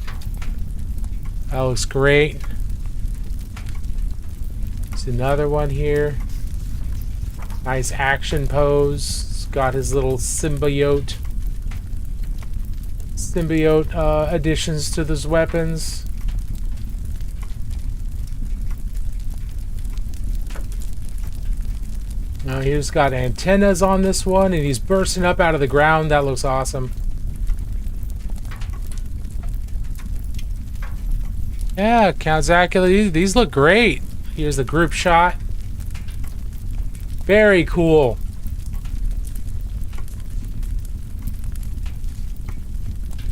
That looks great. There's another one here. Nice action pose. He's got his little symbiote additions to those weapons. Now he's got antennas on this one, and he's bursting up out of the ground. That looks awesome. Yeah, Count Zacula, these look great. Here's the group shot. Very cool.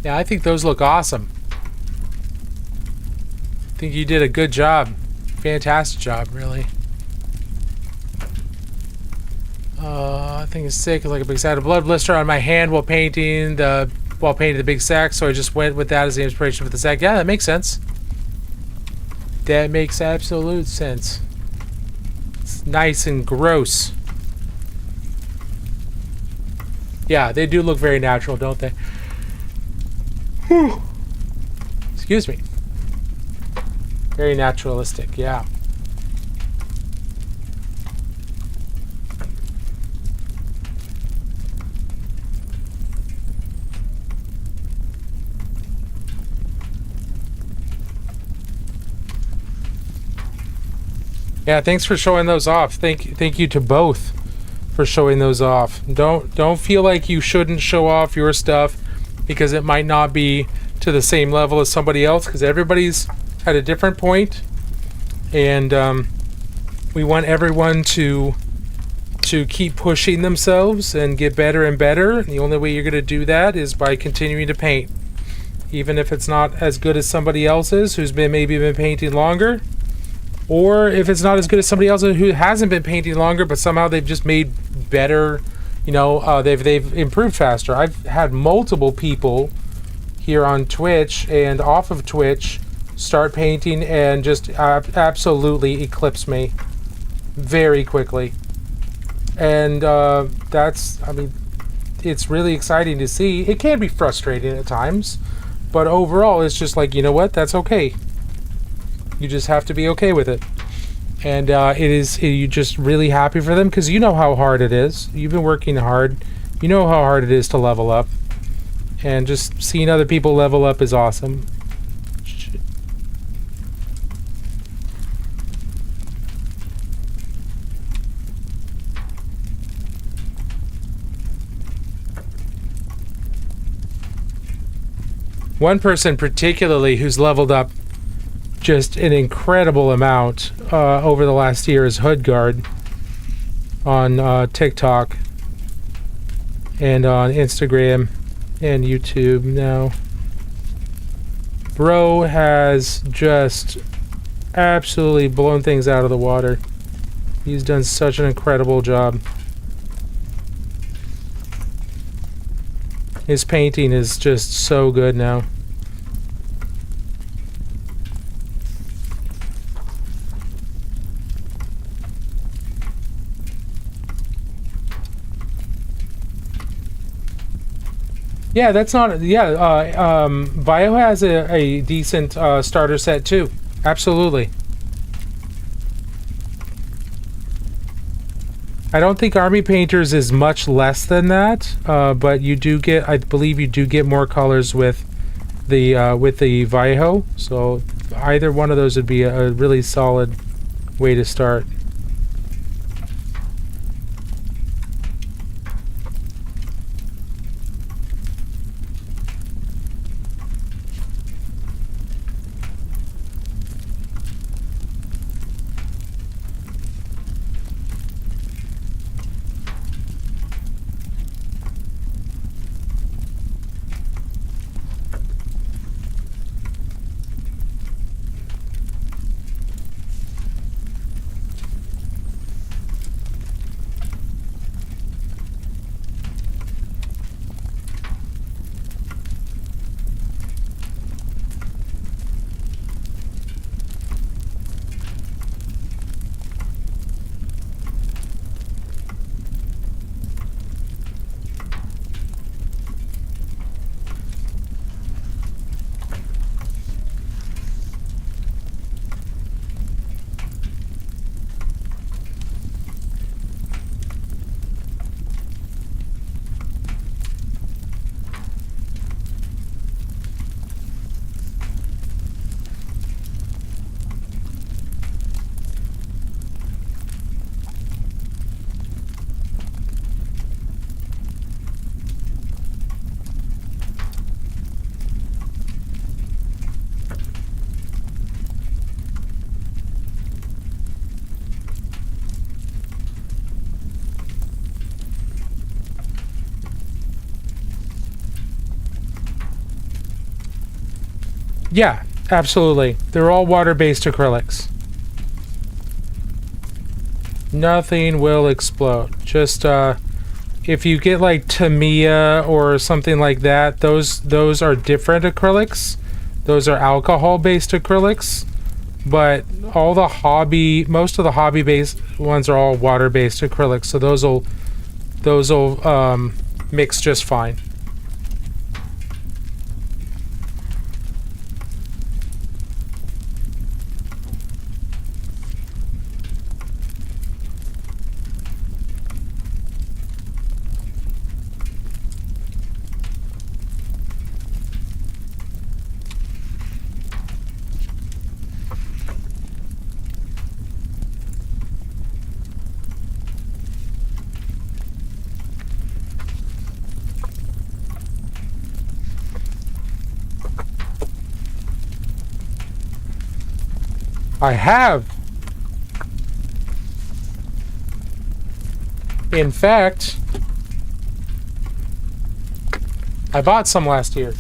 Yeah, I think those look awesome. I think you did a good job. Fantastic job, really. I think it's sick. It's like a big sad blood blister on my hand while painting the big sack, so I just went with that as the inspiration for the sack. Yeah, that makes sense. That makes absolute sense. It's nice and gross. Yeah, they do look very natural, don't they? Whew. Excuse me. Very naturalistic, yeah. Yeah, thanks for showing those off. Thank you to both for showing those off. Don't feel like you shouldn't show off your stuff because it might not be to the same level as somebody else, because everybody's at a different point, and we want everyone to keep pushing themselves and get better and better. And the only way you're going to do that is by continuing to paint, even if it's not as good as somebody else's who's maybe been painting longer. Or if it's not as good as somebody else who hasn't been painting longer, but somehow they've just made better You know, they've improved faster. I've had multiple people here on Twitch and off of Twitch start painting and just absolutely eclipse me very quickly. And that's, I mean, it's really exciting to see. It can be frustrating at times, but overall it's just like, you know what, that's okay. You just have to be okay with it. And you're just really happy for them because you know how hard it is. You've been working hard. You know how hard it is to level up. And just seeing other people level up is awesome. Shit. One person particularly who's leveled up just an incredible amount over the last year is Hoodguard on TikTok and on Instagram and YouTube now. Bro has just absolutely blown things out of the water. He's done such an incredible job. His painting is just so good now. Yeah, that's not... Yeah, Bio has a decent starter set too. Absolutely. I don't think Army Painters is much less than that, but you do get... I believe you do get more colors with the Viejo, so either one of those would be a really solid way to start. Yeah, absolutely. They're all water-based acrylics. Nothing will explode. Just if you get like Tamiya or something like that, those are different acrylics. Those are alcohol-based acrylics. But all the most of the hobby-based ones are all water-based acrylics, so those will mix just fine. I have. In fact, I bought some last year.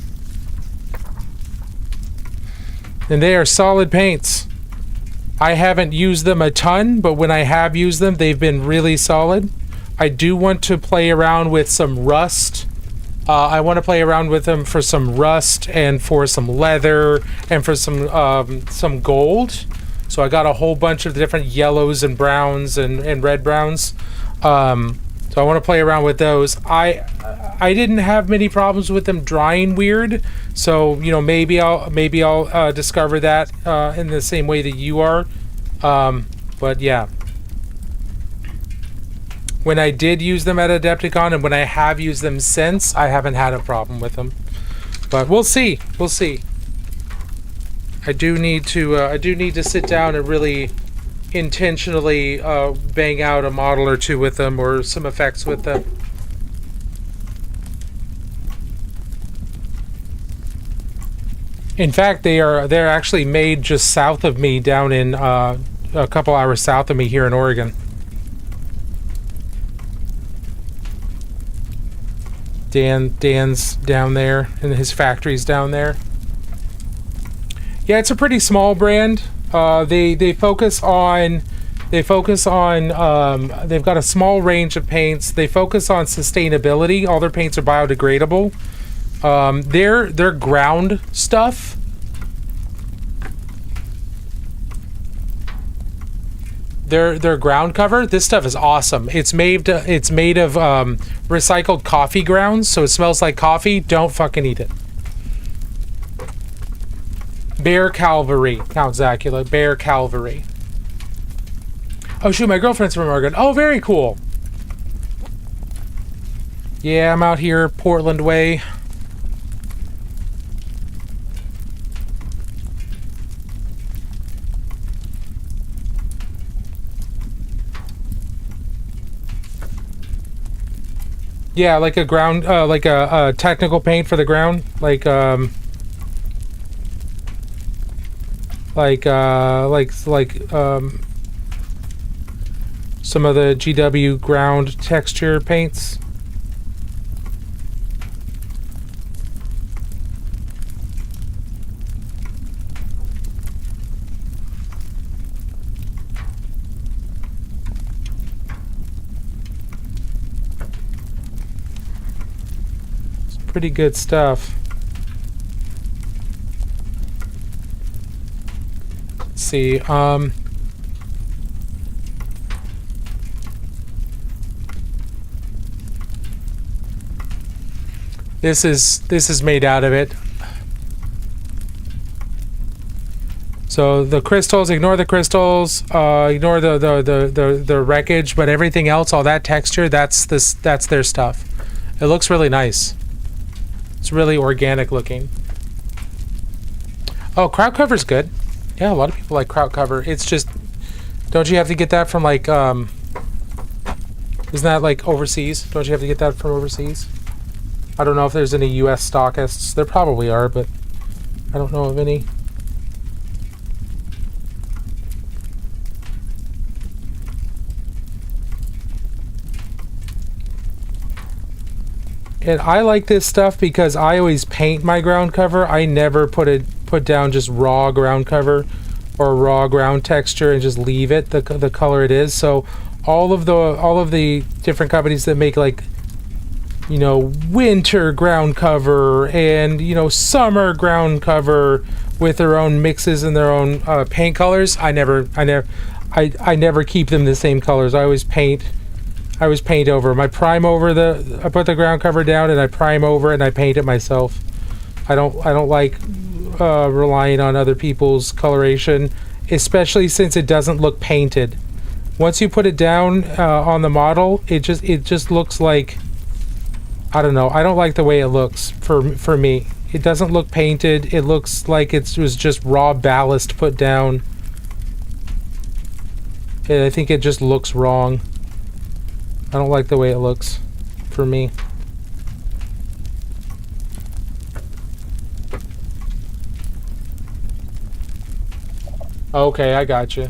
And they are solid paints. I haven't used them a ton, but when I have used them, they've been really solid. I do want to play around with some rust. I want to play around with them for some rust and for some leather and for some gold. So I got a whole bunch of different yellows and browns and red browns. So I want to play around with those. I didn't have many problems with them drying weird. So maybe I'll discover that in the same way that you are. But yeah. When I did use them at Adepticon and when I have used them since, I haven't had a problem with them. But we'll see. We'll see. I do need to sit down and really intentionally bang out a model or two with them or some effects with them. In fact, they're actually made just south of me down in a couple hours south of me here in Oregon. Dan's down there and his factory's down there. Yeah, it's a pretty small brand. They focus on they've got a small range of paints. They focus on sustainability. All their paints are biodegradable. Their ground stuff, their ground cover, this stuff is awesome. It's made of recycled coffee grounds, so it smells like coffee. Don't fucking eat it. Bear Calvary, Count Zacula. Bear Calvary. Oh shoot, my girlfriend's from Oregon. Oh, very cool. Yeah, I'm out here Portland way. Yeah, like a ground, like a technical paint for the ground, like some of the GW ground texture paints. Pretty good stuff. Let's see. This is made out of it. So the crystals, ignore the crystals, ignore the wreckage, but everything else, all that texture, that's their stuff. It looks really nice. It's really organic looking. Oh, kraut cover's good. Yeah, a lot of people like kraut cover. It's just, don't you have to get that from like, isn't that like overseas? Don't you have to get that from overseas? I don't know if there's any US stockists. There probably are, but I don't know of any. And I like this stuff because I always paint my ground cover. I never put down just raw ground cover or raw ground texture and just leave it the color it is. So all of the different companies that make like, winter ground cover and summer ground cover with their own mixes and their own paint colors, I never keep them the same colors. I always paint over. I prime over I put the ground cover down and I prime over and I paint it myself. I don't like relying on other people's coloration, especially since it doesn't look painted. Once you put it down on the model, it just looks like, I don't know. I don't like the way it looks for me. It doesn't look painted. It looks like it was just raw ballast put down. And I think it just looks wrong. I don't like the way it looks for me. Okay, I got you.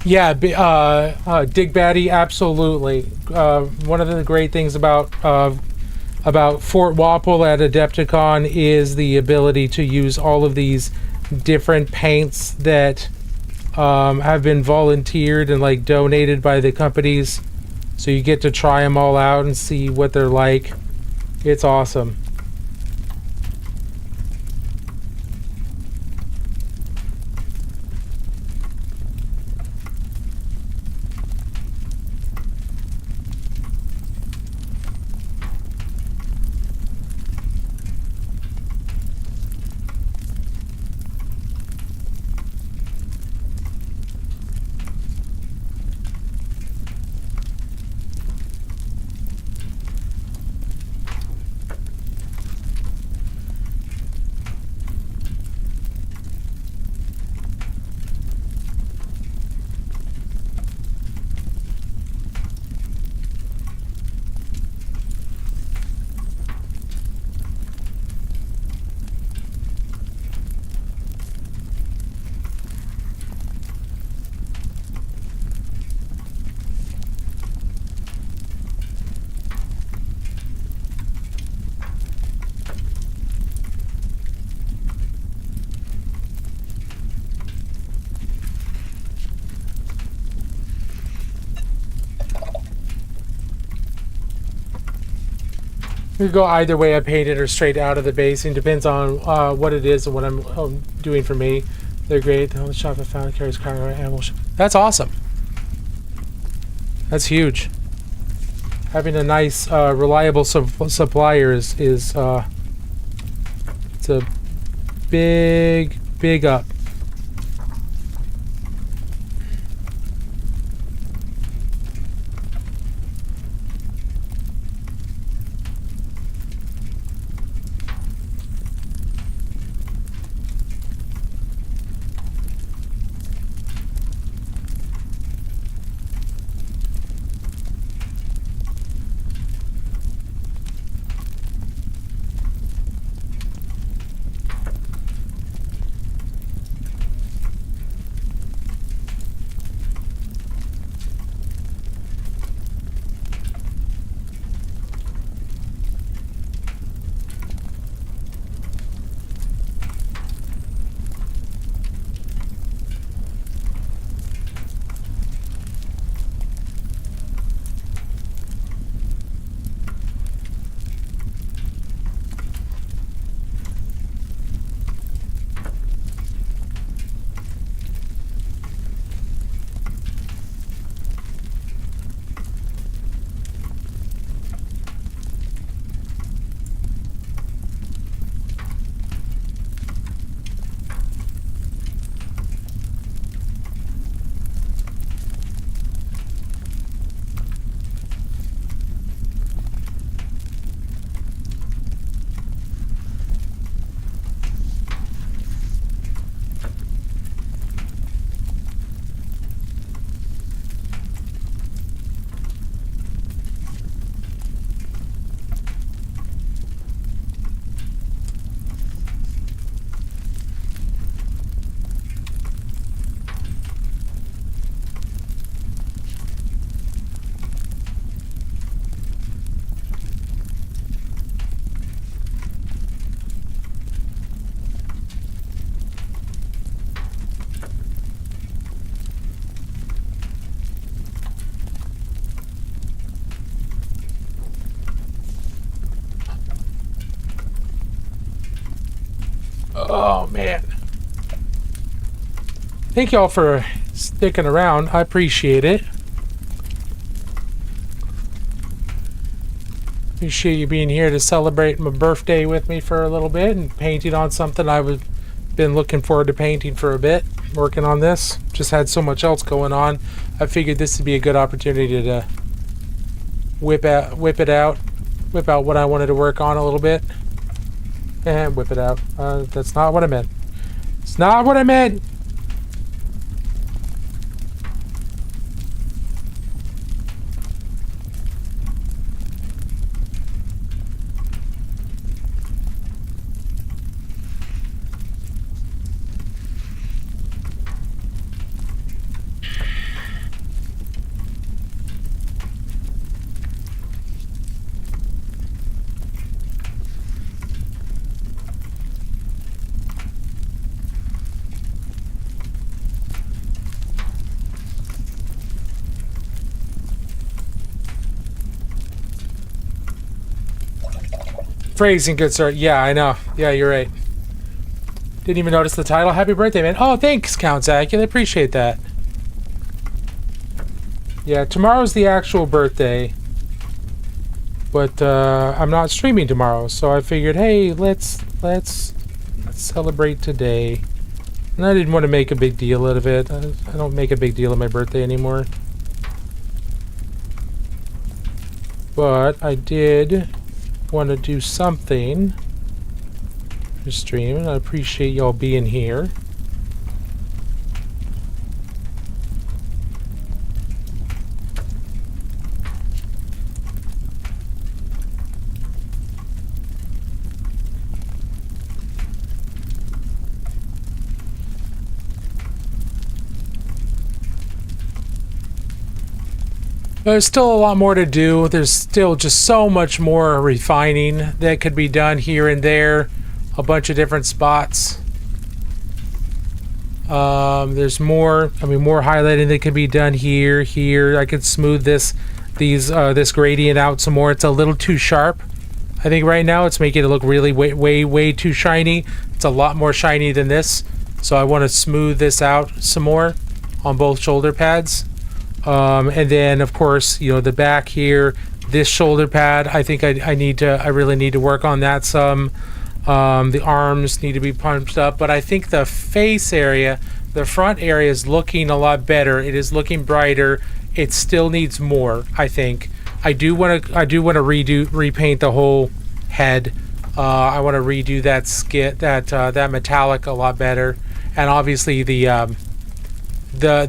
Yeah, Dig Batty, absolutely. One of the great things about Fort Wapple at Adepticon is the ability to use all of these different paints that have been volunteered and like donated by the companies, so you get to try them all out and see what they're like. It's awesome. You go either way. I paint it or straight out of the basing. Depends on what it is and what I'm doing for me. They're great. The only shop I found carries cargo animal. That's awesome. That's huge. Having a nice, reliable supplier is it's a big up. Oh man. Thank y'all for sticking around. I appreciate it. Appreciate you being here to celebrate my birthday with me for a little bit and painting on something I've been looking forward to painting for a bit. Working on this. Just had so much else going on. I figured this would be a good opportunity to whip out what I wanted to work on a little bit. And whip it out. That's not what I meant. It's not what I meant! Phrasing, good sir. Yeah, I know. Yeah, you're right. Didn't even notice the title. Happy birthday, man. Oh, thanks, Count Zach. I appreciate that. Yeah, tomorrow's the actual birthday. But I'm not streaming tomorrow, so I figured, hey, let's celebrate today. And I didn't want to make a big deal out of it. I don't make a big deal of my birthday anymore. But I did want to do something for streaming. I appreciate y'all being here. There's still a lot more to do. There's still just so much more refining that could be done here and there. A bunch of different spots. There's more, more highlighting that could be done here, here. I could smooth this gradient out some more. It's a little too sharp. I think right now it's making it look really way too shiny. It's a lot more shiny than this. So I want to smooth this out some more on both shoulder pads. And then of course, the back here, this shoulder pad, I think I really need to work on that some. The arms need to be pumped up, but I think the face area, the front area is looking a lot better. It is looking brighter. It still needs more, I think. I do want to repaint the whole head. I want to redo that that metallic a lot better, and obviously the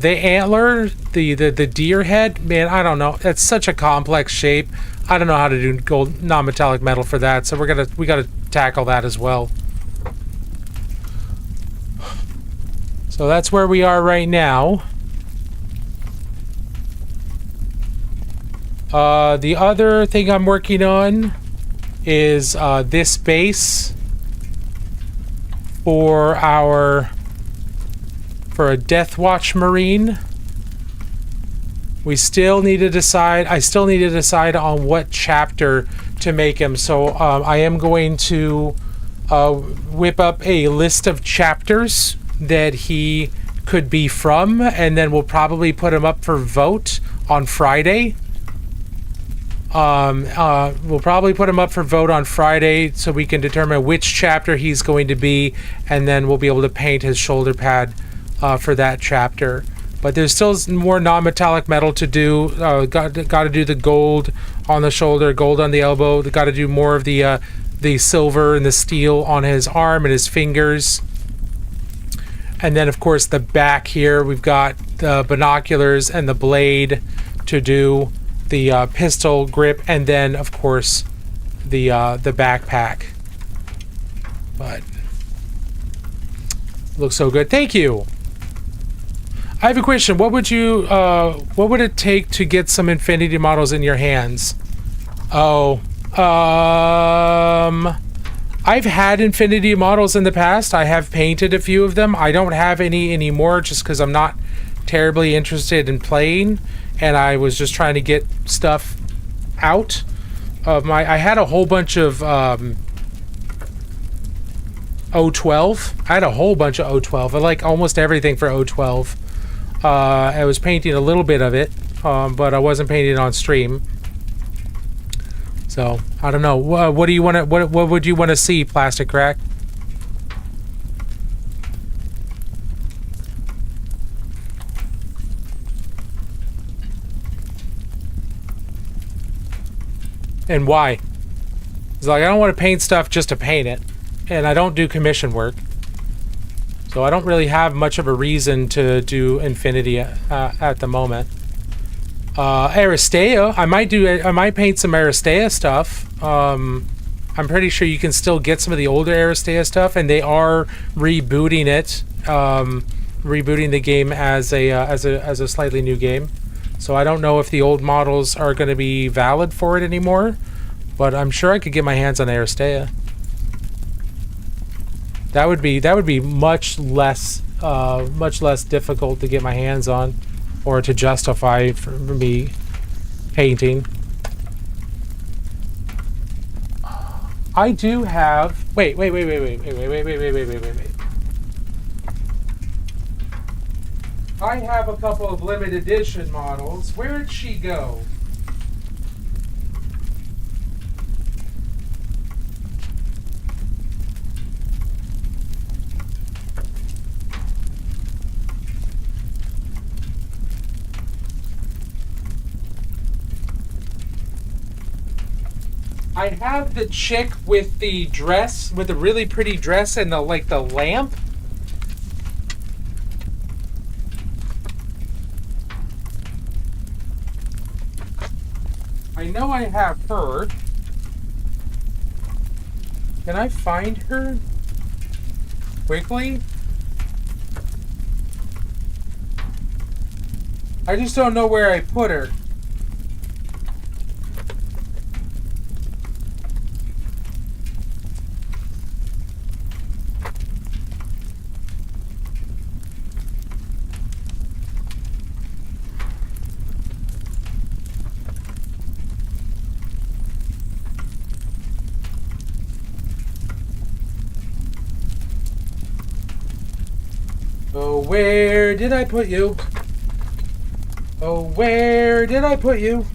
antler, the deer head, man, I don't know. That's such a complex shape. I don't know how to do gold non-metallic metal for that, so we gotta tackle that as well. So that's where we are right now. The other thing I'm working on is this base for a Death Watch Marine. We still need to decide. I still need to decide on what chapter to make him. So I am going to whip up a list of chapters that he could be from, and then we'll probably put him up for vote on Friday. We'll probably put him up for vote on Friday so we can determine which chapter he's going to be, and then we'll be able to paint his shoulder pad for that chapter. But there's still more non-metallic metal to do. Got to do the gold on the shoulder, gold on the elbow. Got to do more of the silver and the steel on his arm and his fingers. And then, of course, the back here, we've got the binoculars and the blade to do, the pistol grip, and then, of course, the backpack. But looks so good. Thank you. I have a question. What would it take to get some Infinity models in your hands? Oh, I've had Infinity models in the past. I have painted a few of them. I don't have any anymore just because I'm not terribly interested in playing, and I was just trying to get stuff out of my... I had a whole bunch of O12. I had a whole bunch of O12. I like almost everything for O12. I was painting a little bit of it, but I wasn't painting it on stream. So I don't know. What do you want to? What would you want to see, Plastic Crack? And why? It's like I don't want to paint stuff just to paint it, and I don't do commission work. So I don't really have much of a reason to do Infinity at the moment. Aristea, I might paint some Aristea stuff. I'm pretty sure you can still get some of the older Aristea stuff, and they are rebooting it, rebooting the game as a slightly new game. So I don't know if the old models are going to be valid for it anymore, but I'm sure I could get my hands on Aristea. That would be much less difficult to get my hands on, or to justify for me painting. I do have. Wait. I have a couple of limited edition models. Where'd she go? I have the chick with the dress, with the really pretty dress and the lamp. I know I have her. Can I find her quickly? I just don't know where I put her. Oh, where did I put you? Oh, where did I put you?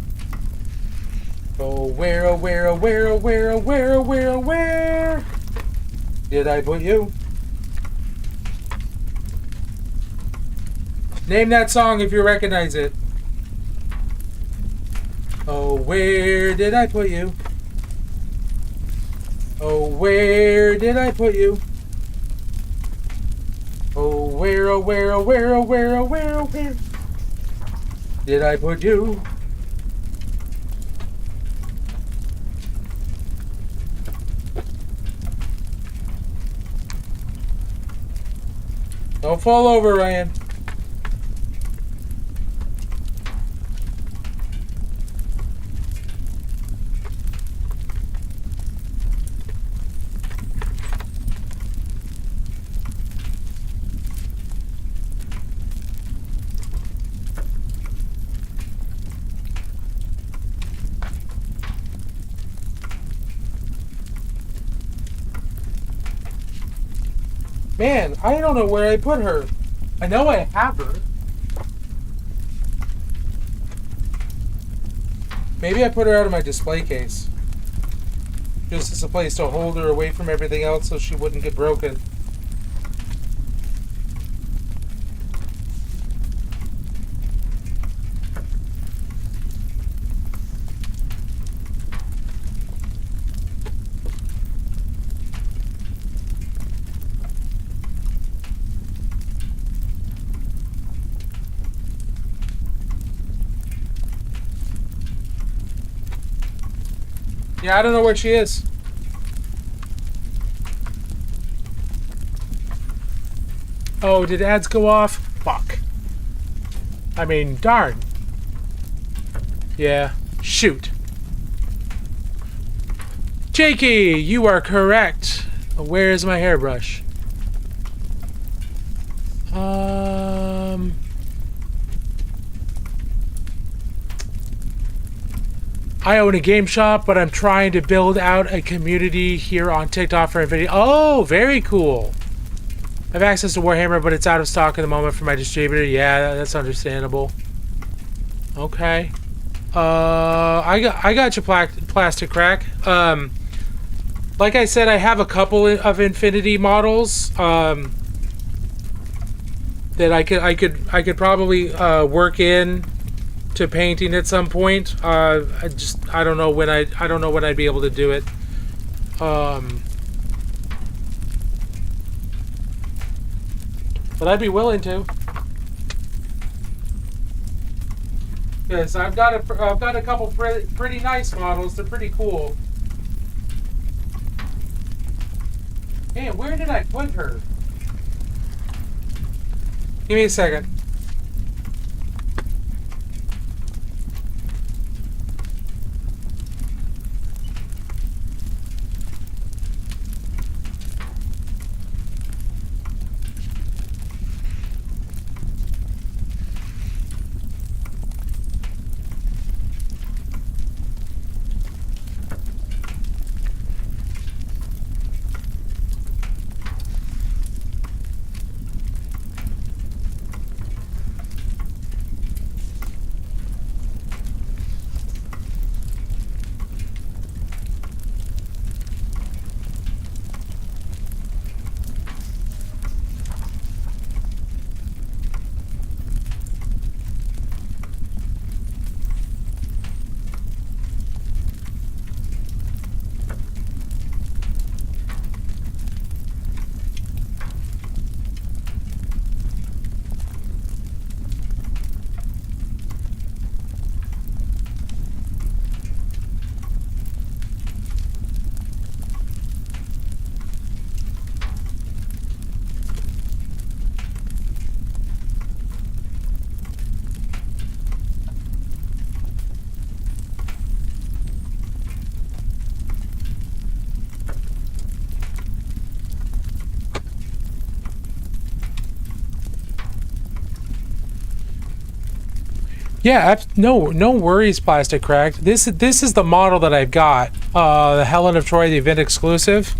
Oh, where, oh, where, oh, where, oh, where, oh, where, oh, where, oh, where did I put you? Name that song if you recognize it. Oh, where did I put you? Oh, where did I put you? Oh, where, oh, where, oh, where, oh, where, oh, where, oh, where did I put you? Don't fall over, Ryan. Man, I don't know where I put her. I know I have her. Maybe I put her out of my display case. Just as a place to hold her away from everything else so she wouldn't get broken. Yeah, I don't know where she is. Oh, did ads go off? Fuck. I mean, darn. Yeah, shoot. Jakey, you are correct. Where's my hairbrush? I own a game shop, but I'm trying to build out a community here on TikTok for Infinity. Oh, very cool. I have access to Warhammer, but it's out of stock at the moment for my distributor. Yeah, that's understandable. Okay. I got you, plastic crack. Like I said, I have a couple of Infinity models that I could probably work in to painting at some point. I don't know when I'd be able to do it. But I'd be willing to. Yes, I've got a couple pretty nice models. They're pretty cool. Man, where did I put her? Give me a second. Yeah, no worries, Plastic Cracked. This is the model that I've got. The Helen of Troy, the event exclusive.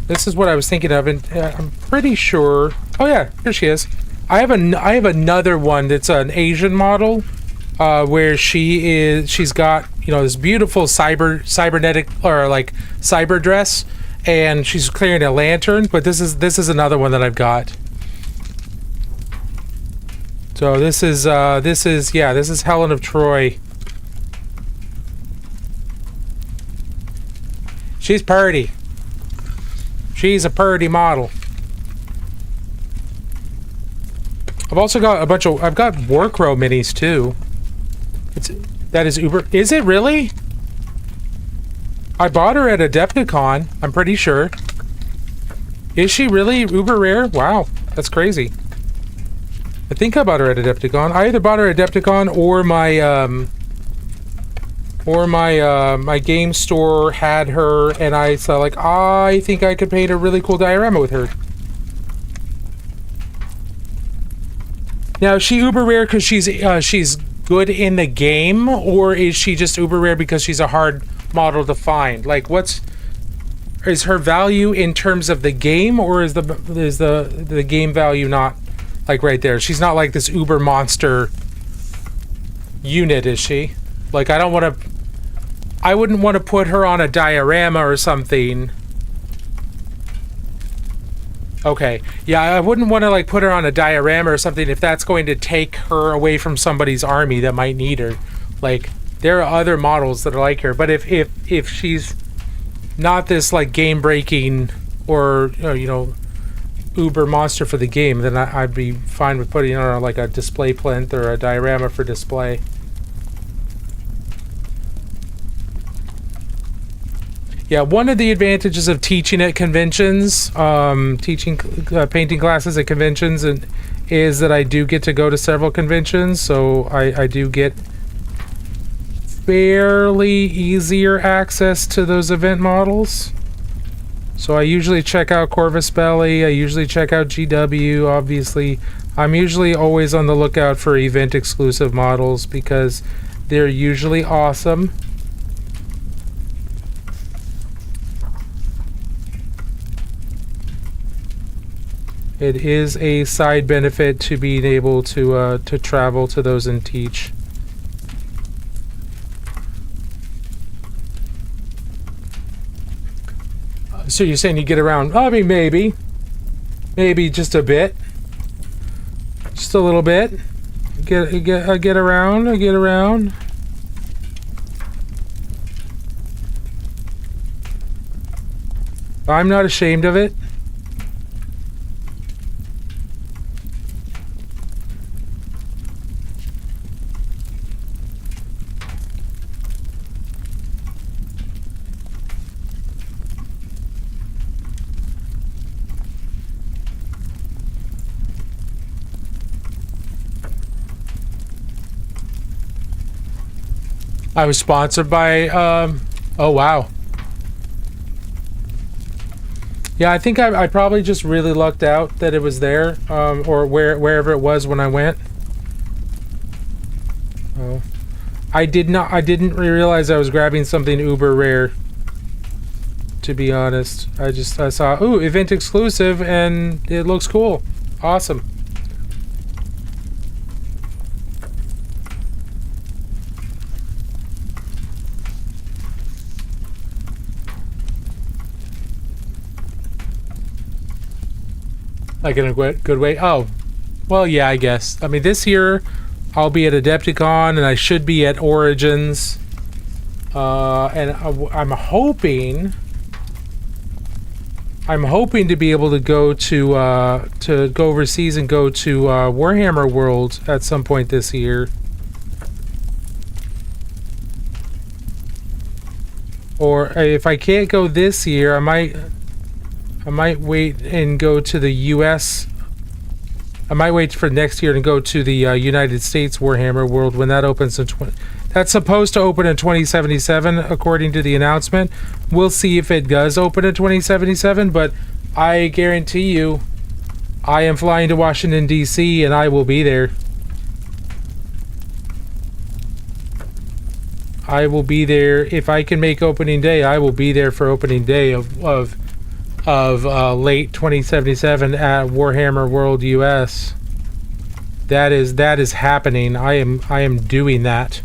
This is what I was thinking of, and I'm pretty sure. Oh yeah, here she is. I have another one that's an Asian model, where she's got, you know, this beautiful cybernetic or like cyber dress, and she's carrying a lantern. But this is another one that I've got. So this is Helen of Troy. She's purty. She's a purty model. I've also got I've got Warcrow minis too. That is Uber. Is it really? I bought her at Adepticon, I'm pretty sure. Is she really uber rare? Wow, that's crazy. I think I bought her at Adepticon. I either bought her at Adepticon or my game store had her, and I saw like, I think I could paint a really cool diorama with her. Now, is she uber rare because she's good in the game, or is she just uber rare because she's a hard model to find? Like, is her value in terms of the game, or is the game value not like right there? She's not like this uber monster unit, is she? Like, I wouldn't want to put her on a diorama or something. Okay, yeah, I wouldn't want to like put her on a diorama or something if that's going to take her away from somebody's army that might need her. Like, there are other models that are like her, but if she's not this like game breaking or you know, uber monster for the game, then I'd be fine with putting her on like a display plinth or a diorama for display. Yeah, one of the advantages of teaching at conventions, teaching painting classes at conventions, is that I do get to go to several conventions, so I do get fairly easier access to those event models. So I usually check out Corvus Belli, I usually check out GW, obviously. I'm usually always on the lookout for event exclusive models because they're usually awesome. It is a side benefit to being able to travel to those and teach. So you're saying you get around? I mean, maybe just a bit, just a little bit. I get around. I'm not ashamed of it. I was sponsored by, oh wow. Yeah, I think I probably just really lucked out that it was there, or wherever it was when I went. Oh, I didn't realize I was grabbing something uber rare, to be honest. I saw, ooh, event exclusive, and it looks cool. Awesome. Like in a good way. Oh, well, yeah, I guess. I mean, this year I'll be at Adepticon, and I should be at Origins. And I'm hoping to be able to go to go overseas and go to Warhammer World at some point this year. Or if I can't go this year, I might wait and go to the U.S. I might wait for next year and go to the United States Warhammer World when that opens in that's supposed to open in 2077 according to the announcement. We'll see if it does open in 2077, but I guarantee you I am flying to Washington, D.C. and I will be there. I will be there if I can make opening day. I will be there for opening day of late 2077 at Warhammer World US. That is happening. I am doing that.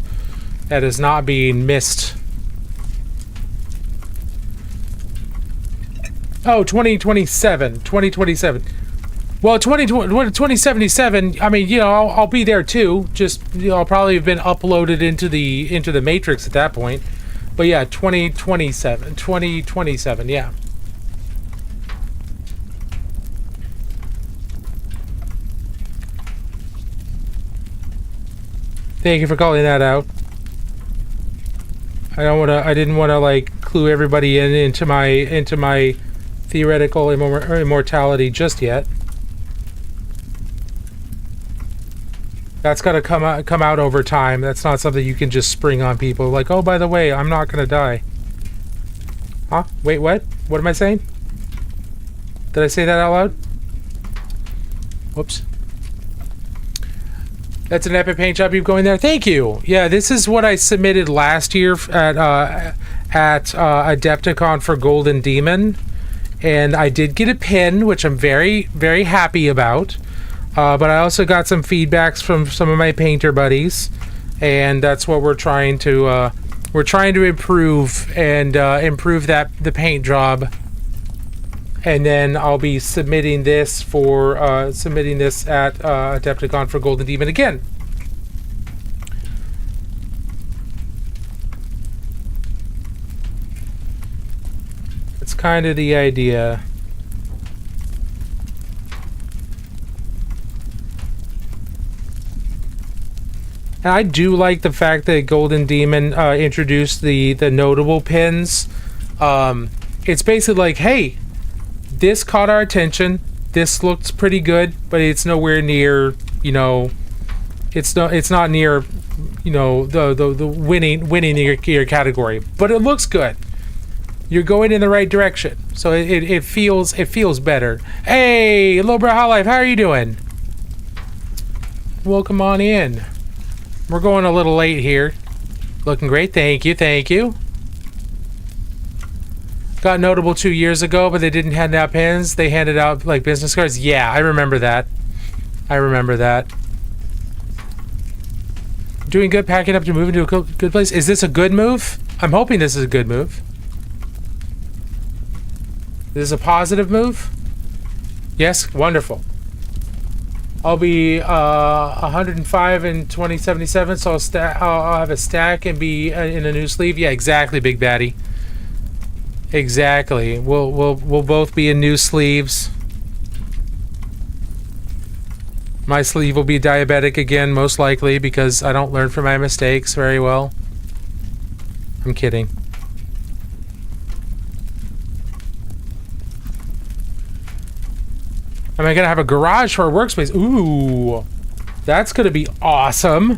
That is not being missed. Oh, 2027. Well, 2077. I mean, you know, I'll be there too. Just, you know, I'll probably have been uploaded into the Matrix at that point. But yeah, 2027. Yeah. Thank you for calling that out. I didn't want to like clue everybody into my theoretical immortality just yet. That's got to come out over time. That's not something you can just spring on people like, "Oh, by the way, I'm not going to die." Huh? Wait, what? What am I saying? Did I say that out loud? Whoops. That's an epic paint job you're going there. Thank you. Yeah, this is what I submitted last year at Adepticon for Golden Demon, and I did get a pin, which I'm very, very happy about. But I also got some feedbacks from some of my painter buddies, and that's what we're trying to improve and improve the paint job. And then I'll be submitting this at Adepticon for Golden Demon again. That's kind of the idea. And I do like the fact that Golden Demon introduced the notable pins. It's basically like, hey, this caught our attention. This looks pretty good, but it's nowhere near, you know, it's not near, you know, the winning your category. But it looks good. You're going in the right direction, so it feels better. Hey, Lowbrow High Life, how are you doing? Welcome on in. We're going a little late here. Looking great, thank you. Got notable 2 years ago, but they didn't hand out pins. They handed out like business cards. Yeah, I remember that. Doing good, packing up to move into a good place. Is this a good move? I'm hoping this is a good move. Is this a positive move? Yes, wonderful. I'll be 105 in 2077, so I'll have a stack and be in a new sleeve. Yeah, exactly, Big Baddie. Exactly. We'll both be in new sleeves. My sleeve will be diabetic again, most likely, because I don't learn from my mistakes very well. I'm kidding. Am I gonna have a garage for a workspace? Ooh, that's gonna be awesome.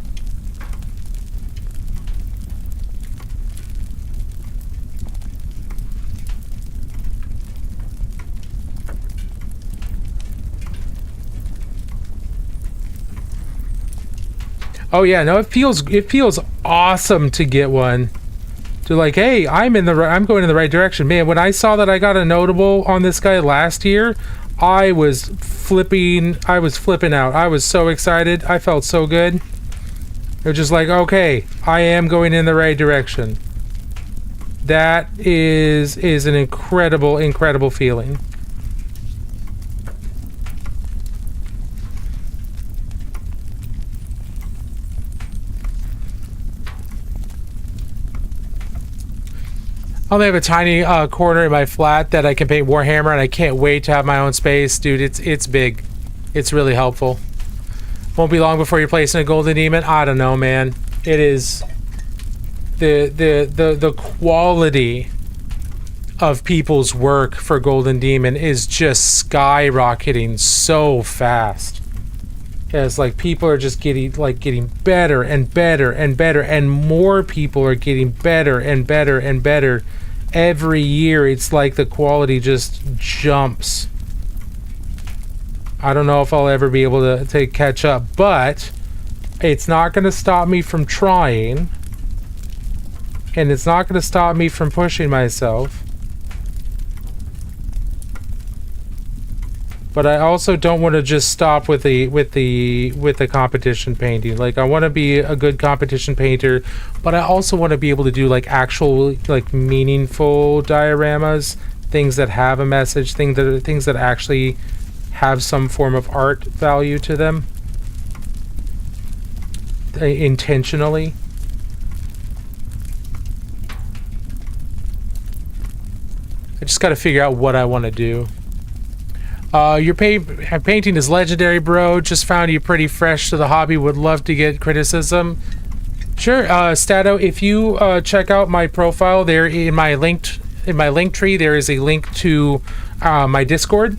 Oh yeah, no, it feels awesome to get one. To like, hey, I'm going in the right direction. Man, when I saw that I got a notable on this guy last year, I was flipping out. I was so excited. I felt so good. It was just like, okay, I am going in the right direction. That is an incredible feeling. I only have a tiny corner in my flat that I can paint Warhammer, and I can't wait to have my own space. Dude, it's big. It's really helpful. Won't be long before you're placing a Golden Demon. I don't know, man. It is the quality of people's work for Golden Demon is just skyrocketing so fast. It's like people are just getting better and better and better, and more people are getting better and better and better every year. It's like the quality just jumps. I don't know if I'll ever be able to catch up, but it's not going to stop me from trying. and it's not going to stop me from pushing myself. But I also don't want to just stop with the competition painting. Like, I want to be a good competition painter, but I also want to be able to do like actual, like, meaningful dioramas, things that have a message, things that actually have some form of art value to them, intentionally. I just got to figure out what I want to do. Your painting is legendary, bro. Just found you pretty fresh to the hobby. Would love to get criticism. Sure, Stato. If you check out my profile there in my link tree, there is a link to my Discord.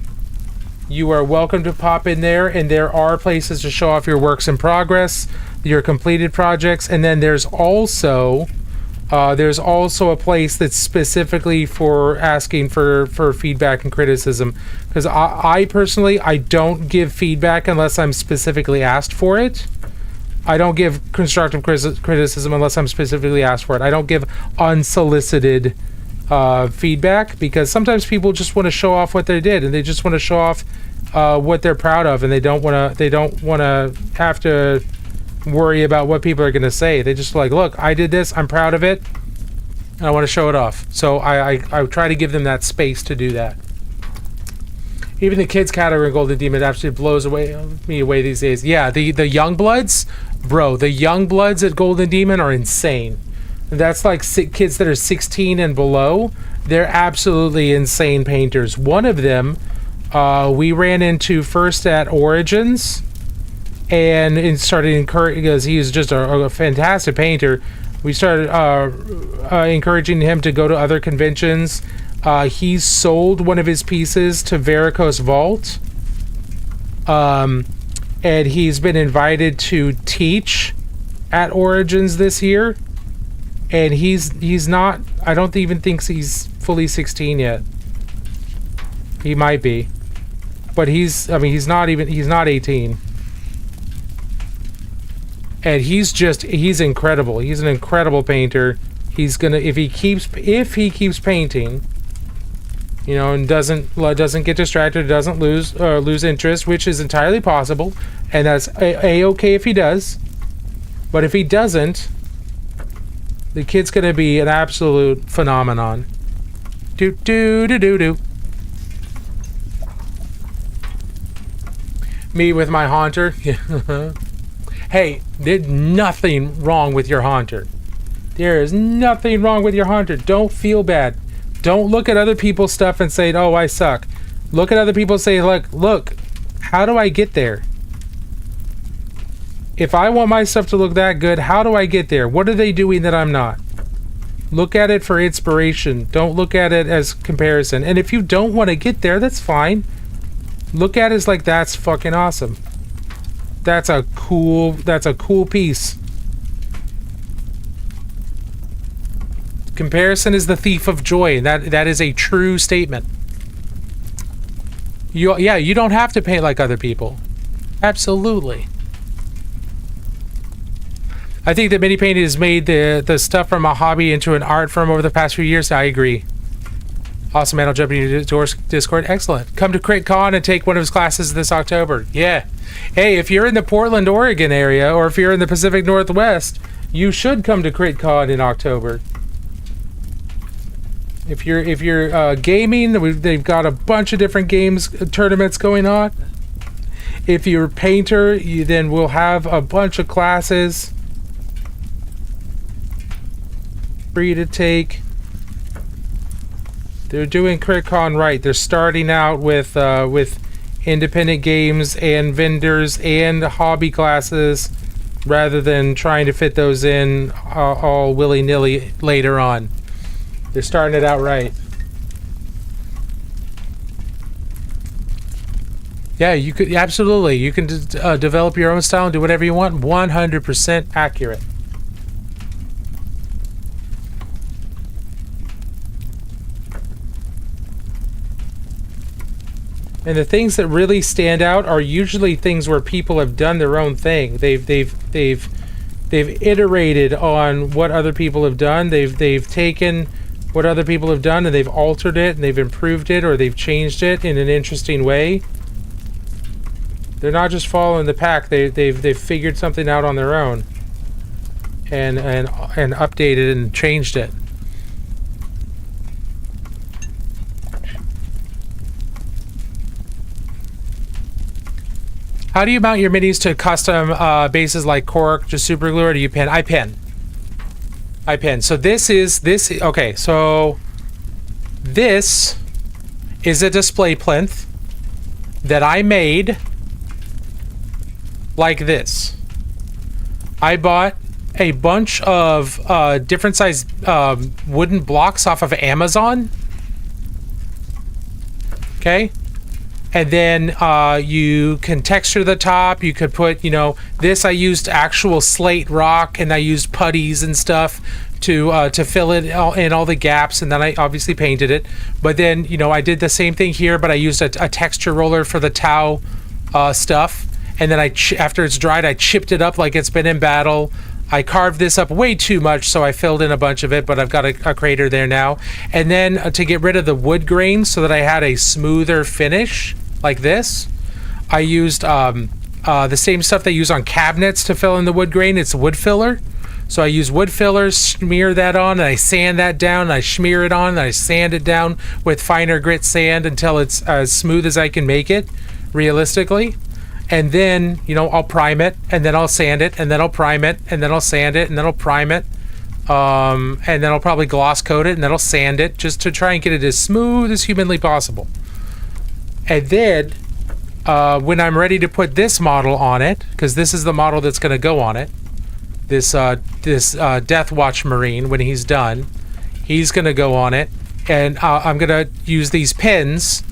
You are welcome to pop in there, and there are places to show off your works in progress, your completed projects, and then there's also a place that's specifically for asking for feedback and criticism. Because I personally, I don't give feedback unless I'm specifically asked for it. I don't give constructive criticism unless I'm specifically asked for it. I don't give unsolicited feedback, because sometimes people just want to show off what they did, and they just want to show off what they're proud of, and they don't want to have to worry about what people are going to say. They just like, look, I did this, I'm proud of it, and I want to show it off. So I try to give them that space to do that. Even the kids category in Golden Demon absolutely blows me away these days. Yeah, the young bloods, bro, the young bloods at Golden Demon are insane. That's like kids that are 16 and below. They're absolutely insane painters. One of them we ran into first at Origins, and started encouraging, because he's just a fantastic painter. We started encouraging him to go to other conventions. He's sold one of his pieces to Varicose Vault, and he's been invited to teach at Origins this year. And he's not, I don't even think he's fully 16 yet. He might be, but he's not 18. And he's incredible. He's an incredible painter. He's gonna, if he keeps painting, you know, and doesn't get distracted, doesn't lose interest, which is entirely possible, and that's a-okay if he does. But if he doesn't, the kid's gonna be an absolute phenomenon. Do. Me with my Haunter. Hey, there's nothing wrong with your Haunter. There is nothing wrong with your Haunter. Don't feel bad. Don't look at other people's stuff and say, oh, I suck. Look at other people and say, look, how do I get there? If I want my stuff to look that good, how do I get there? What are they doing that I'm not? Look at it for inspiration. Don't look at it as comparison. And if you don't want to get there, that's fine. Look at it as like, that's fucking awesome. That's a cool piece. Comparison is the thief of joy. That is a true statement. You don't have to paint like other people. Absolutely. I think that mini painting has made the stuff from a hobby into an art form over the past few years. I agree. Awesome, man. I'll jump into your Discord. Excellent. Come to CritCon and take one of his classes this October. Yeah. Hey, if you're in the Portland, Oregon area, or if you're in the Pacific Northwest, you should come to CritCon in October. If you're gaming, they've got a bunch of different games tournaments going on. If you're a painter, then we'll have a bunch of classes for you to take. They're doing CritCon right. They're starting out with independent games and vendors and hobby classes, rather than trying to fit those in all willy-nilly later on. They're starting it out right. Yeah, you could absolutely. You can develop your own style and do whatever you want. 100% accurate. And the things that really stand out are usually things where people have done their own thing. They've they've iterated on what other people have done. They've taken what other people have done and they've altered it and they've improved it or they've changed it in an interesting way. They're not just following the pack. They've figured something out on their own and updated and changed it. How do you mount your minis to custom bases like cork, just super glue, or do you pin? I pin. So this is okay. So this is a display plinth that I made like this. I bought a bunch of different size wooden blocks off of Amazon. Okay. And then you can texture the top. You could put, you know, this I used actual slate rock, and I used putties and stuff to fill it in all the gaps, and then I obviously painted it. But then, you know, I did the same thing here, but I used a texture roller for the tau stuff, and then after it's dried, I chipped it up like it's been in battle. I carved this up way too much, so I filled in a bunch of it, but I've got a crater there now. And then to get rid of the wood grains so that I had a smoother finish, like this, I used the same stuff they use on cabinets to fill in the wood grain. It's wood filler. So I use wood filler, smear that on, and I sand that down, and I smear it on, and I sand it down with finer grit sand until it's as smooth as I can make it, realistically. And then, you know, I'll prime it, and then I'll sand it, and then I'll prime it, and then I'll sand it, and then I'll prime it. And then I'll probably gloss coat it, and then I'll sand it, just to try and get it as smooth as humanly possible. And then, when I'm ready to put this model on it, because this is the model that's going to go on it, this Death Watch Marine, when he's done, he's going to go on it, and I'm going to use these pins,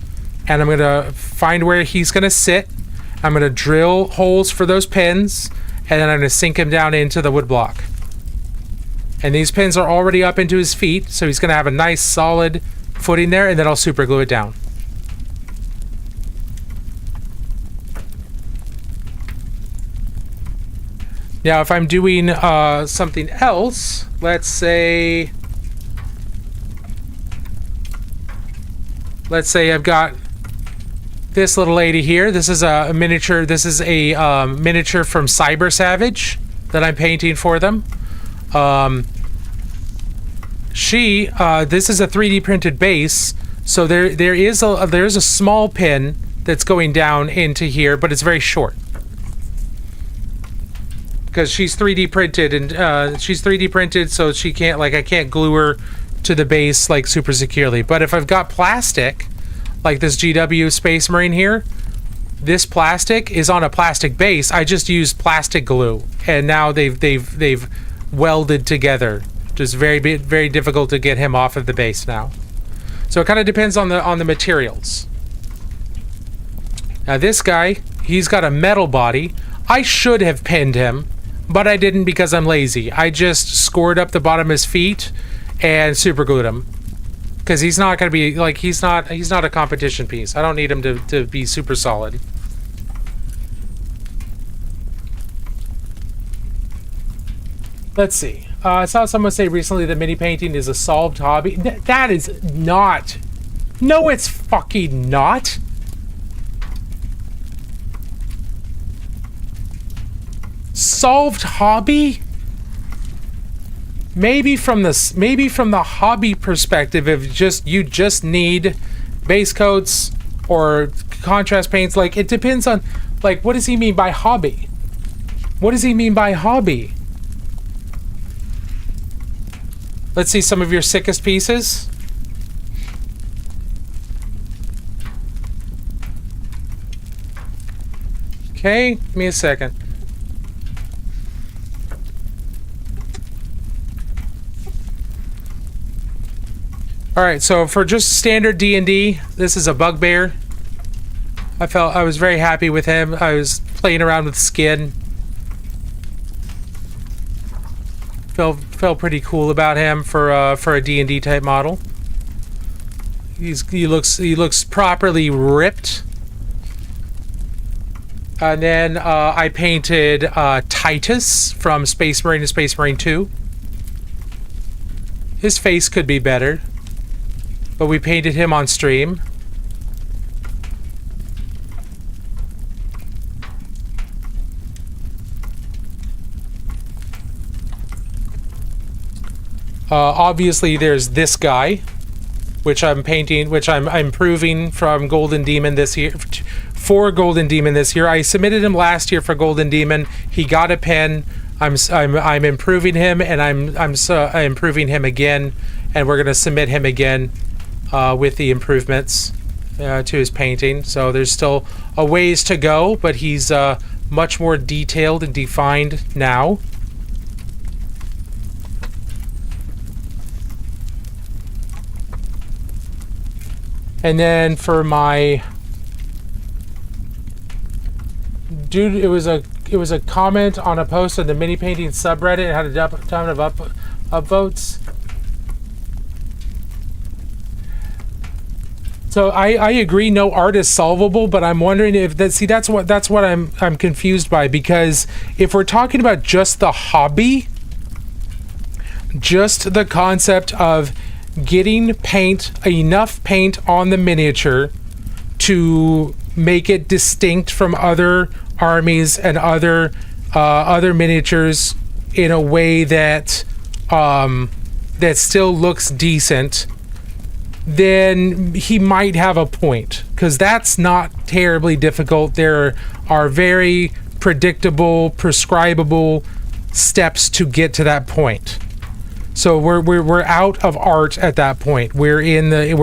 and I'm going to find where he's going to sit. I'm going to drill holes for those pins, and then I'm going to sink him down into the wood block. And these pins are already up into his feet, so he's going to have a nice solid footing there, and then I'll super glue it down. Now, if I'm doing something else, let's say I've got this little lady here. This is a miniature. This is a miniature from Cyber Savage that I'm painting for them. This is a 3D printed base, so there's a small pin that's going down into here, but it's very short. Because she's 3D printed, and she's 3D printed, so she can't, like, I can't glue her to the base, like, super securely. But if I've got plastic, like this GW Space Marine here, this plastic is on a plastic base. I just used plastic glue, and now they've welded together. Just very difficult to get him off of the base now. So it kind of depends on the materials. Now this guy, he's got a metal body. I should have pinned him, but I didn't because I'm lazy. I just scored up the bottom of his feet and super glued him. Because he's not going to be, like, he's not a competition piece. I don't need him to be super solid. Let's see. I saw someone say recently that mini painting is a solved hobby. That is not. No, it's fucking not. Solved hobby? Maybe from the hobby perspective, if you just need base coats or contrast paints. Like, it depends on, like, what does he mean by hobby? What does he mean by hobby? Let's see some of your sickest pieces. Okay, give me a second. Alright, so for just standard D&D, this is a bugbear. I was very happy with him. I was playing around with skin. Felt pretty cool about him for a D&D type model. He looks properly ripped. And then I painted Titus from Space Marine to Space Marine 2. His face could be better, but we painted him on stream. Obviously, there's this guy, which I'm painting, which I'm improving from Golden Demon this year. For Golden Demon this year, I submitted him last year for Golden Demon. He got a pen. I'm improving him, and I'm improving him again, and we're gonna submit him again with the improvements to his painting. So there's still a ways to go, but he's much more detailed and defined now. And then for my dude, it was a comment on a post on the mini painting subreddit. It had a ton of upvotes. So I agree, no art is solvable, but I'm wondering if that, see, that's what I'm confused by, because if we're talking about just the hobby, just the concept of getting enough paint on the miniature to make it distinct from other armies and other miniatures in a way that that still looks decent, then he might have a point, because that's not terribly difficult. There are very predictable, prescribable steps to get to that point. So we're out of art at that point. We're in the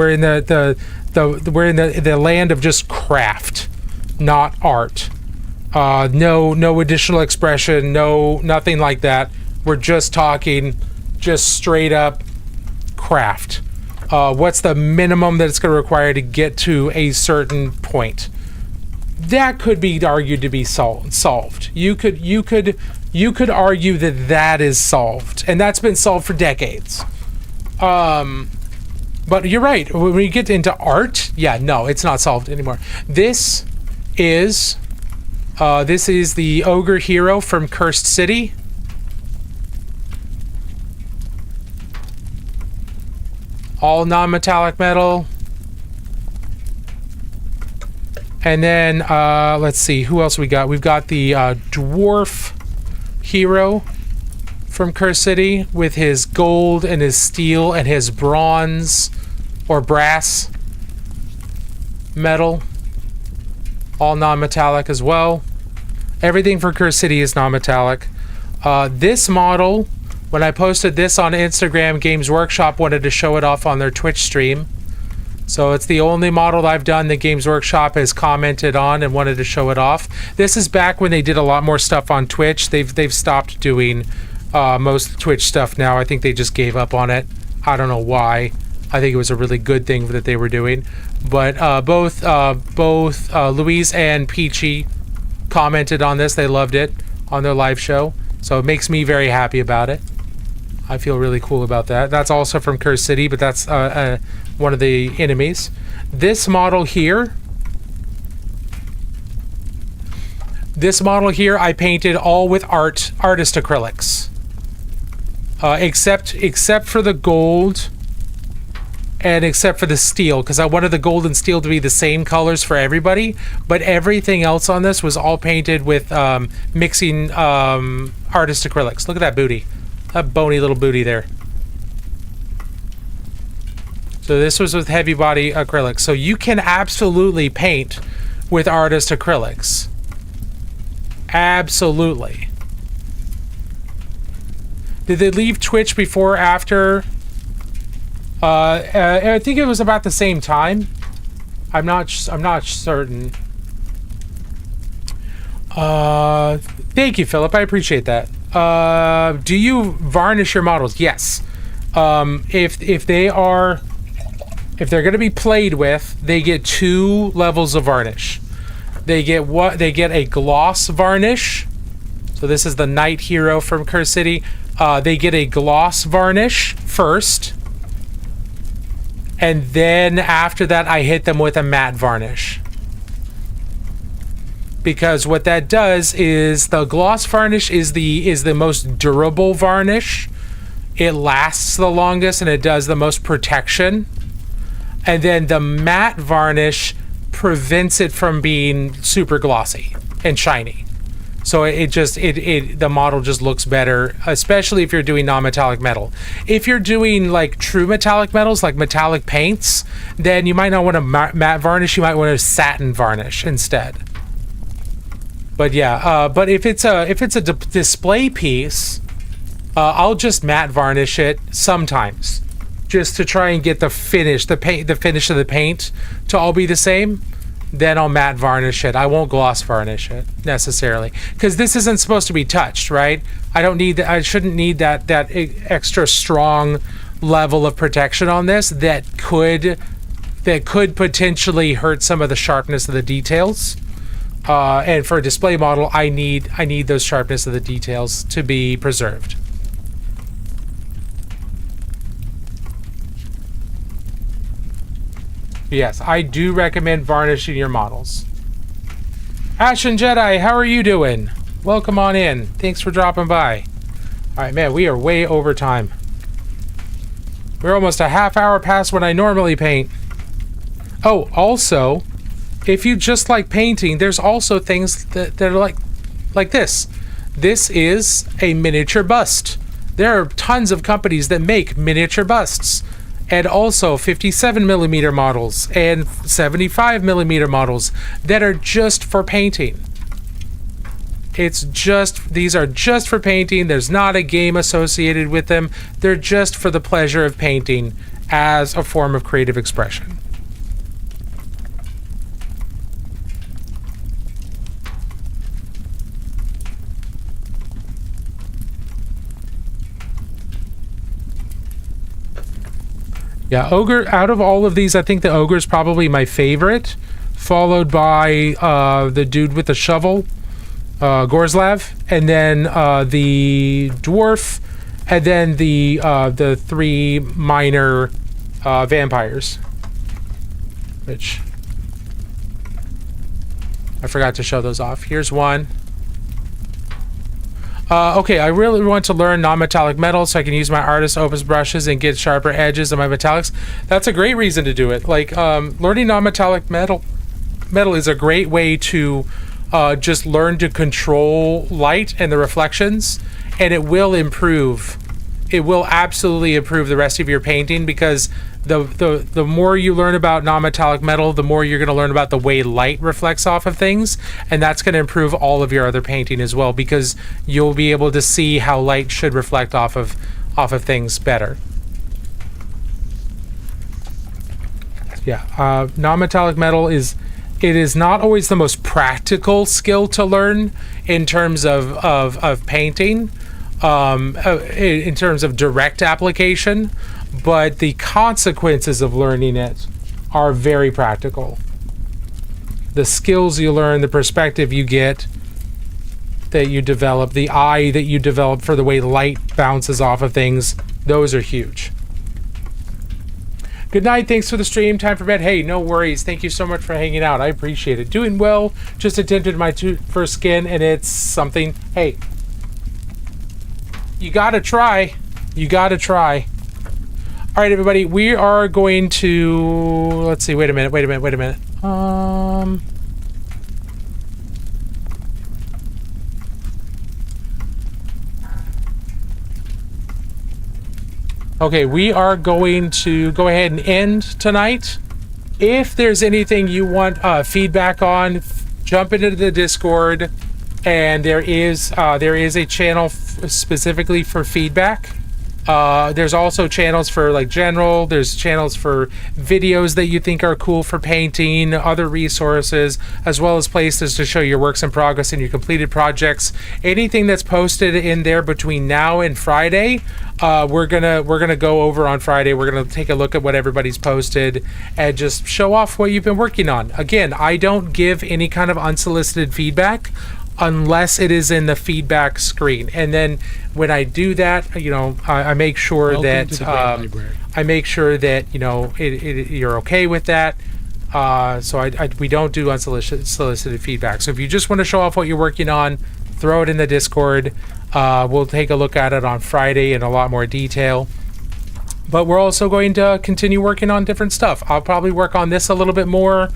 land of just craft, not art. No additional expression, nothing like that. We're just talking just straight up craft. What's the minimum that it's going to require to get to a certain point? That could be argued to be solved. You could argue that is solved, and that's been solved for decades. But you're right. When we get into art, yeah, no, it's not solved anymore. This is the ogre hero from Cursed City. All non-metallic metal. And then let's see, who else we got? We've got the dwarf hero from Cursed City with his gold and his steel and his bronze or brass metal. All non-metallic as well. Everything for Cursed City is non-metallic. This model, when I posted this on Instagram, Games Workshop wanted to show it off on their Twitch stream. So it's the only model I've done that Games Workshop has commented on and wanted to show it off. This is back when they did a lot more stuff on Twitch. They've stopped doing most Twitch stuff now. I think they just gave up on it. I don't know why. I think it was a really good thing that they were doing. But both Louise and Peachy commented on this. They loved it on their live show. So it makes me very happy about it. I feel really cool about that. That's also from Cursed City, but that's one of the enemies. This model here, I painted all with artist acrylics, except for the gold and except for the steel, because I wanted the gold and steel to be the same colors for everybody. But everything else on this was all painted with mixing artist acrylics. Look at that booty. That bony little booty there. So this was with heavy body acrylics. So you can absolutely paint with artist acrylics. Absolutely. Did they leave Twitch before or after? I think it was about the same time. I'm not certain. Thank you, Philip. I appreciate that. Do you varnish your models? Yes. If they're going to be played with, they get 2 levels of varnish. They get a gloss varnish. So this is the Knight Hero from Cursed City. They get a gloss varnish first, and then after that I hit them with a matte varnish. because what that does is the gloss varnish is the most durable varnish. It lasts the longest and it does the most protection. And then the matte varnish prevents it from being super glossy and shiny. So the model just looks better, especially if you're doing non-metallic metal. If you're doing like true metallic metals, like metallic paints, then you might not want a matte varnish. You might want a satin varnish instead. But yeah, but if it's a display piece, I'll just matte varnish it sometimes, just to try and get the finish of the paint to all be the same. Then I'll matte varnish it. I won't gloss varnish it necessarily, because this isn't supposed to be touched, right? I shouldn't need that extra strong level of protection on this that could potentially hurt some of the sharpness of the details. And for a display model, I need those sharpness of the details to be preserved. Yes, I do recommend varnishing your models. Ashen Jedi, how are you doing? Welcome on in. Thanks for dropping by. Alright, man, we are way over time. We're almost a half hour past when I normally paint. Oh, also, if you just like painting, there's also things that are like this. This is a miniature bust. There are tons of companies that make miniature busts. And also 57mm models and 75mm models that are just for painting. These are just for painting. There's not a game associated with them. They're just for the pleasure of painting as a form of creative expression. Yeah, Ogre, out of all of these, I think the Ogre is probably my favorite, followed by the dude with the shovel, Gorzlav, and then the Dwarf, and then the three minor vampires, which I forgot to show those off. Here's one. Okay, I really want to learn non-metallic metal so I can use my artist opus brushes and get sharper edges on my metallics. That's a great reason to do it. Like, learning non-metallic metal is a great way to just learn to control light and the reflections, and it will absolutely improve the rest of your painting, because the more you learn about non-metallic metal, the more you're going to learn about the way light reflects off of things, and that's going to improve all of your other painting as well, because you'll be able to see how light should reflect off of things better. Yeah, non-metallic metal is not always the most practical skill to learn in terms of painting, in terms of direct application, but the consequences of learning it are very practical. The skills you learn, the perspective you get, that you develop, the eye that you develop for the way light bounces off of things, those are huge. Good night. Thanks for the stream. Time for bed. Hey, no worries. Thank you so much for hanging out. I appreciate it. Doing well. Just attempted my first skin, and it's something. Hey, you gotta try. You gotta try. All right, everybody. We are going to. Let's see. Wait a minute. Okay, we are going to go ahead and end tonight. If there's anything you want feedback on, jump into the Discord, and there is a channel specifically for feedback. There's also channels for like general, there's channels for videos that you think are cool for painting, other resources, as well as places to show your works in progress and your completed projects. Anything that's posted in there between now and Friday, we're gonna go over on Friday. We're gonna take a look at what everybody's posted and just show off what you've been working on. Again, I don't give any kind of unsolicited feedback unless it is in the feedback screen, and then when I do that, you know, I make sure that you're okay with that. So we don't do unsolicited feedback. So if you just want to show off what you're working on, throw it in the Discord. We'll take a look at it on Friday in a lot more detail. But we're also going to continue working on different stuff. I'll probably work on this a little bit more.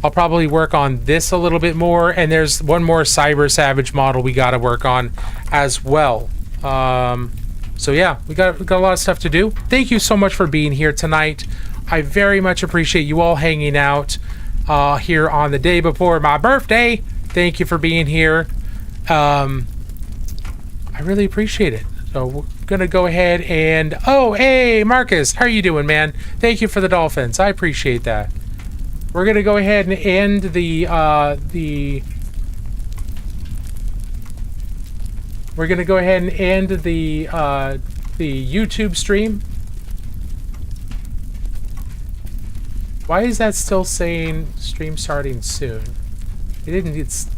I'll probably work on this a little bit more. And there's one more Cyber Savage model we got to work on as well. So yeah, we got a lot of stuff to do. Thank you so much for being here tonight. I very much appreciate you all hanging out here on the day before my birthday. Thank you for being here. I really appreciate it. So we're gonna go ahead and oh, hey Marcus, how are you doing, man? Thank you for the dolphins. I appreciate that. We're gonna go ahead and end we're gonna go ahead and end the YouTube stream. Why is that still saying stream starting soon? It didn't. It's.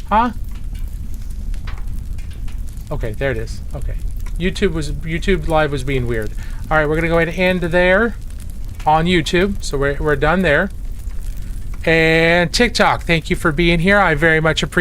Huh? Okay, there it is. Okay. YouTube Live was being weird. All right, we're gonna go ahead and end there on YouTube. So we're done there. And TikTok, thank you for being here. I very much appreciate